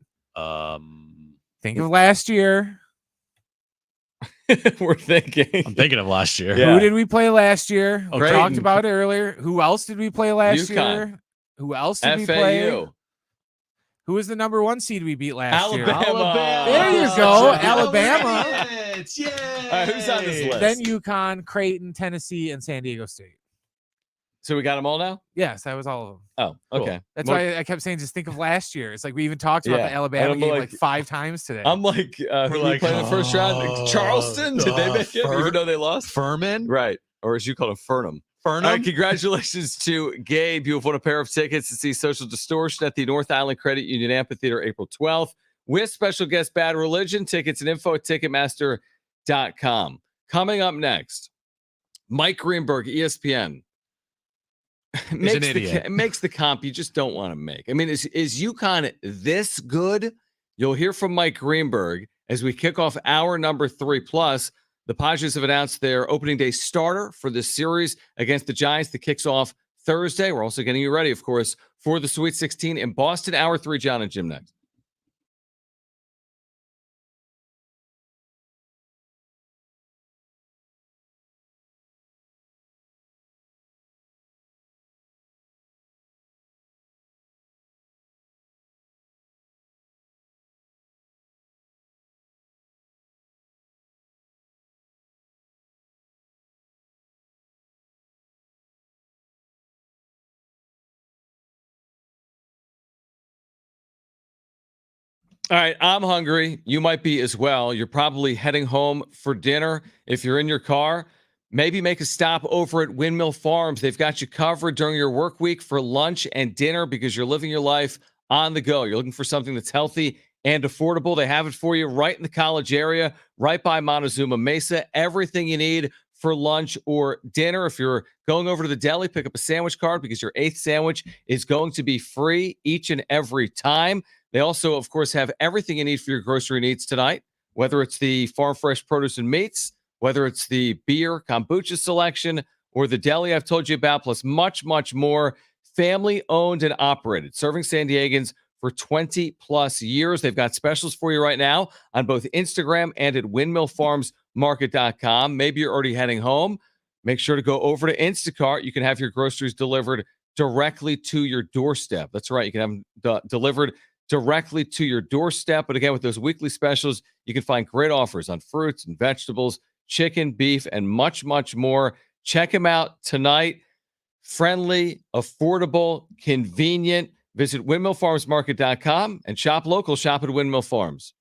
Speaker 5: Think of last year.
Speaker 2: We're thinking.
Speaker 1: I'm thinking of last year.
Speaker 2: Yeah.
Speaker 5: Who did we play last year?
Speaker 1: Oh,
Speaker 5: We
Speaker 2: Creighton.
Speaker 5: talked about it earlier. Who else did we play last
Speaker 2: Uconn.
Speaker 5: year? Who else did we play?
Speaker 2: FAU.
Speaker 5: Who was the number 1 seed we beat last year?
Speaker 2: Alabama.
Speaker 5: There you go.
Speaker 2: Such a-
Speaker 5: Alabama.
Speaker 1: Yay.
Speaker 2: All right, who's on this list?
Speaker 5: Then Uconn, Creighton, Tennessee, and San Diego State.
Speaker 2: So we got them all now?
Speaker 5: Yes, that was all of them.
Speaker 2: Oh,
Speaker 1: Cool.
Speaker 2: okay.
Speaker 5: That's
Speaker 2: Well,
Speaker 5: why I kept saying just think of last year. It's like we even talked about
Speaker 2: Yeah.
Speaker 5: the Alabama
Speaker 2: I'm
Speaker 5: game
Speaker 2: like-
Speaker 5: like 5 times today.
Speaker 2: I'm like, who did we play in the first round? Like, Charleston? Did they make it? Even though they lost?
Speaker 1: Furman?
Speaker 2: Right. Or as you call them, Furnham. All right, congratulations to Gabe. You have won a pair of tickets to see Social Distortion at the North Island Credit Union Amphitheater April 12th with special guest Bad Religion. Tickets and info at Ticketmaster.com. Coming up next, Mike Greenberg, ESPN. Makes the comp you just don't want to make. I mean, is UConn this good? You'll hear from Mike Greenberg as we kick off hour number 3. Plus, the Padres have announced their opening day starter for this series against the Giants that kicks off Thursday. We're also getting you ready, of course, for the Sweet 16 in Boston. Hour 3, Jon and Jim next. All right, I'm hungry. You might be as well. You're probably heading home for dinner. If you're in your car, maybe make a stop over at Windmill Farms. They've got you covered during your work week for lunch and dinner because you're living your life on the go. You're looking for something that's healthy and affordable. They have it for you right in the college area, right by Montezuma Mesa. Everything you need for lunch or dinner. If you're going over to the deli, pick up a sandwich card because your 8th sandwich is going to be free each and every time. They also, of course, have everything you need for your grocery needs tonight, whether it's the farm fresh produce and meats, whether it's the beer, kombucha selection, or the deli I've told you about, plus much, much more. Family owned and operated, serving San Diegans for 20 plus years. They've got specials for you right now on both Instagram and at windmillfarmsmarket.com. Maybe you're already heading home. Make sure to go over to Instacart. You can have your groceries delivered directly to your doorstep. That's right. You can have them delivered directly to your doorstep. But again, with those weekly specials, you can find great offers on fruits and vegetables, chicken, beef, and much, much more. Check them out tonight. Friendly, affordable, convenient. Visit windmillfarmsmarket.com and shop local. Shop at Windmill Farms.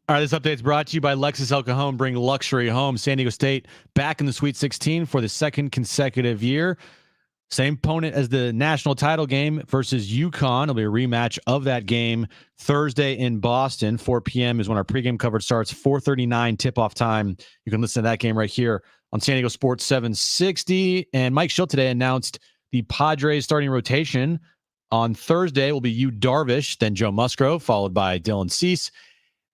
Speaker 1: All right, this update is brought to you by Lexus El Cajon. Bring luxury home. San Diego State back in the Sweet 16 for the second consecutive year. Same opponent as the national title game versus Uconn. It'll be a rematch of that game Thursday in Boston. 4 p.m. is when our pregame coverage starts. 4:39 tip-off time. You can listen to that game right here on San Diego Sports 760. And Mike Schill today announced the Padres starting rotation. On Thursday will be Yu Darvish, then Joe Musgrove, followed by Dylan Cease,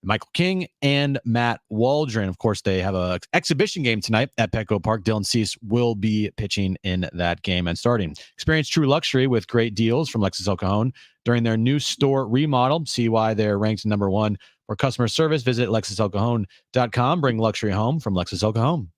Speaker 1: Michael King, and Matt Waldron. Of course, they have an exhibition game tonight at Petco Park. Dylan Cease will be pitching in that game and starting. Experience true luxury with great deals from Lexus El Cajon during their new store remodel. See why they're ranked number one for customer service. Visit LexusElCajon.com. Bring luxury home from Lexus El Cajon.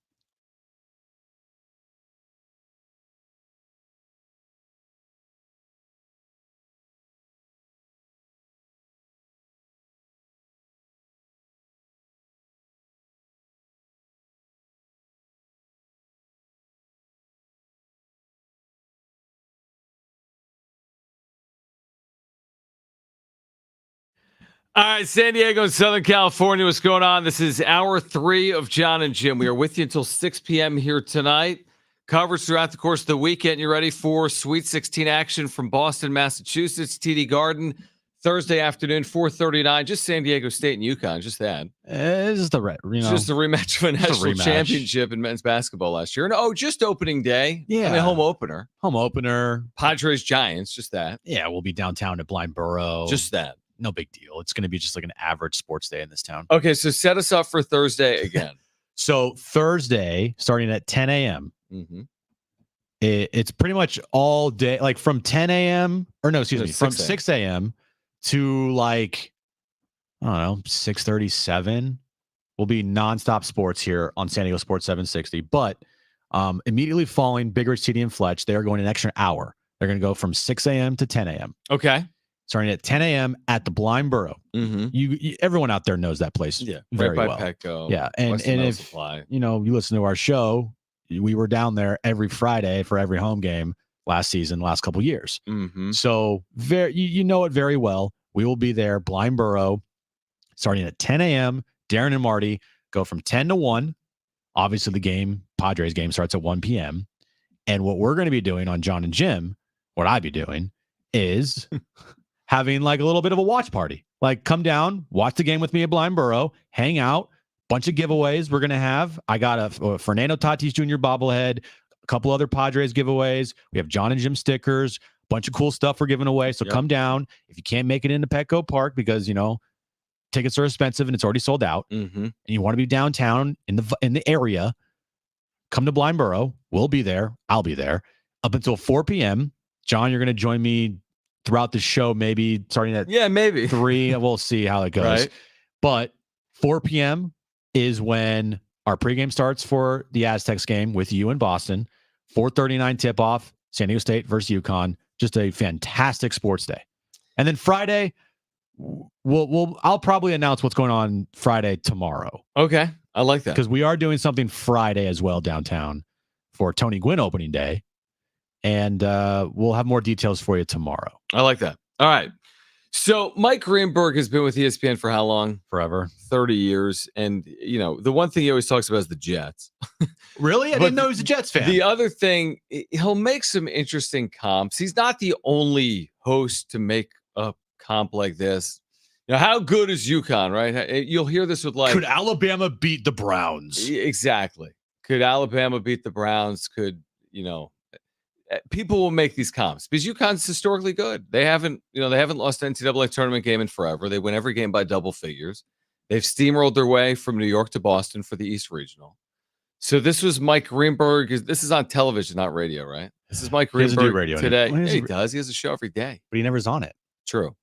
Speaker 2: All right, San Diego and Southern California, what's going on? This is hour 3 of Jon and Jim. We are with you until 6 p.m. here tonight. Coverage throughout the course of the weekend. You ready for Sweet 16 action from Boston, Massachusetts, TD Garden, Thursday afternoon, 4:39. Just San Diego State and Uconn, just that.
Speaker 1: It's just
Speaker 2: just the rematch of a national championship in men's basketball last year. And just opening day.
Speaker 1: Yeah.
Speaker 2: I mean, home opener.
Speaker 1: Home opener.
Speaker 2: Padres Giants, just that.
Speaker 1: Yeah, we'll be downtown at Blind Burrow.
Speaker 2: Just that.
Speaker 1: No big deal. It's going to be just like an average sports day in this town.
Speaker 2: Okay, so set us up for Thursday again.
Speaker 1: So Thursday, starting at 10 a.m., it's pretty much all day, like from 10 a.m. or no, excuse me, from 6 a.m. to like, I don't know, 6:37 will be nonstop sports here on San Diego Sports 760. But immediately following Big Ridge TD and Fletch, they are going an extra hour. They're going to go from 6 a.m. to 10 a.m.
Speaker 2: Okay.
Speaker 1: Starting at 10 a.m. at the Blind Burrow. You everyone out there knows that place very
Speaker 2: right by
Speaker 1: well.
Speaker 2: Petco.
Speaker 1: Yeah, and if
Speaker 2: Supply.
Speaker 1: you listen to our show, we were down there every Friday for every home game last season, last couple years. So very you know it very well. We will be there, Blind Burrow, starting at 10 a.m. Darren and Marty go from 10 to 1. Obviously, the Padres game starts at 1 p.m. And what we're going to be doing on Jon and Jim, what I'd be doing is having like a little bit of a watch party. Like come down, watch the game with me at Blind Burrow, hang out, bunch of giveaways we're going to have. I got a Fernando Tatis Jr. bobblehead, a couple other Padres giveaways. We have Jon and Jim stickers, bunch of cool stuff we're giving away. So come down. If you can't make it into Petco Park because, tickets are expensive and it's already sold out and you want to be downtown in the area, come to Blind Burrow. We'll be there. I'll be there up until 4 p.m. Jon, you're going to join me throughout the show, maybe starting at
Speaker 2: maybe
Speaker 1: 3. We'll see how it goes.
Speaker 2: Right.
Speaker 1: But 4 p.m. is when our pregame starts for the Aztecs game with you in Boston. 4:39 tip-off, San Diego State versus Uconn. Just a fantastic sports day. And then Friday, I'll probably announce what's going on Friday tomorrow.
Speaker 2: Okay, I like that.
Speaker 1: Because we are doing something Friday as well downtown for Tony Gwynn opening day. And we'll have more details for you tomorrow.
Speaker 2: I like that. All right. So Mike Greenberg has been with ESPN for how long?
Speaker 1: Forever.
Speaker 2: 30 years. And, the one thing he always talks about is the Jets.
Speaker 1: Really? I didn't know he was a Jets fan.
Speaker 2: The other thing, he'll make some interesting comps. He's not the only host to make a comp like this. How good is UConn, right? You'll hear this with
Speaker 1: could Alabama beat the Browns?
Speaker 2: Exactly. Could Alabama beat the Browns? Could, people will make these comps because UConn's historically good. They haven't lost an NCAA tournament game in forever. They win every game by double figures. They've steamrolled their way from New York to Boston for the East Regional. So this was Mike Greenberg. This is on television, not radio, right? This is Mike Greenberg
Speaker 1: radio
Speaker 2: today. Yeah, he does. He has a show every day.
Speaker 1: But he never's on it.
Speaker 2: True.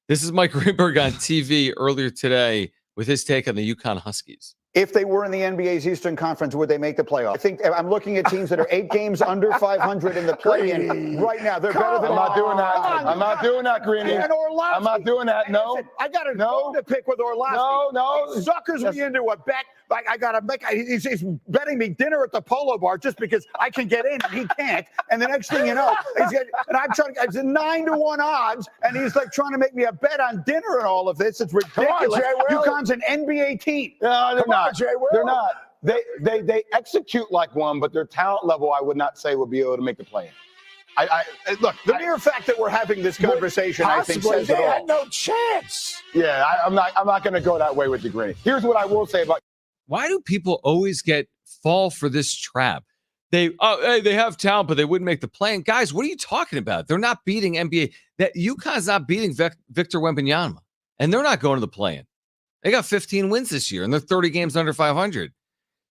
Speaker 2: This is Mike Greenberg on TV earlier today with his take on the UConn Huskies.
Speaker 13: If they were in the NBA's Eastern Conference, would they make the playoff? I think I'm looking at teams that are 8 games under 500 in the play-in right now. They're better than.
Speaker 14: I'm not doing that. I'm not doing that, Greeny.
Speaker 13: And Orlovsky.
Speaker 14: I'm not doing that. No.
Speaker 13: I got a no to pick with Orlovsky.
Speaker 14: No.
Speaker 13: He suckers me into a bet. I got to make. He's betting me dinner at the Polo Bar just because I can get in and he can't. And the next thing you know, and I'm trying. It's a 9-1 odds, and he's like trying to make me a bet on dinner and all of this. It's ridiculous. UConn's an NBA team.
Speaker 14: No, they're not.
Speaker 13: Jay Will.
Speaker 14: They're not. They execute like one, but their talent level, I would not say would be able to make the play.
Speaker 13: Look, the mere fact that we're having this conversation, I think, says it all.
Speaker 14: They had no chance. Yeah, I'm not going to go that way with the Greeny. Here's what I will say about.
Speaker 2: Why do people always fall for this trap? They have talent, but they wouldn't make the play. And guys, what are you talking about? They're not beating NBA. That UConn's not beating Victor Wembanyama, and they're not going to the play-in. They got 15 wins this year, and they're 30 games under 500.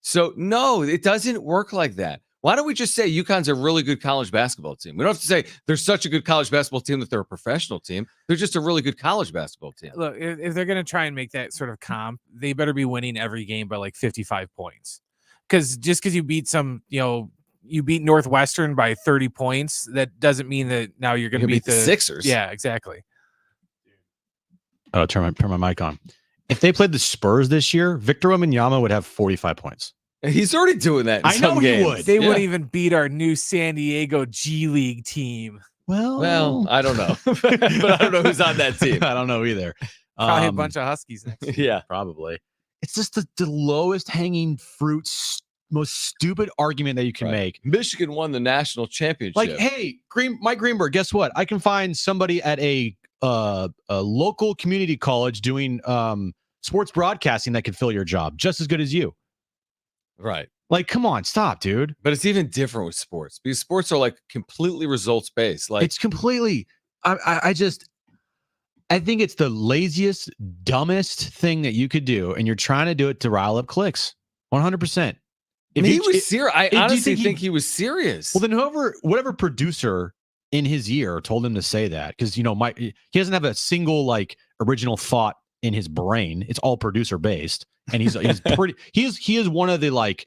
Speaker 2: So no, it doesn't work like that. Why don't we just say UConn's a really good college basketball team? We don't have to say they're such a good college basketball team that they're a professional team. They're just a really good college basketball team.
Speaker 5: Look, if they're going to try and make that sort of comp, they better be winning every game by like 55 points. Because just because you beat you beat Northwestern by 30 points, that doesn't mean that now you're going to beat the
Speaker 2: Sixers.
Speaker 5: Yeah, exactly.
Speaker 1: Oh, turn my mic on. If they played the Spurs this year, Victor Wembanyama would have 45 points.
Speaker 2: He's already doing that.
Speaker 1: I know he would.
Speaker 5: They would even beat our new San Diego G League team.
Speaker 1: Well,
Speaker 2: I don't know, but I don't know who's on that team.
Speaker 1: I don't know either.
Speaker 5: Probably a bunch of Huskies next year.
Speaker 2: Yeah,
Speaker 1: probably. It's just the lowest hanging fruit, most stupid argument that you can make.
Speaker 2: Michigan won the national championship.
Speaker 1: Like, hey, Mike Greenberg, guess what? I can find somebody at a local community college doing sports broadcasting that could fill your job just as good as you.
Speaker 2: Right.
Speaker 1: Like, come on, stop, dude.
Speaker 2: But it's even different with sports because sports are like completely results based. Like,
Speaker 1: it's completely. I think it's the laziest, dumbest thing that you could do, and you're trying to do it to rile up clicks. 100%.
Speaker 2: He was serious. I honestly think he was serious.
Speaker 1: Well, then whatever producer in his ear told him to say that, because he doesn't have a single like original thought in his brain. It's all producer based, and he's pretty. He is one of the like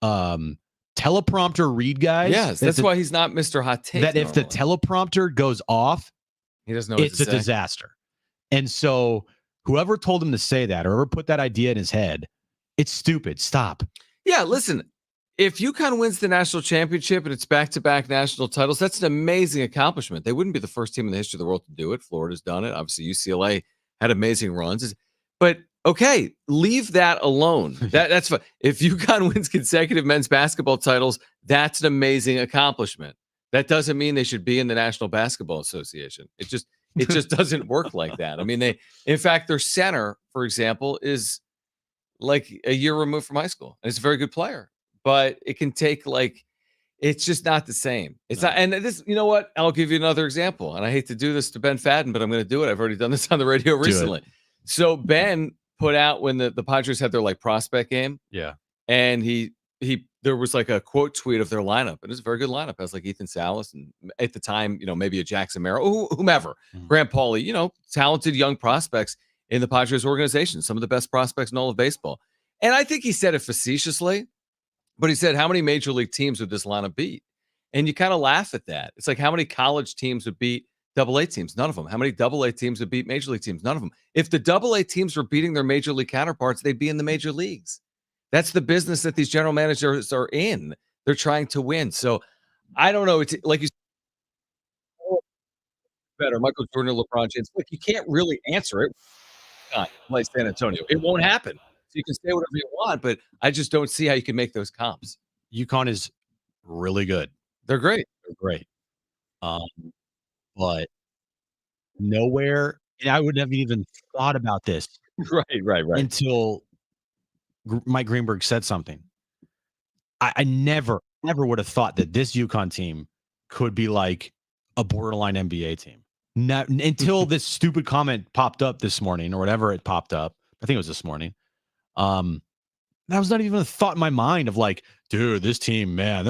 Speaker 1: teleprompter read guys.
Speaker 2: Yes, that's why he's not Mr. Hot Take.
Speaker 1: That if the teleprompter goes off,
Speaker 2: he doesn't know.
Speaker 1: It's a disaster. And so whoever told him to say that, or whoever put that idea in his head, it's stupid. Stop.
Speaker 2: Yeah, listen. If UConn wins the national championship and it's back-to-back national titles, that's an amazing accomplishment. They wouldn't be the first team in the history of the world to do it. Florida's done it. Obviously, UCLA had amazing runs. But okay, leave that alone. That's fine. If UConn wins consecutive men's basketball titles, that's an amazing accomplishment. That doesn't mean they should be in the National Basketball Association. It just doesn't work like that. I mean, in fact, their center, for example, is like a year removed from high school. And it's a very good player. But it can take it's just not the same. It's not. And this, you know what? I'll give you another example. And I hate to do this to Ben Fadden, but I'm going to do it. I've already done this on the radio recently. So Ben put out when the Padres had their like prospect game.
Speaker 1: Yeah.
Speaker 2: And there was like a quote tweet of their lineup. It was a very good lineup. It was like Ethan Salas and at the time, maybe a Jackson Merrill, whomever, Grant Pauly, talented young prospects in the Padres organization, some of the best prospects in all of baseball. And I think he said it facetiously. But he said, how many major league teams would this lineup beat? And you kind of laugh at that. It's like, how many college teams would beat AA teams? None of them. How many AA teams would beat major league teams? None of them. If the AA teams were beating their major league counterparts, they'd be in the major leagues. That's the business that these general managers are in. They're trying to win. So I don't know. It's like you said, better Michael Jordan, LeBron James. Look, you can't really answer it. Like San Antonio. It won't happen. So you can say whatever you want, but I just don't see how you can make those comps.
Speaker 1: UConn is really good.
Speaker 2: They're great.
Speaker 1: They're great. But nowhere, and I would have even thought about this.
Speaker 2: Right.
Speaker 1: Until Mike Greenberg said something. I never would have thought that this UConn team could be like a borderline NBA team. Not until this stupid comment popped up this morning or whatever it popped up. I think it was this morning. That was not even a thought in my mind of like, dude, this team, man,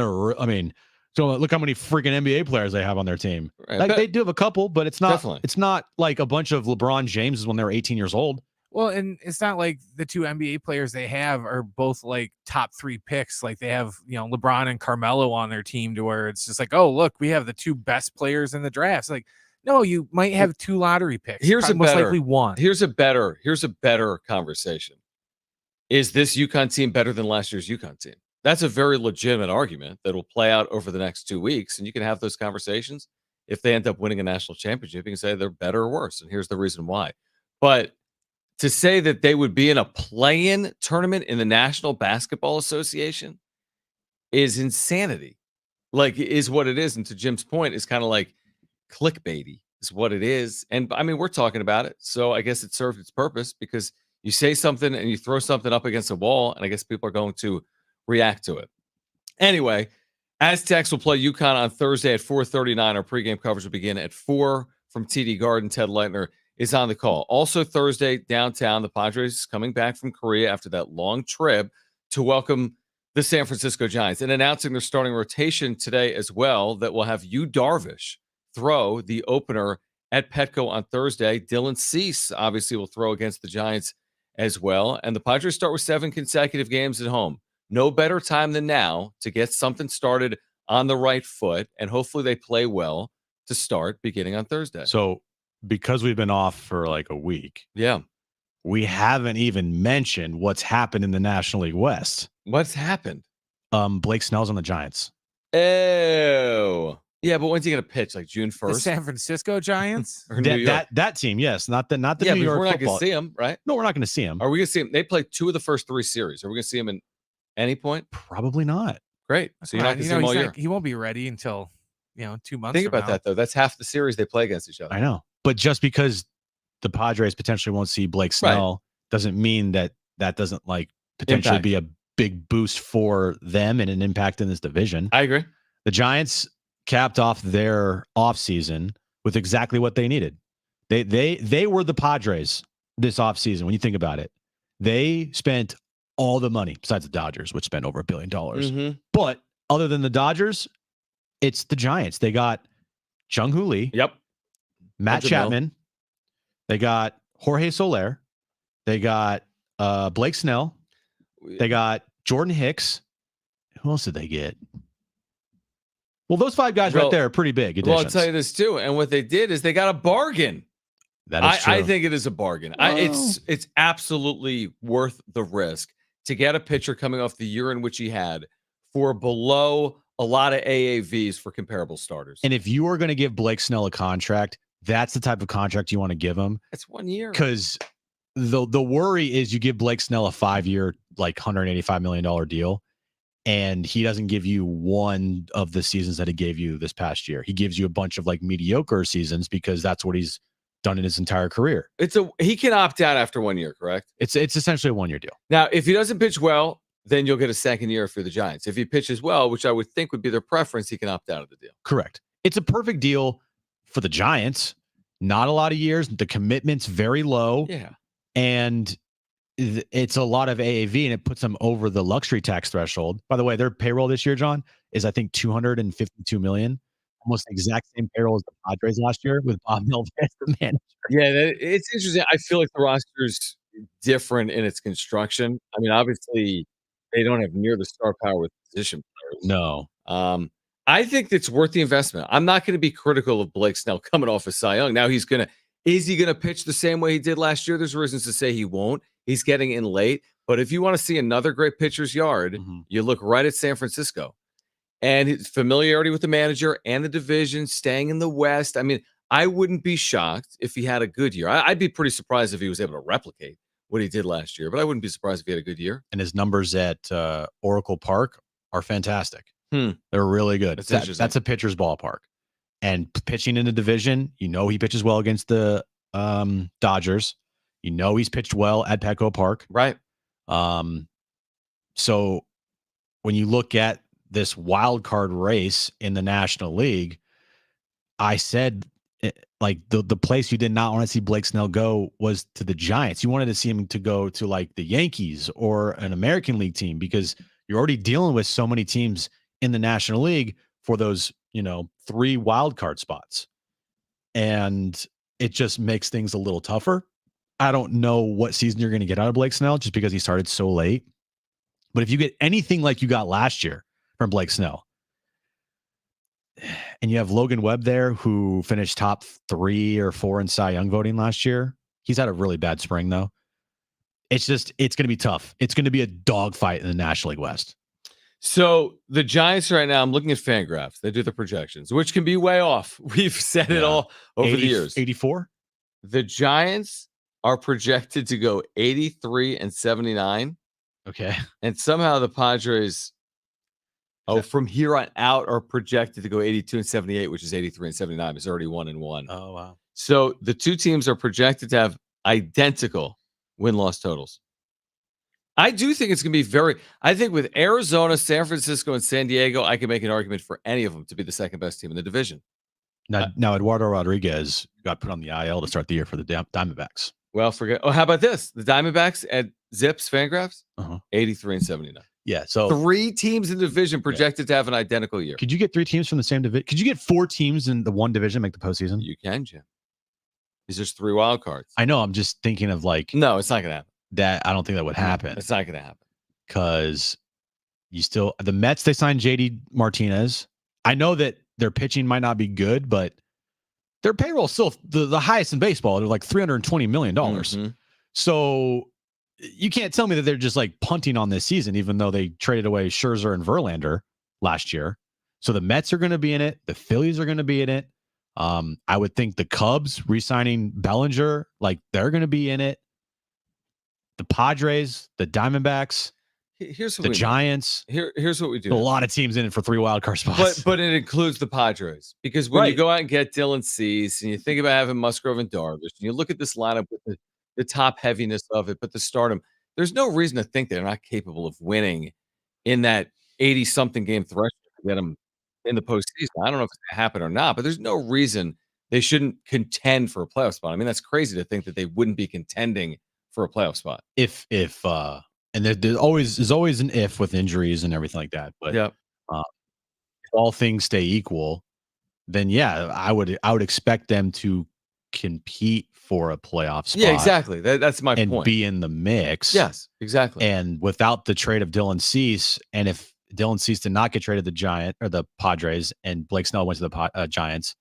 Speaker 1: so look how many freaking NBA players they have on their team.
Speaker 2: Right.
Speaker 1: Like they do have a couple, but it's not
Speaker 2: Definitely.
Speaker 1: It's not like a bunch of LeBron Jameses when they were 18 years old.
Speaker 5: Well, and it's not like the two NBA players they have are both like top 3 picks. Like they have, LeBron and Carmelo on their team to where it's just like, oh, look, we have the 2 best players in the draft. It's like, no, you might have 2 lottery picks. Most likely one.
Speaker 2: Here's a better conversation. Is this UConn team better than last year's UConn team? That's a very legitimate argument that will play out over the next 2 weeks, and you can have those conversations. If they end up winning a national championship, you can say they're better or worse, and here's the reason why. But to say that they would be in a play-in tournament in the National Basketball Association is insanity. Like, is what it is. And to Jim's point, is kind of like clickbaity is what it is. And I mean, we're talking about it. So I guess it served its purpose because you say something and you throw something up against a wall, and I guess people are going to react to it. Anyway, Aztecs will play UConn on Thursday at 4:39. Our pregame coverage will begin at 4 from TD Garden. Ted Leitner is on the call. Also Thursday, downtown, the Padres coming back from Korea after that long trip to welcome the San Francisco Giants, and announcing their starting rotation today as well, that will have Yu Darvish throw the opener at Petco on Thursday. Dylan Cease obviously will throw against the Giants as well. And the Padres start with 7 consecutive games at home. No better time than now to get something started on the right foot, and hopefully they play well to start beginning on Thursday.
Speaker 1: So because we've been off for like a week, we haven't even mentioned what's happened in the National League West.
Speaker 2: What's happened?
Speaker 1: Blake Snell's on the Giants.
Speaker 2: Oh, yeah, but when's he going to pitch? Like June 1st?
Speaker 5: The San Francisco Giants?
Speaker 2: Or New York?
Speaker 1: That team, yes. Not the New York
Speaker 2: we're
Speaker 1: football.
Speaker 2: not going to see him, right?
Speaker 1: No, we're not going to see him.
Speaker 2: Are we going to see him? They played 2 of the first 3 series. Are we going to see him in any point?
Speaker 1: Probably not.
Speaker 2: Great. So you're not going to see him all year.
Speaker 5: He won't be ready until 2 months.
Speaker 2: Think about that, though. That's half the series they play against each other.
Speaker 1: I know. But just because the Padres potentially won't see Blake Snell doesn't mean that doesn't potentially be a big boost for them and an impact in this division.
Speaker 2: I agree.
Speaker 1: The Giants capped off their offseason with exactly what they needed. They were the Padres this offseason. When you think about it, they spent all the money besides the Dodgers, which spent over $1 billion.
Speaker 2: Mm-hmm.
Speaker 1: But other than the Dodgers, it's the Giants. They got Jung-Hoo Lee.
Speaker 2: Yep.
Speaker 1: Matt Chapman. They got Jorge Soler. They got Blake Snell. They got Jordan Hicks. Who else did they get? Well, those 5 guys right there are pretty big additions.
Speaker 2: Well, I'll tell you this too. And what they did is they got a bargain.
Speaker 1: That is true.
Speaker 2: I think it is a bargain. It's absolutely worth the risk to get a pitcher coming off the year in which he had for below a lot of AAVs for comparable starters.
Speaker 1: And if you are going to give Blake Snell a contract, that's the type of contract you want to give him.
Speaker 2: It's 1 year.
Speaker 1: Because the worry is you give Blake Snell a 5-year, $185 million deal, and he doesn't give you one of the seasons that he gave you this past year. He gives you a bunch of mediocre seasons because that's what he's done in his entire career.
Speaker 2: He can opt out after 1 year, correct?
Speaker 1: It's essentially a 1-year deal.
Speaker 2: Now, if he doesn't pitch well, then you'll get a second year for the Giants. If he pitches well, which I would think would be their preference, he can opt out of the deal.
Speaker 1: Correct. It's a perfect deal for the Giants. Not a lot of years. The commitment's very low.
Speaker 2: Yeah.
Speaker 1: And it's a lot of AAV, and it puts them over the luxury tax threshold. By the way, their payroll this year, John, is I think $252 million. Almost the exact same payroll as the Padres last year with Bob Melvin as the manager.
Speaker 2: Yeah, it's interesting. I feel like the roster's different in its construction. I mean, obviously, they don't have near the star power with position players.
Speaker 1: No.
Speaker 2: I think it's worth the investment. I'm not going to be critical of Blake Snell coming off of Cy Young. Now is he going to pitch the same way he did last year? There's reasons to say he won't. He's getting in late. But if you want to see another great pitcher's yard, you look right at San Francisco. And his familiarity with the manager and the division, staying in the West. I mean, I wouldn't be shocked if he had a good year. I'd be pretty surprised if he was able to replicate what he did last year, but I wouldn't be surprised if he had a good year.
Speaker 1: And his numbers at Oracle Park are fantastic. They're really good. That's a pitcher's ballpark. And pitching in the division, he pitches well against the Dodgers. He's pitched well at Petco Park.
Speaker 2: Right.
Speaker 1: So when you look at this wild card race in the National League, I said the place you did not want to see Blake Snell go was to the Giants. You wanted to see him to go to the Yankees or an American League team, because you're already dealing with so many teams in the National League for those 3 wild card spots, and it just makes things a little tougher. I don't know what season you're going to get out of Blake Snell just because he started so late. But if you get anything like you got last year from Blake Snell, and you have Logan Webb there who finished top 3 or 4 in Cy Young voting last year. He's had a really bad spring though. It's going to be tough. It's going to be a dogfight in the National League West.
Speaker 2: So the Giants right now, I'm looking at Fangraphs. They do the projections, which can be way off. We've said it all over the years.
Speaker 1: 84.
Speaker 2: The Giants are projected to go 83-79.
Speaker 1: Okay.
Speaker 2: And somehow the Padres, from here on out, are projected to go 82-78, which is 83-79. It's already 1-1.
Speaker 1: Oh, wow.
Speaker 2: So the two teams are projected to have identical win-loss totals. I do think it's going to be I think with Arizona, San Francisco, and San Diego, I can make an argument for any of them to be the second best team in the division.
Speaker 1: Now Eduardo Rodriguez got put on the IL to start the year for the Diamondbacks.
Speaker 2: Well, how about this? The Diamondbacks at Zips Fangraphs, 83-79.
Speaker 1: Yeah, so
Speaker 2: 3 teams in the division projected to have an identical year.
Speaker 1: Could you get 3 teams from the same division? Could you get 4 teams in the one division make the postseason?
Speaker 2: You can, Jim. Because there's 3 wild cards.
Speaker 1: I know. I'm just thinking of
Speaker 2: no, it's not going to happen.
Speaker 1: That I don't think that would happen.
Speaker 2: It's not going to happen
Speaker 1: because the Mets, they signed JD Martinez. I know that their pitching might not be good, but their payroll is still the highest in baseball. They're like $320 million.
Speaker 2: Mm-hmm.
Speaker 1: So you can't tell me that they're just like punting on this season, even though they traded away Scherzer and Verlander last year. So the Mets are going to be in it. The Phillies are going to be in it. I would think the Cubs re-signing Bellinger, they're going to be in it. The Padres, the Diamondbacks, the Giants.
Speaker 2: Here's what we do.
Speaker 1: A lot of teams in it for 3 wild card spots.
Speaker 2: But it includes the Padres. Because when you go out and get Dylan Cease and you think about having Musgrove and Darvish, and you look at this lineup with the top heaviness of it, but the stardom, there's no reason to think they're not capable of winning in that 80-something game threshold to get them in the postseason. I don't know if it's going to happen or not, but there's no reason they shouldn't contend for a playoff spot. I mean, that's crazy to think that they wouldn't be contending for a playoff spot.
Speaker 1: If and there's always an if with injuries and everything like that. But if all things stay equal, then I would expect them to compete for a playoff spot.
Speaker 2: Yeah, exactly. That's my point.
Speaker 1: And be in the mix.
Speaker 2: Yes, exactly.
Speaker 1: And without the trade of Dylan Cease, and if Dylan Cease did not get traded to the Padres, and Blake Snell went to the Giants,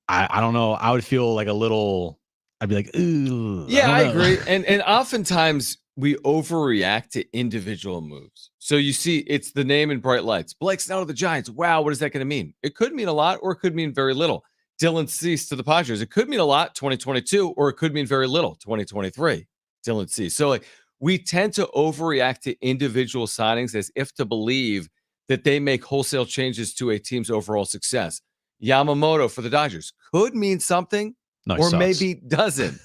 Speaker 1: I don't know. I would feel like I'd be like, ooh.
Speaker 2: Yeah, I agree. And oftentimes we overreact to individual moves. So you see, it's the name in bright lights. Blake Snell to the Giants. Wow, what is that going to mean? It could mean a lot, or it could mean very little. Dylan Cease to the Padres. It could mean a lot, 2022, or it could mean very little, 2023. Dylan Cease. So we tend to overreact to individual signings as if to believe that they make wholesale changes to a team's overall success. Yamamoto for the Dodgers could mean something. Or maybe doesn't.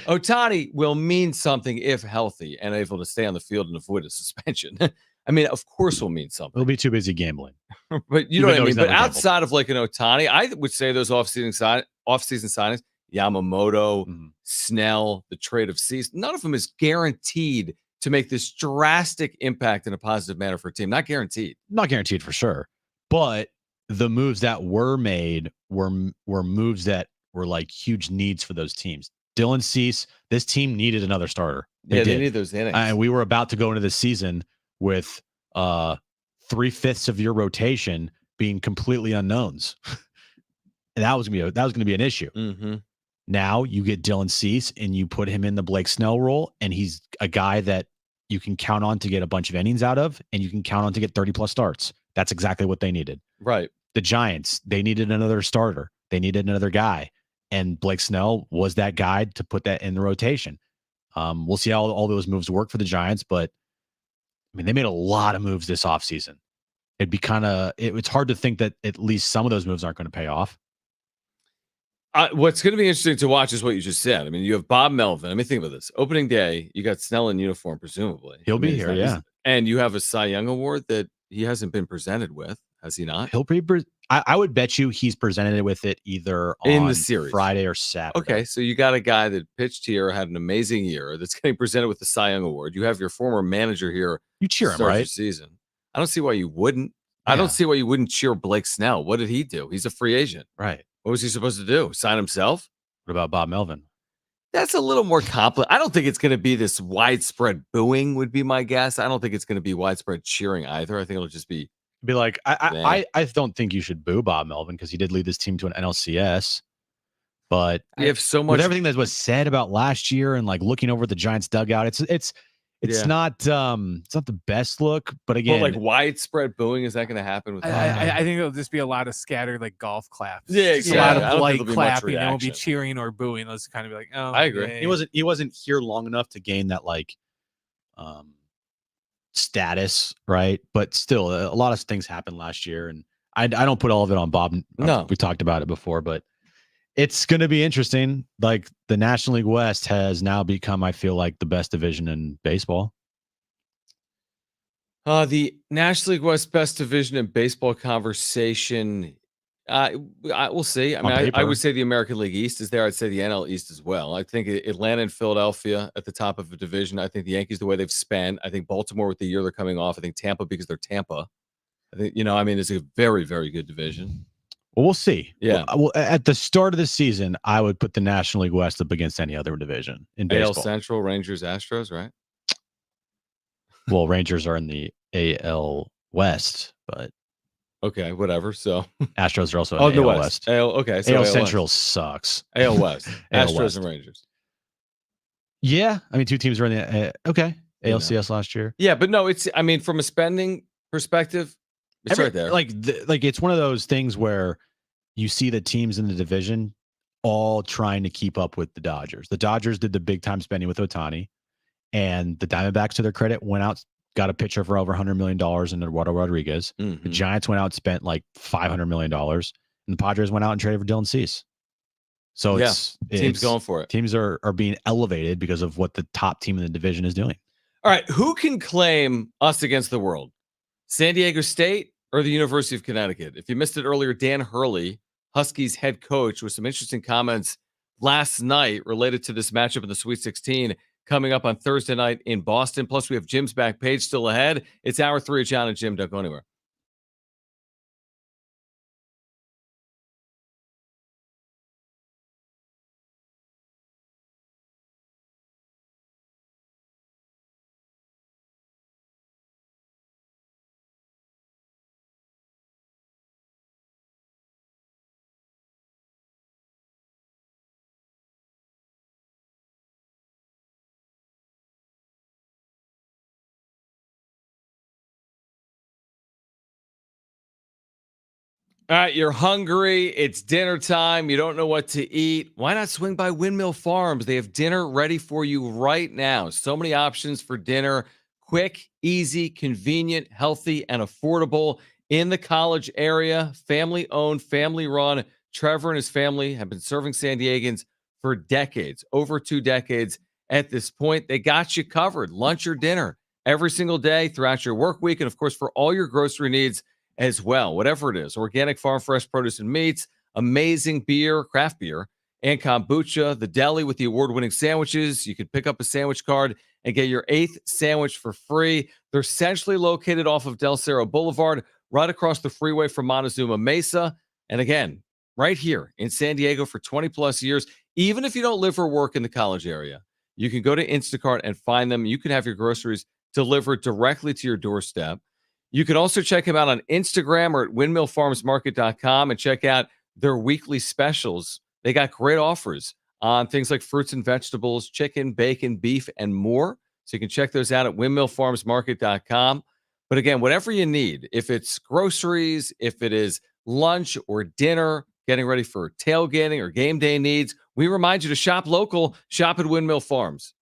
Speaker 2: Ohtani will mean something if healthy and able to stay on the field and avoid a suspension. I mean, of course will mean something.
Speaker 1: He'll be too busy gambling.
Speaker 2: But you know what I mean? But outside of an Ohtani, I would say those off-season signings, Yamamoto, Snell, the trade of Cease, none of them is guaranteed to make this drastic impact in a positive manner for a team. Not guaranteed.
Speaker 1: Not guaranteed for sure. But the moves that were made were moves that were like huge needs for those teams. Dylan Cease, this team needed another starter.
Speaker 2: They need those innings.
Speaker 1: And we were about to go into the season with 3/5 of your rotation being completely unknowns. And that was going to be an issue.
Speaker 2: Mm-hmm.
Speaker 1: Now you get Dylan Cease and you put him in the Blake Snell role, and he's a guy that you can count on to get a bunch of innings out of, and you can count on to get 30+ starts. That's exactly what they needed.
Speaker 2: Right.
Speaker 1: The Giants, they needed another starter. They needed another guy. And Blake Snell was that guy to put that in the rotation. We'll see how all those moves work for the Giants, but I mean, they made a lot of moves this offseason. It'd be it's hard to think that at least some of those moves aren't going to pay off.
Speaker 2: What's going to be interesting to watch is what you just said. I mean, you have Bob Melvin. I mean, think about this. Opening day, you got Snell in uniform, presumably.
Speaker 1: He'll be here, yeah.
Speaker 2: And you have a Cy Young Award that he hasn't been presented with, has he not?
Speaker 1: He'll be. I would bet you he's presented with it either
Speaker 2: in the series,
Speaker 1: Friday or Saturday.
Speaker 2: Okay, so you got a guy that pitched here, had an amazing year, that's getting presented with the Cy Young Award. You have your former manager here.
Speaker 1: You cheer him, right?
Speaker 2: Season. I don't see why you wouldn't. Yeah. I don't see why you wouldn't cheer Blake Snell. What did he do? He's a free agent,
Speaker 1: right?
Speaker 2: What was he supposed to do? Sign himself?
Speaker 1: What about Bob Melvin?
Speaker 2: That's a little more complex. I don't think it's going to be this widespread booing would be my guess. I don't think it's going to be widespread cheering either. I think it'll just be
Speaker 1: like, I don't think you should boo Bob Melvin because he did lead this team to an NLCS. But
Speaker 2: you have so much
Speaker 1: with everything that was said about last year and like looking over the Giants dugout, it's not the best look. But again,
Speaker 2: like widespread booing, is that going to happen with?
Speaker 5: I think it'll just be a lot of scattered like golf claps.
Speaker 2: Yeah,
Speaker 5: Just
Speaker 2: exactly.
Speaker 5: a
Speaker 2: I
Speaker 5: lot
Speaker 2: don't
Speaker 5: of
Speaker 2: think
Speaker 5: polite
Speaker 2: there'll be much
Speaker 5: clapping. It won't be
Speaker 2: reaction.
Speaker 5: cheering or booing. Let's kind of be like, oh,
Speaker 2: I agree.
Speaker 5: yay.
Speaker 1: he wasn't here long enough to gain that like status, right? But still, a lot of things happened last year, and I don't put all of it on Bob.
Speaker 2: No,
Speaker 1: we talked about it before, but it's going to be interesting. Like the National League West has now become, I feel like, the best division in baseball.
Speaker 2: The National League West best division in baseball conversation. We'll see. I mean, I would say the American League East is there. I'd say the NL East as well. I think Atlanta and Philadelphia at the top of the division. I think the Yankees, the way they've spent. I think Baltimore with the year they're coming off. I think Tampa because they're Tampa. I think, it's a very, very good division.
Speaker 1: Well, we'll see.
Speaker 2: Yeah.
Speaker 1: Well, at the start of the season, I would put the National League West up against any other division in baseball.
Speaker 2: AL Central, Rangers, Astros, right?
Speaker 1: Well, Rangers are in the AL West, but
Speaker 2: okay, whatever. So
Speaker 1: Astros are also in the AL West.
Speaker 2: Okay, so
Speaker 1: AL Central sucks.
Speaker 2: AL West,
Speaker 1: AL
Speaker 2: Astros
Speaker 1: West.
Speaker 2: and Rangers.
Speaker 1: Yeah, I mean, two teams are in the ALCS last year.
Speaker 2: Yeah, but no, it's. I mean, from a spending perspective, it's right there.
Speaker 1: Like it's one of those things where you see the teams in the division all trying to keep up with the Dodgers. The Dodgers did the big time spending with Ohtani, and the Diamondbacks, to their credit, went out, got a pitcher for over $100 million in Eduardo Rodriguez.
Speaker 2: Mm-hmm.
Speaker 1: The Giants went out and spent like $500 million, and the Padres went out and traded for Dylan Cease. So
Speaker 2: teams going for it.
Speaker 1: Teams are being elevated because of what the top team in the division is doing.
Speaker 2: All right, who can claim us against the world? San Diego State or the University of Connecticut? If you missed it earlier, Dan Hurley, Huskies head coach, with some interesting comments last night related to this matchup in the Sweet 16 coming up on Thursday night in Boston. Plus, we have Jim's back page still ahead. It's hour 3 of Jon and Jim. Don't go anywhere. All right, you're hungry. It's dinner time. You don't know what to eat. Why not swing by Windmill Farms? They have dinner ready for you right now. So many options for dinner. Quick, easy, convenient, healthy, and affordable in the college area. Family owned, family run. Trevor and his family have been serving San Diegans for decades, over 2 decades at this point. They got you covered, lunch or dinner, every single day throughout your work week. And of course, for all your grocery needs as well, whatever it is, organic farm fresh produce and meats, amazing beer, craft beer, and kombucha, the deli with the award-winning sandwiches. You can pick up a sandwich card and get your 8th sandwich for free. They're centrally located off of Del Cerro Boulevard, right across the freeway from Montezuma Mesa. And again, right here in San Diego for 20 plus years. Even if you don't live or work in the college area, you can go to Instacart and find them. You can have your groceries delivered directly to your doorstep. You can also check him out on Instagram or at windmillfarmsmarket.com and check out their weekly specials. They got great offers on things like fruits and vegetables, chicken, bacon, beef, and more. So you can check those out at windmillfarmsmarket.com. But again, whatever you need, if it's groceries, if it is lunch or dinner, getting ready for tailgating or game day needs, we remind you to shop local, shop at Windmill Farms.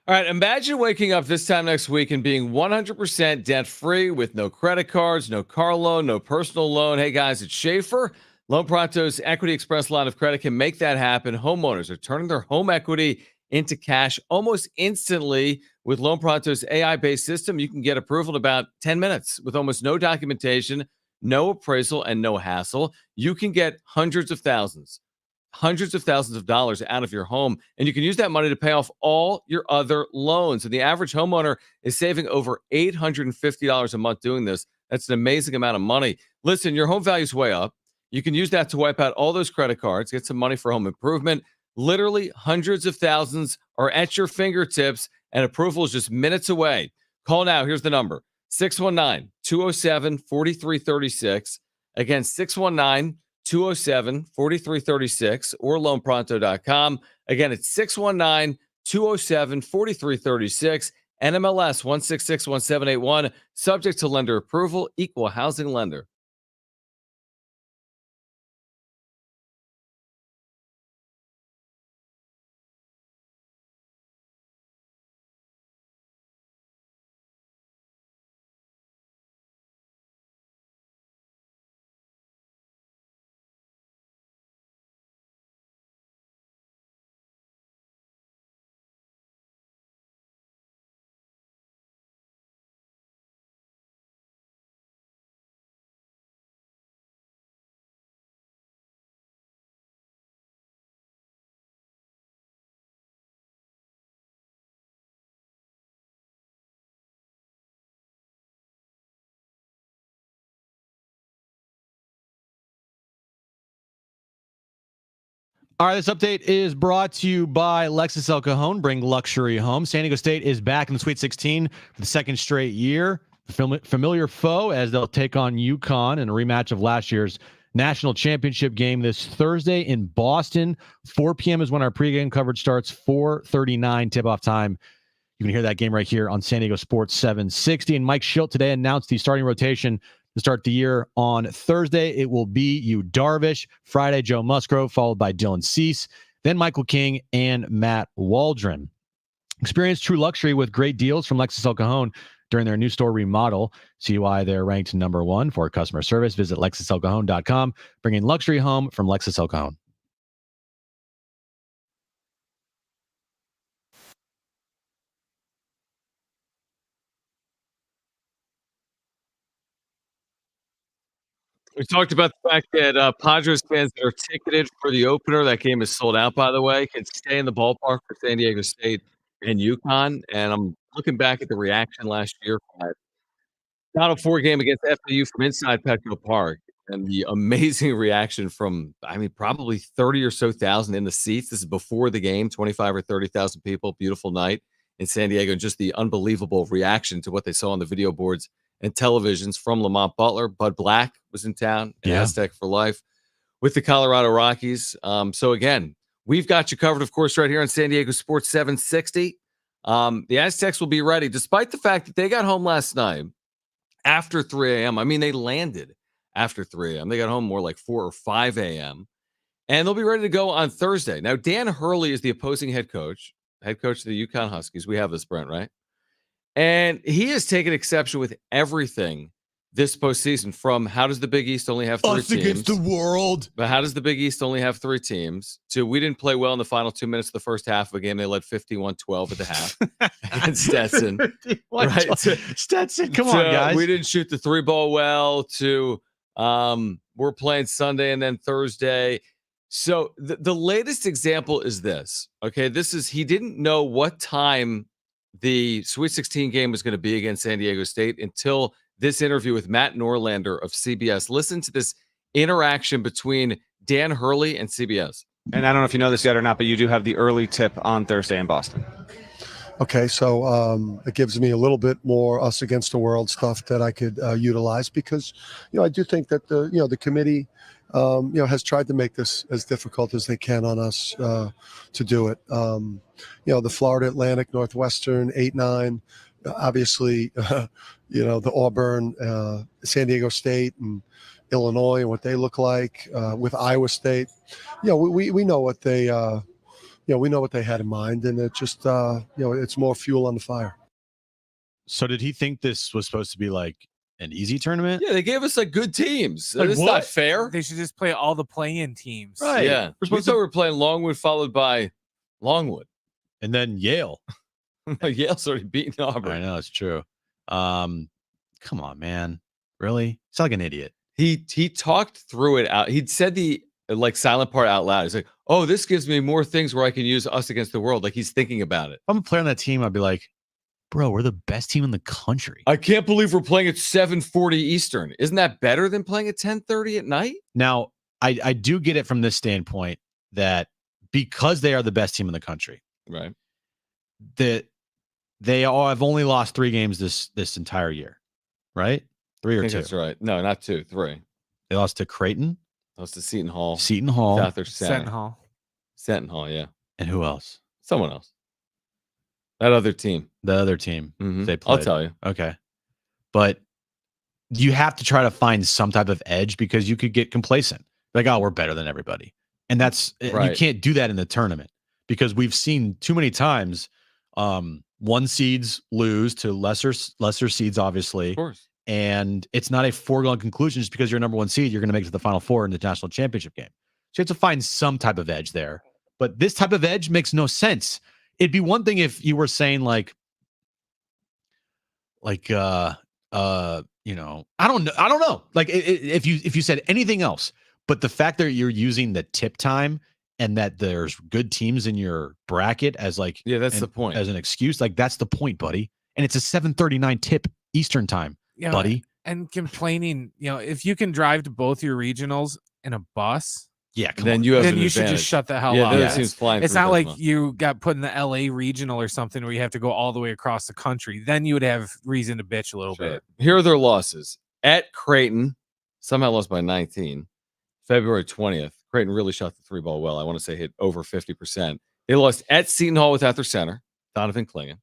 Speaker 2: All right, imagine waking up this time next week and being 100% debt-free with no credit cards, no car loan, no personal loan. Hey, guys, it's Schaefer. Loan Pronto's Equity Express line of credit can make that happen. Homeowners are turning their home equity into cash almost instantly. With Loan Pronto's AI-based system, you can get approval in about 10 minutes with almost no documentation, no appraisal, and no hassle. You can get hundreds of thousands of dollars out of your home, and you can use that money to pay off all your other loans. And the average homeowner is saving over $850 a month doing this. That's an amazing amount of money. Listen, your home value is way up. You can use that to wipe out all those credit cards, get some money for home improvement. Literally hundreds of thousands are at your fingertips, and approval is just minutes away. Call now. Here's the number: 619-207-4336. Again, 619-207-4336 or loanpronto.com. Again, it's 619-207-4336. NMLS 1661781. Subject to lender approval. Equal housing lender.
Speaker 1: All right, this update is brought to you by Lexus El Cajon. Bring luxury home. San Diego State is back in the Sweet 16 for the second straight year. Familiar foe as they'll take on Uconn in a rematch of last year's national championship game this Thursday in Boston. 4 p.m. is when our pregame coverage starts. 4:39 tip-off time. You can hear that game right here on San Diego Sports 760. And Mike Schilt today announced the starting rotation to start the year. On Thursday, it will be Yu Darvish. Friday, Joe Musgrove, followed by Dylan Cease. Then Michael King and Matt Waldron. Experience true luxury with great deals from Lexus El Cajon during their new store remodel. See why they're ranked number 1 for customer service. Visit LexusElCajon.com. Bringing luxury home from Lexus El Cajon.
Speaker 2: We talked about the fact that Padres fans that are ticketed for the opener, that game is sold out, by the way, can stay in the ballpark for San Diego State and Uconn. And I'm looking back at the reaction last year for that Final Four game against FAU from inside Petco Park, and the amazing reaction from, I mean, probably 30 or so thousand in the seats. This is before the game, 25 or 30,000 people. Beautiful night in San Diego, and just the unbelievable reaction to what they saw on the video boards and televisions from Lamont Butler. Bud Black was in town, Aztec for life, with the Colorado Rockies. So again, we've got you covered, of course, right here on San Diego Sports 760. The Aztecs will be ready, despite the fact that they got home last night after 3 a.m. I mean, they landed after 3 a.m. They got home more like 4 or 5 a.m. And they'll be ready to go on Thursday. Now, Dan Hurley is the opposing head coach of the Uconn Huskies. We have this, Brent, right? And he has taken exception with everything this postseason, from how does the Big East only have 3 teams? Us against the world. But how does the Big East only have 3 teams? To we didn't play well in the final 2 minutes of the first half of a game. They led 51-12 at the half against Stetson. Right?
Speaker 1: Stetson, come on, guys.
Speaker 2: We didn't shoot the 3-ball well. To we're playing Sunday and then Thursday. So the latest example is this. Okay, he didn't know what time the Sweet 16 game was going to be against San Diego State until this interview with Matt Norlander of CBS. Listen to this interaction between Dan Hurley and CBS.
Speaker 3: And I don't know if you know this yet or not, but you do have the early tip on Thursday in Boston.
Speaker 4: Okay, so it gives me a little bit more us against the world stuff that I could utilize, because I do think that the committee has tried to make this as difficult as they can on us to do it. The Florida Atlantic, Northwestern, 8-9, obviously, the Auburn, San Diego State, and Illinois, and what they look like with Iowa State. We know what they we know what they had in mind, and it just it's more fuel on the fire.
Speaker 1: So did he think this was supposed to be like an easy tournament?
Speaker 2: Yeah, they gave us like good teams.
Speaker 1: Like
Speaker 2: It's
Speaker 1: what?
Speaker 2: not fair.
Speaker 5: They should just play all the play-in teams.
Speaker 1: Right.
Speaker 2: Yeah. We thought we were playing Longwood followed by Longwood.
Speaker 1: And then Yale.
Speaker 2: Yale's already beaten Auburn.
Speaker 1: I know, it's true. Come on, man. Really? It's like an idiot.
Speaker 2: He talked through it out. He'd said the like silent part out loud. He's like, oh, this gives me more things where I can use us against the world. Like he's thinking about it.
Speaker 1: If I'm a player on that team, I'd be like, bro, we're the best team in the country.
Speaker 2: I can't believe we're playing at 7:40 Eastern. Isn't that better than playing at 10:30 at night?
Speaker 1: Now, I do get it from this standpoint that because they are the best team in the country,
Speaker 2: right?
Speaker 1: That they all have only lost 3 games this entire year, right? 3
Speaker 2: I
Speaker 1: or
Speaker 2: think
Speaker 1: 2.
Speaker 2: that's right. No, not 2, 3.
Speaker 1: They lost to Creighton.
Speaker 2: Lost to Seton Hall.
Speaker 1: Seton Hall.
Speaker 5: Seton Hall.
Speaker 2: Seton Hall, yeah.
Speaker 1: And who else?
Speaker 2: Someone else. That other team.
Speaker 1: The other team.
Speaker 2: Mhm.
Speaker 1: They
Speaker 2: I'll
Speaker 1: played.
Speaker 2: tell you.
Speaker 1: Okay. But you have to try to find some type of edge because you could get complacent. Like, oh, we're better than everybody. And that's you
Speaker 2: Right.
Speaker 1: can't do that in the tournament because we've seen too many times 1 seeds lose to lesser seeds, obviously.
Speaker 2: Of course.
Speaker 1: And it's not a foregone conclusion just because you're a number 1 seed, you're going to make it to the Final Four in the national championship game. So you have to find some type of edge there. But this type of edge makes no sense. It'd be one thing if you were saying I don't know. Like if you said anything else, but the fact that you're using the tip time and that there's good teams in your bracket as
Speaker 2: that's the point.
Speaker 1: as an excuse, like that's the point, buddy. And it's a 7:39 tip Eastern time, buddy.
Speaker 5: And complaining, if you can drive to both your regionals in a bus,
Speaker 1: yeah,
Speaker 2: then you have
Speaker 5: then
Speaker 2: an
Speaker 5: you should
Speaker 2: advantage.
Speaker 5: just shut the hell
Speaker 2: Yeah,
Speaker 5: up.
Speaker 2: the other team's flying
Speaker 5: It's
Speaker 2: through
Speaker 5: not like
Speaker 2: Bismarck.
Speaker 5: you got put in the LA regional or something where you have to go all the way across the country. Then you would have reason to bitch a little bit.
Speaker 2: Here are their losses. At Creighton, somehow lost by 19. February 20th. Creighton really shot the 3-ball well. I want to say hit over 50%. They lost at Seton Hall without their center, Donovan Klingen.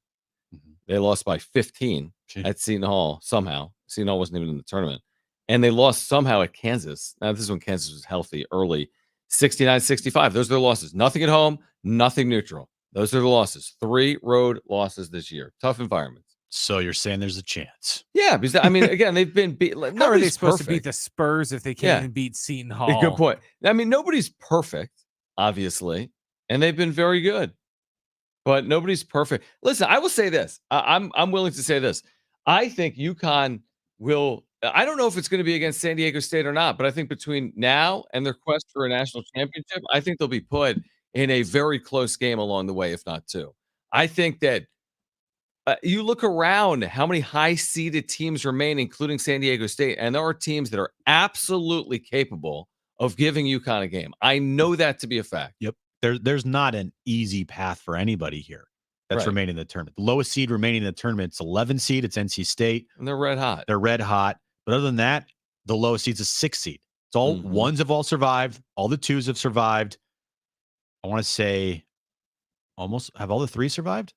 Speaker 2: They lost by 15 at Seton Hall somehow. Seton Hall wasn't even in the tournament. And they lost somehow at Kansas. Now, this is when Kansas was healthy early. 69-65. Those are their losses. Nothing at home, nothing neutral. Those are the losses. 3 road losses this year. Tough environments.
Speaker 1: So you're saying there's a chance?
Speaker 2: Yeah, because I mean, again, they've been beat. Like,
Speaker 5: How are they
Speaker 2: nobody's
Speaker 5: supposed to
Speaker 2: perfect.
Speaker 5: beat the Spurs if they can't even beat Seton Hall?
Speaker 2: Good point. I mean, nobody's perfect, obviously, and they've been very good, but nobody's perfect. Listen, I will say this. I'm willing to say this. I think UConn will. I don't know if it's going to be against San Diego State or not, but I think between now and their quest for a national championship, I think they'll be put in a very close game along the way, if not 2. I think that you look around how many high-seeded teams remain, including San Diego State, and there are teams that are absolutely capable of giving UConn a game. I know that to be a fact.
Speaker 1: Yep. There's not an easy path for anybody here that's
Speaker 2: Right.
Speaker 1: remaining in the tournament. The lowest seed remaining in the tournament, it's 11 seed. It's NC State.
Speaker 2: And they're red hot.
Speaker 1: They're red hot. But other than that, the lowest seed's a 6 seed. It's all ones have all survived. All the 2s have survived. I want to say almost have all the 3 survived?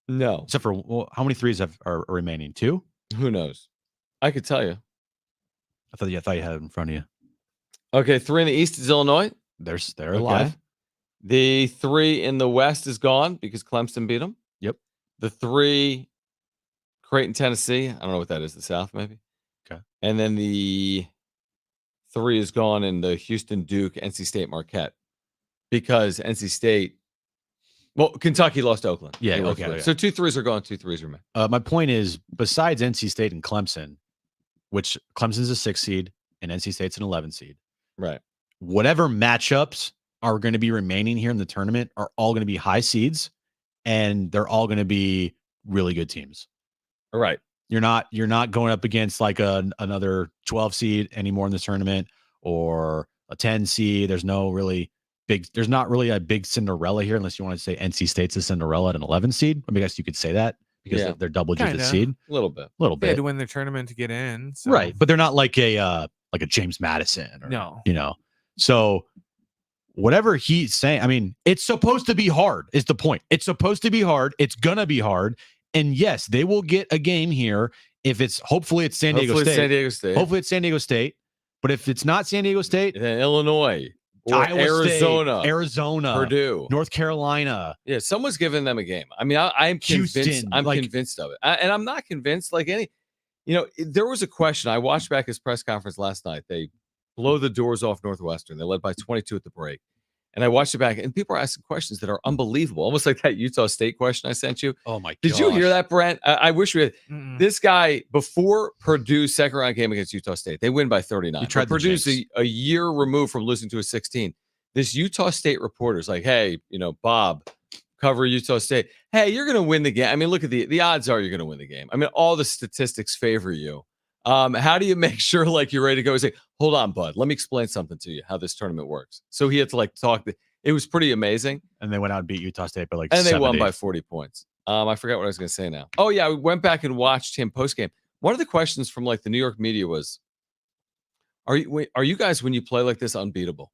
Speaker 2: No.
Speaker 1: Except for how many 3s are remaining? 2?
Speaker 2: Who knows? I could tell you.
Speaker 1: I thought you had it in front of you.
Speaker 2: Okay, 3 in the East is Illinois.
Speaker 1: They're alive.
Speaker 2: The 3 in the West is gone because Clemson beat them.
Speaker 1: Yep.
Speaker 2: The 3, Creighton, Tennessee. I don't know what that is. The South, maybe.
Speaker 1: Okay.
Speaker 2: And then the 3 is gone in the Houston, Duke, NC State, Marquette, because NC State. Well, Kentucky lost to Oakland.
Speaker 1: Yeah.
Speaker 2: They lost
Speaker 1: Okay.
Speaker 2: to So 2 3s are gone. 2 3s remain.
Speaker 1: My point is, besides NC State and Clemson, which Clemson's a 6 seed and NC State's an 11 seed,
Speaker 2: right?
Speaker 1: Whatever matchups are going to be remaining here in the tournament are all going to be high seeds, and they're all going to be really good teams.
Speaker 2: All right.
Speaker 1: You're not going up against like another 12 seed anymore in this tournament or a 10 seed. There's not really a big Cinderella here, unless you want to say NC State's a Cinderella at an 11 seed. I mean, I guess you could say that because they're double digit seed.
Speaker 2: A little bit.
Speaker 5: They had to win the tournament to get in. So.
Speaker 1: Right. But they're not like a James Madison or,
Speaker 5: No.
Speaker 1: So whatever he's saying, I mean, it's supposed to be hard is the point. It's supposed to be hard. It's going to be hard. And yes, they will get a game here if hopefully it's San Diego State.
Speaker 2: San Diego State.
Speaker 1: Hopefully it's San Diego State. But if it's not San Diego State,
Speaker 2: then Illinois. or
Speaker 1: Iowa
Speaker 2: Arizona,
Speaker 1: State, Arizona,
Speaker 2: Purdue,
Speaker 1: North Carolina.
Speaker 2: Yeah, someone's giving them a game. I mean, I'm convinced.
Speaker 1: Houston,
Speaker 2: I'm convinced of it, and I'm not convinced like any. There was a question. I watched back his press conference last night. They blow the doors off Northwestern. They led by 22 at the break. And I watched it back, and people are asking questions that are unbelievable, almost like that Utah State question I sent you.
Speaker 1: Oh, my God.
Speaker 2: Did you hear that, Brent? I wish we had. This guy, before Purdue's second-round game against Utah State, they win by 39. Purdue's a year removed from losing to a 16. This Utah State reporter's like, hey, Bob, cover Utah State. Hey, you're going to win the game. I mean, look at the odds are you're going to win the game. I mean, all the statistics favor you. How do you make sure like you're ready to go? He's like, hold on, bud. Let me explain something to you, how this tournament works. So he had to like talk. It was pretty amazing.
Speaker 1: And they went out and beat Utah State by like
Speaker 2: and
Speaker 1: 70.
Speaker 2: They won by 40 points. I forgot what I was going to say now. Oh, yeah. We went back and watched him post-game. One of the questions from like the New York media was, are you guys, when you play like this, unbeatable?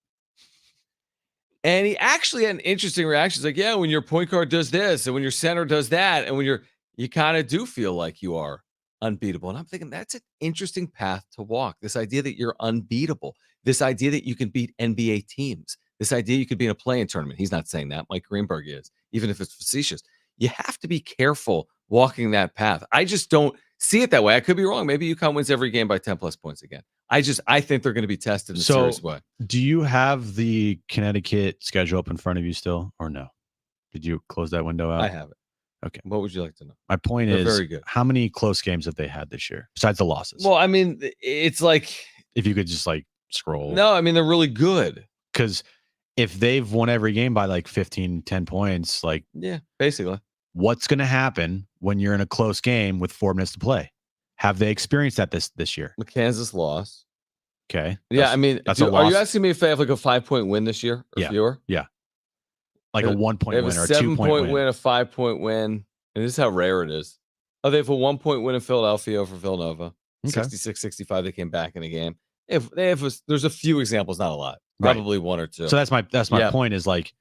Speaker 2: And he actually had an interesting reaction. He's like, yeah, when your point guard does this and when your center does that and when you kind of do feel like you are unbeatable. And I'm thinking that's an interesting path to walk. This idea that you're unbeatable, this idea that you can beat NBA teams, this idea you could be in a play-in tournament. He's not saying that. Mike Greenberg is, even if it's facetious. You have to be careful walking that path. I just don't see it that way. I could be wrong. Maybe UConn wins every game by 10 plus points again. I think they're going to be tested in a serious way.
Speaker 1: Do you have the Connecticut schedule up in front of you still, or no? Did you close that window out?
Speaker 2: I have it.
Speaker 1: Okay.
Speaker 2: What would you like to know?
Speaker 1: My point
Speaker 2: They're
Speaker 1: is,
Speaker 2: very good.
Speaker 1: How many close games have they had this year besides the losses?
Speaker 2: Well, I mean, it's like
Speaker 1: if you could just like scroll.
Speaker 2: No, I mean they're really good
Speaker 1: because if they've won every game by like 15, 10 points, like
Speaker 2: yeah, basically,
Speaker 1: what's going to happen when you're in a close game with 4 minutes to play? Have they experienced that this year?
Speaker 2: The Kansas loss.
Speaker 1: Okay.
Speaker 2: Yeah, I mean,
Speaker 1: that's
Speaker 2: are you asking me if they have like a 5-point win this year or fewer?
Speaker 1: Yeah. Like a 1 point win or a
Speaker 2: 7
Speaker 1: 2-point
Speaker 2: win, a 5-point win. And this is how rare it is. Oh, they have a 1-point win in Philadelphia over Villanova.
Speaker 1: Okay.
Speaker 2: 66-65. They came back in a game. There's a few examples, not a lot.
Speaker 1: Right.
Speaker 2: Probably one or two.
Speaker 1: So that's my point is like,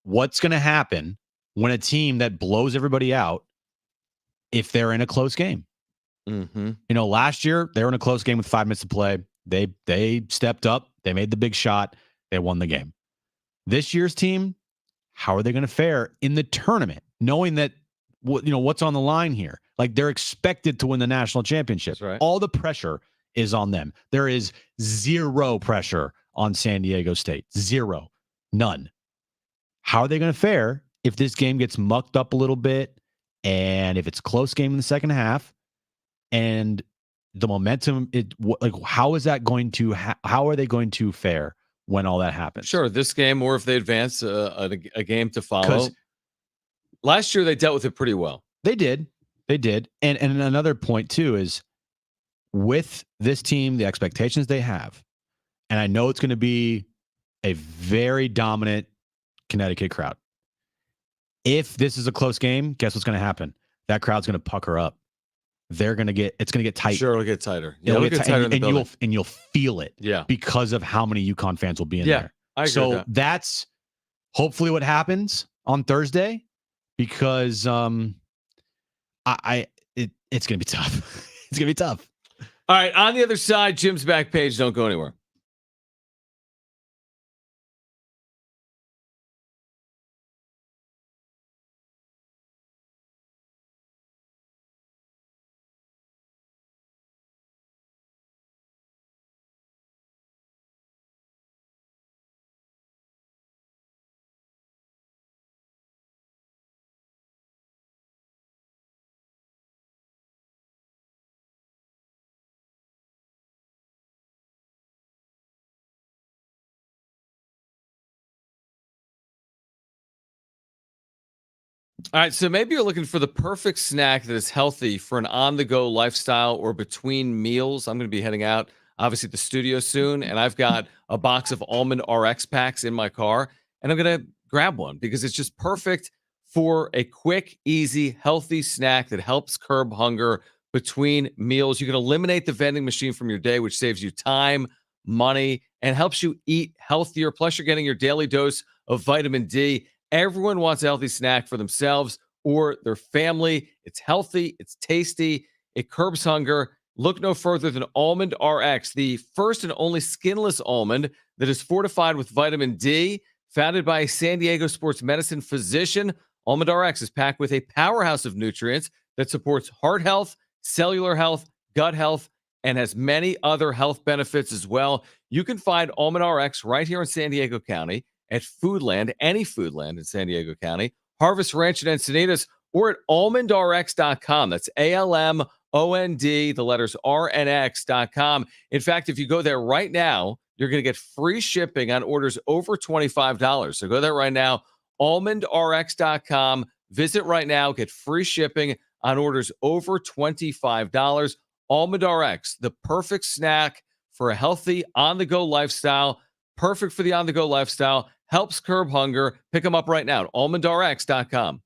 Speaker 1: what's going to happen when a team that blows everybody out, if they're in a close game?
Speaker 2: Mm-hmm.
Speaker 1: Last year they were in a close game with 5 minutes to play. They stepped up. They made the big shot. They won the game. This year's team, how are they going to fare in the tournament, knowing that what's on the line here? Like they're expected to win the national championship.
Speaker 2: That's right.
Speaker 1: All the pressure is on them. There is zero pressure on San Diego State. Zero. None. How are they going to fare if this game gets mucked up a little bit and if it's a close game in the second half and the momentum, how is that going to, how are they going to fare when all that happens?
Speaker 2: Sure, this game, or if they advance a game to follow. Last year, they dealt with it pretty well.
Speaker 1: They did. And another point, too, is with this team, the expectations they have, and I know it's going to be a very dominant Connecticut crowd. If this is a close game, guess what's going to happen? That crowd's going to pucker up. It's going to get tight.
Speaker 2: Sure, it'll get tighter. Yeah,
Speaker 1: It'll
Speaker 2: get tighter in the building.
Speaker 1: and you'll feel it.
Speaker 2: Yeah, because
Speaker 1: of how many UConn fans will be in there.
Speaker 2: I agree
Speaker 1: so
Speaker 2: with that.
Speaker 1: That's hopefully what happens on Thursday, because it's going to be tough. It's going to be tough.
Speaker 2: All right, on the other side, Jim's back page. Don't go anywhere. All right, so maybe you're looking for the perfect snack that is healthy for an on-the-go lifestyle or between meals. I'm going to be heading out, obviously, at the studio soon, and I've got a box of Almond RX packs in my car, and I'm going to grab one because it's just perfect for a quick, easy, healthy snack that helps curb hunger between meals. You can eliminate the vending machine from your day, which saves you time, money, and helps you eat healthier. Plus, you're getting your daily dose of vitamin D. Everyone wants a healthy snack for themselves or their family. It's healthy. It's tasty. It curbs hunger. look no further than Almond RX, the first and only skinless almond that is fortified with vitamin D. Founded by a San Diego sports medicine physician, Almond RX is packed with a powerhouse of nutrients that supports heart health, cellular health, gut health, and has many other health benefits as well. You can find Almond RX right here in San Diego County at Foodland, any Foodland in San Diego County, Harvest Ranch in Encinitas, or at almondrx.com. That's ALMOND, the letters RNX.com. In fact, if you go there right now, you're going to get free shipping on orders over $25. So go there right now, almondrx.com. Visit right now, get free shipping on orders over $25. Almond RX, the perfect snack for a healthy on-the-go lifestyle. Perfect for the on-the-go lifestyle. Helps curb hunger. Pick them up right now at almondrx.com.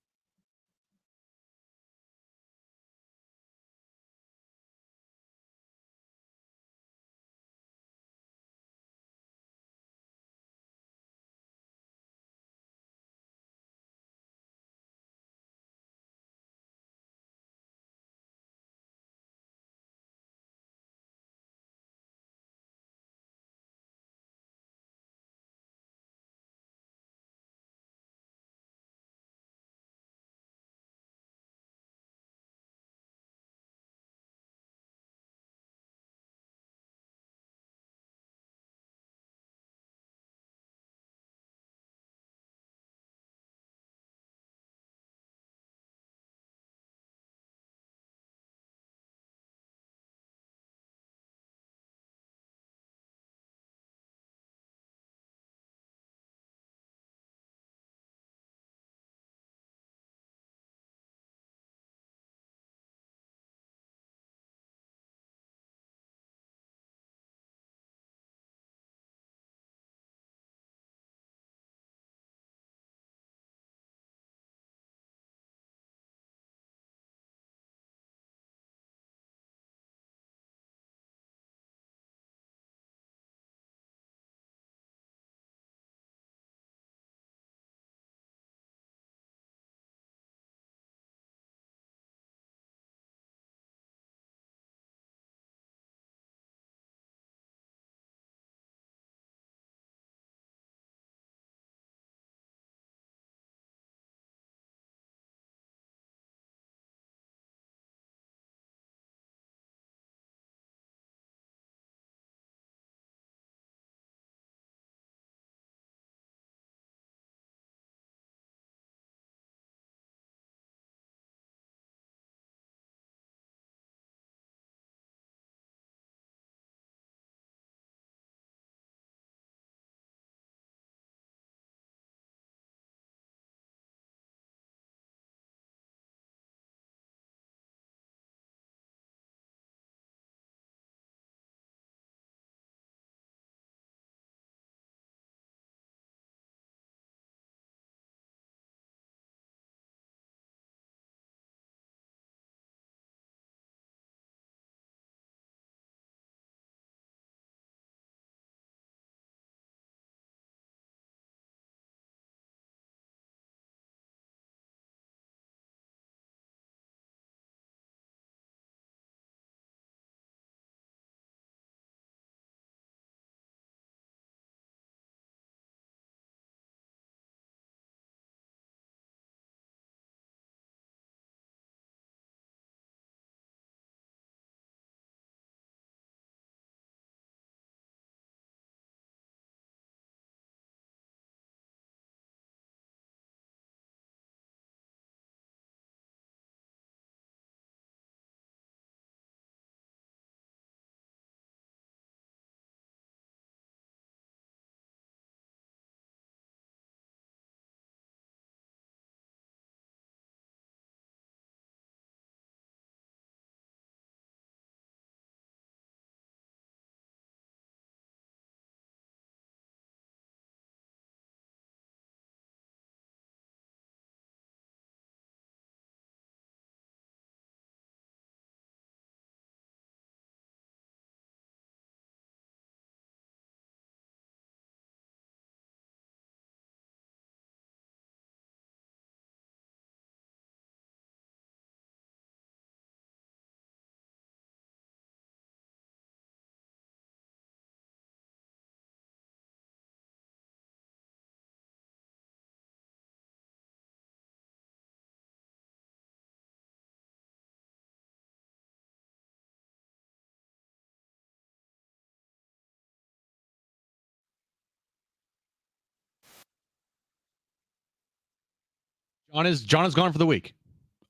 Speaker 1: Jon is gone for the week.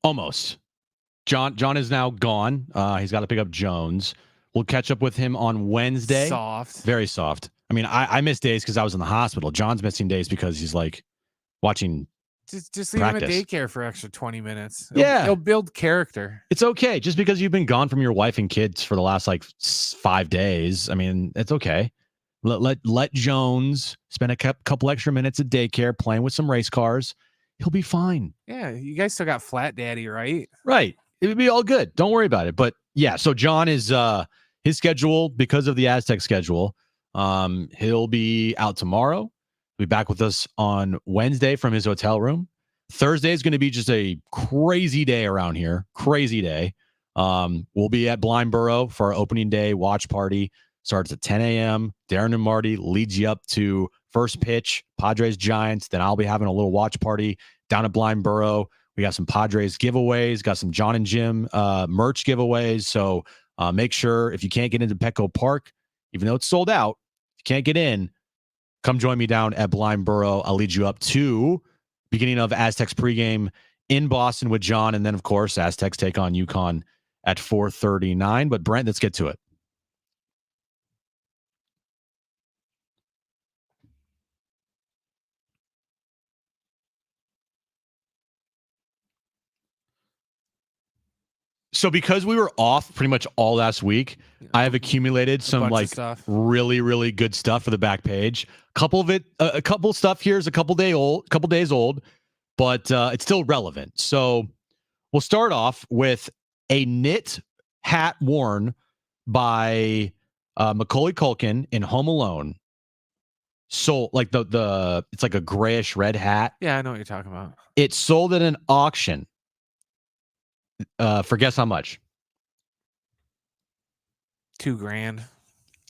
Speaker 1: Almost. Jon is now gone. He's got to pick up Jones. We'll catch up with him on Wednesday.
Speaker 5: Soft.
Speaker 1: Very soft. I mean, I missed days because I was in the hospital. Jon's missing days because he's like watching.
Speaker 5: Just leave
Speaker 1: practice.
Speaker 5: him at daycare for extra 20 minutes.
Speaker 1: Yeah.
Speaker 5: He'll build character.
Speaker 1: It's okay. Just because you've been gone from your wife and kids for the last like 5 days. I mean, it's okay. Let Jones spend a couple extra minutes at daycare playing with some race cars. He'll be fine.
Speaker 5: Yeah, you guys still got Flat Daddy, right?
Speaker 1: Right. It would be all good. Don't worry about it. But yeah, so Jon is his schedule because of the Aztec schedule. He'll be out tomorrow. He'll be back with us on Wednesday from his hotel room. Thursday is going to be just a crazy day around here. Crazy day. We'll be at Blind Burrow for our opening day watch party. Starts at 10 a.m. Darren and Marty leads you up to first pitch, Padres Giants. Then I'll be having a little watch party down at Blind Burrow. We got some Padres giveaways, got some Jon and Jim merch giveaways. So make sure if you can't get into Petco Park, even though it's sold out, if you can't get in, come join me down at Blind Burrow. I'll lead you up to beginning of Aztecs pregame in Boston with Jon. And then, of course, Aztecs take on Uconn at 4:39. But Brent, let's get to it. So because we were off pretty much all last week, I have accumulated some like really, really good stuff for the back page. A couple stuff here is a couple days old, but it's still relevant. So we'll start off with a knit hat worn by Macaulay Culkin in Home Alone. So like the it's like a grayish red hat.
Speaker 5: Yeah, I know what you're talking about.
Speaker 1: It sold at an auction. For guess how much?
Speaker 5: $2,000.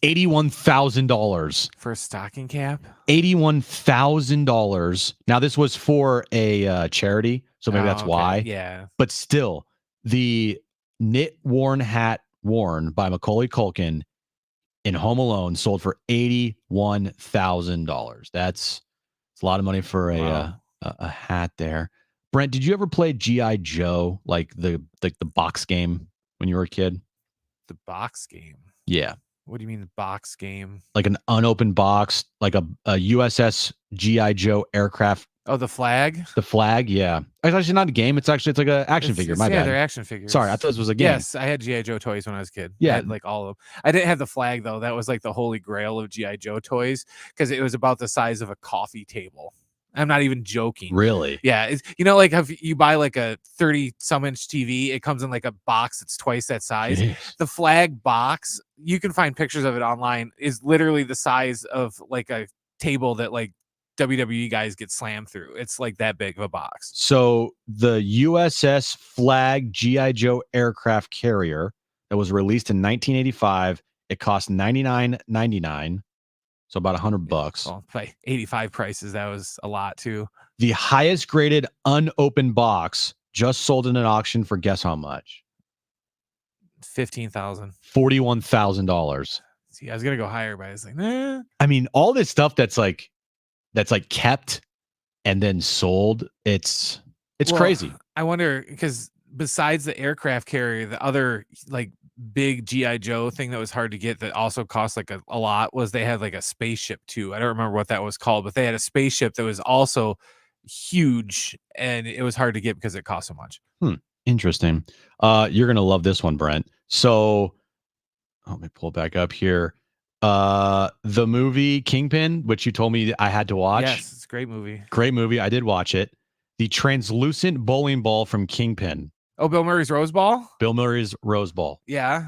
Speaker 1: $81,000
Speaker 5: for a stocking cap.
Speaker 1: $81,000. Now this was for a charity, so maybe that's
Speaker 5: okay.
Speaker 1: why.
Speaker 5: Yeah,
Speaker 1: but still, the knit worn hat worn by Macaulay Culkin in Home Alone sold for $81,000. That's a lot of money for a hat there. Brent, did you ever play G.I. Joe, like the box game when you were a kid?
Speaker 5: The box game?
Speaker 1: Yeah.
Speaker 5: What do you mean the box game?
Speaker 1: Like an unopened box, like a USS G.I. Joe aircraft.
Speaker 5: Oh, the flag?
Speaker 1: The flag, yeah. It's actually not a game. It's like an action figure. My bad.
Speaker 5: They're action figures.
Speaker 1: Sorry, I thought this was a game.
Speaker 5: Yes, I had G.I. Joe toys when I was a kid.
Speaker 1: Yeah.
Speaker 5: I had like all of them. I didn't have the flag, though. That was like the holy grail of G.I. Joe toys because it was about the size of a coffee table. I'm not even joking.
Speaker 1: Really?
Speaker 5: Yeah. It's, like if you buy like a 30-some inch TV, it comes in like a box that's twice that size.
Speaker 1: Jeez.
Speaker 5: The flag box, you can find pictures of it online, is literally the size of like a table that like WWE guys get slammed through. It's like that big of a box.
Speaker 1: So the USS Flag G.I. Joe aircraft carrier that was released in 1985, it cost $99.99. So about $100.
Speaker 5: Well, by 85 prices, that was a lot too.
Speaker 1: The highest graded unopened box just sold in an auction for guess how much?
Speaker 5: $15,000.
Speaker 1: $41,000.
Speaker 5: See, I was gonna go higher, but I was like, nah.
Speaker 1: I mean, all this stuff that's like kept and then sold. It's crazy.
Speaker 5: I wonder because besides the aircraft carrier, the other like big G.I. Joe thing that was hard to get that also cost like a lot was they had like a spaceship too. I don't remember what that was called, but they had a spaceship that was also huge and it was hard to get because it cost so much.
Speaker 1: Interesting. You're gonna love this one, Brent. So let me pull back up here. The movie Kingpin, which you told me I had to watch.
Speaker 5: Yes, it's a great movie.
Speaker 1: Great movie. I did watch it. The translucent bowling ball from Kingpin.
Speaker 5: Oh, Bill Murray's Rose Ball?
Speaker 1: Bill Murray's Rose Ball.
Speaker 5: Yeah.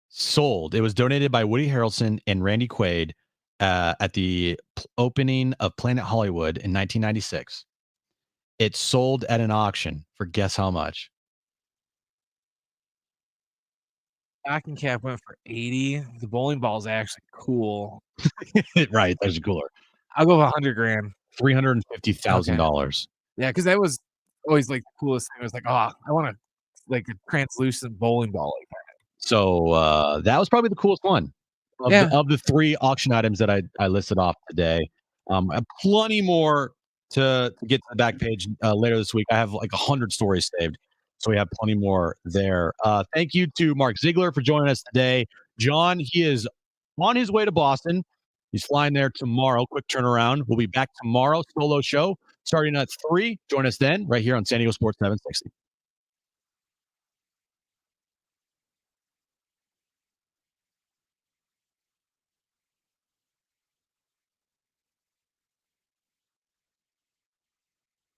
Speaker 1: Sold. It was donated by Woody Harrelson and Randy Quaid at the opening of Planet Hollywood in 1996. It sold at an auction for guess how much?
Speaker 5: Stocking cap went for $80. The bowling ball is actually cool.
Speaker 1: Right. That's cooler.
Speaker 5: I'll go $100,000.
Speaker 1: $350,000.
Speaker 5: Yeah, because that was always like the coolest thing. It was like, oh, I want like a translucent bowling ball like that.
Speaker 1: So that was probably the coolest one of the three auction items that I listed off today. I have plenty more to get to the back page later this week. I have like 100 stories saved, so we have plenty more there. Thank you to Mark Ziegler for joining us today. Jon, he is on his way to Boston. He's flying there tomorrow. Quick turnaround. We'll be back tomorrow. Solo show starting at 3. Join us then right here on San Diego Sports 760.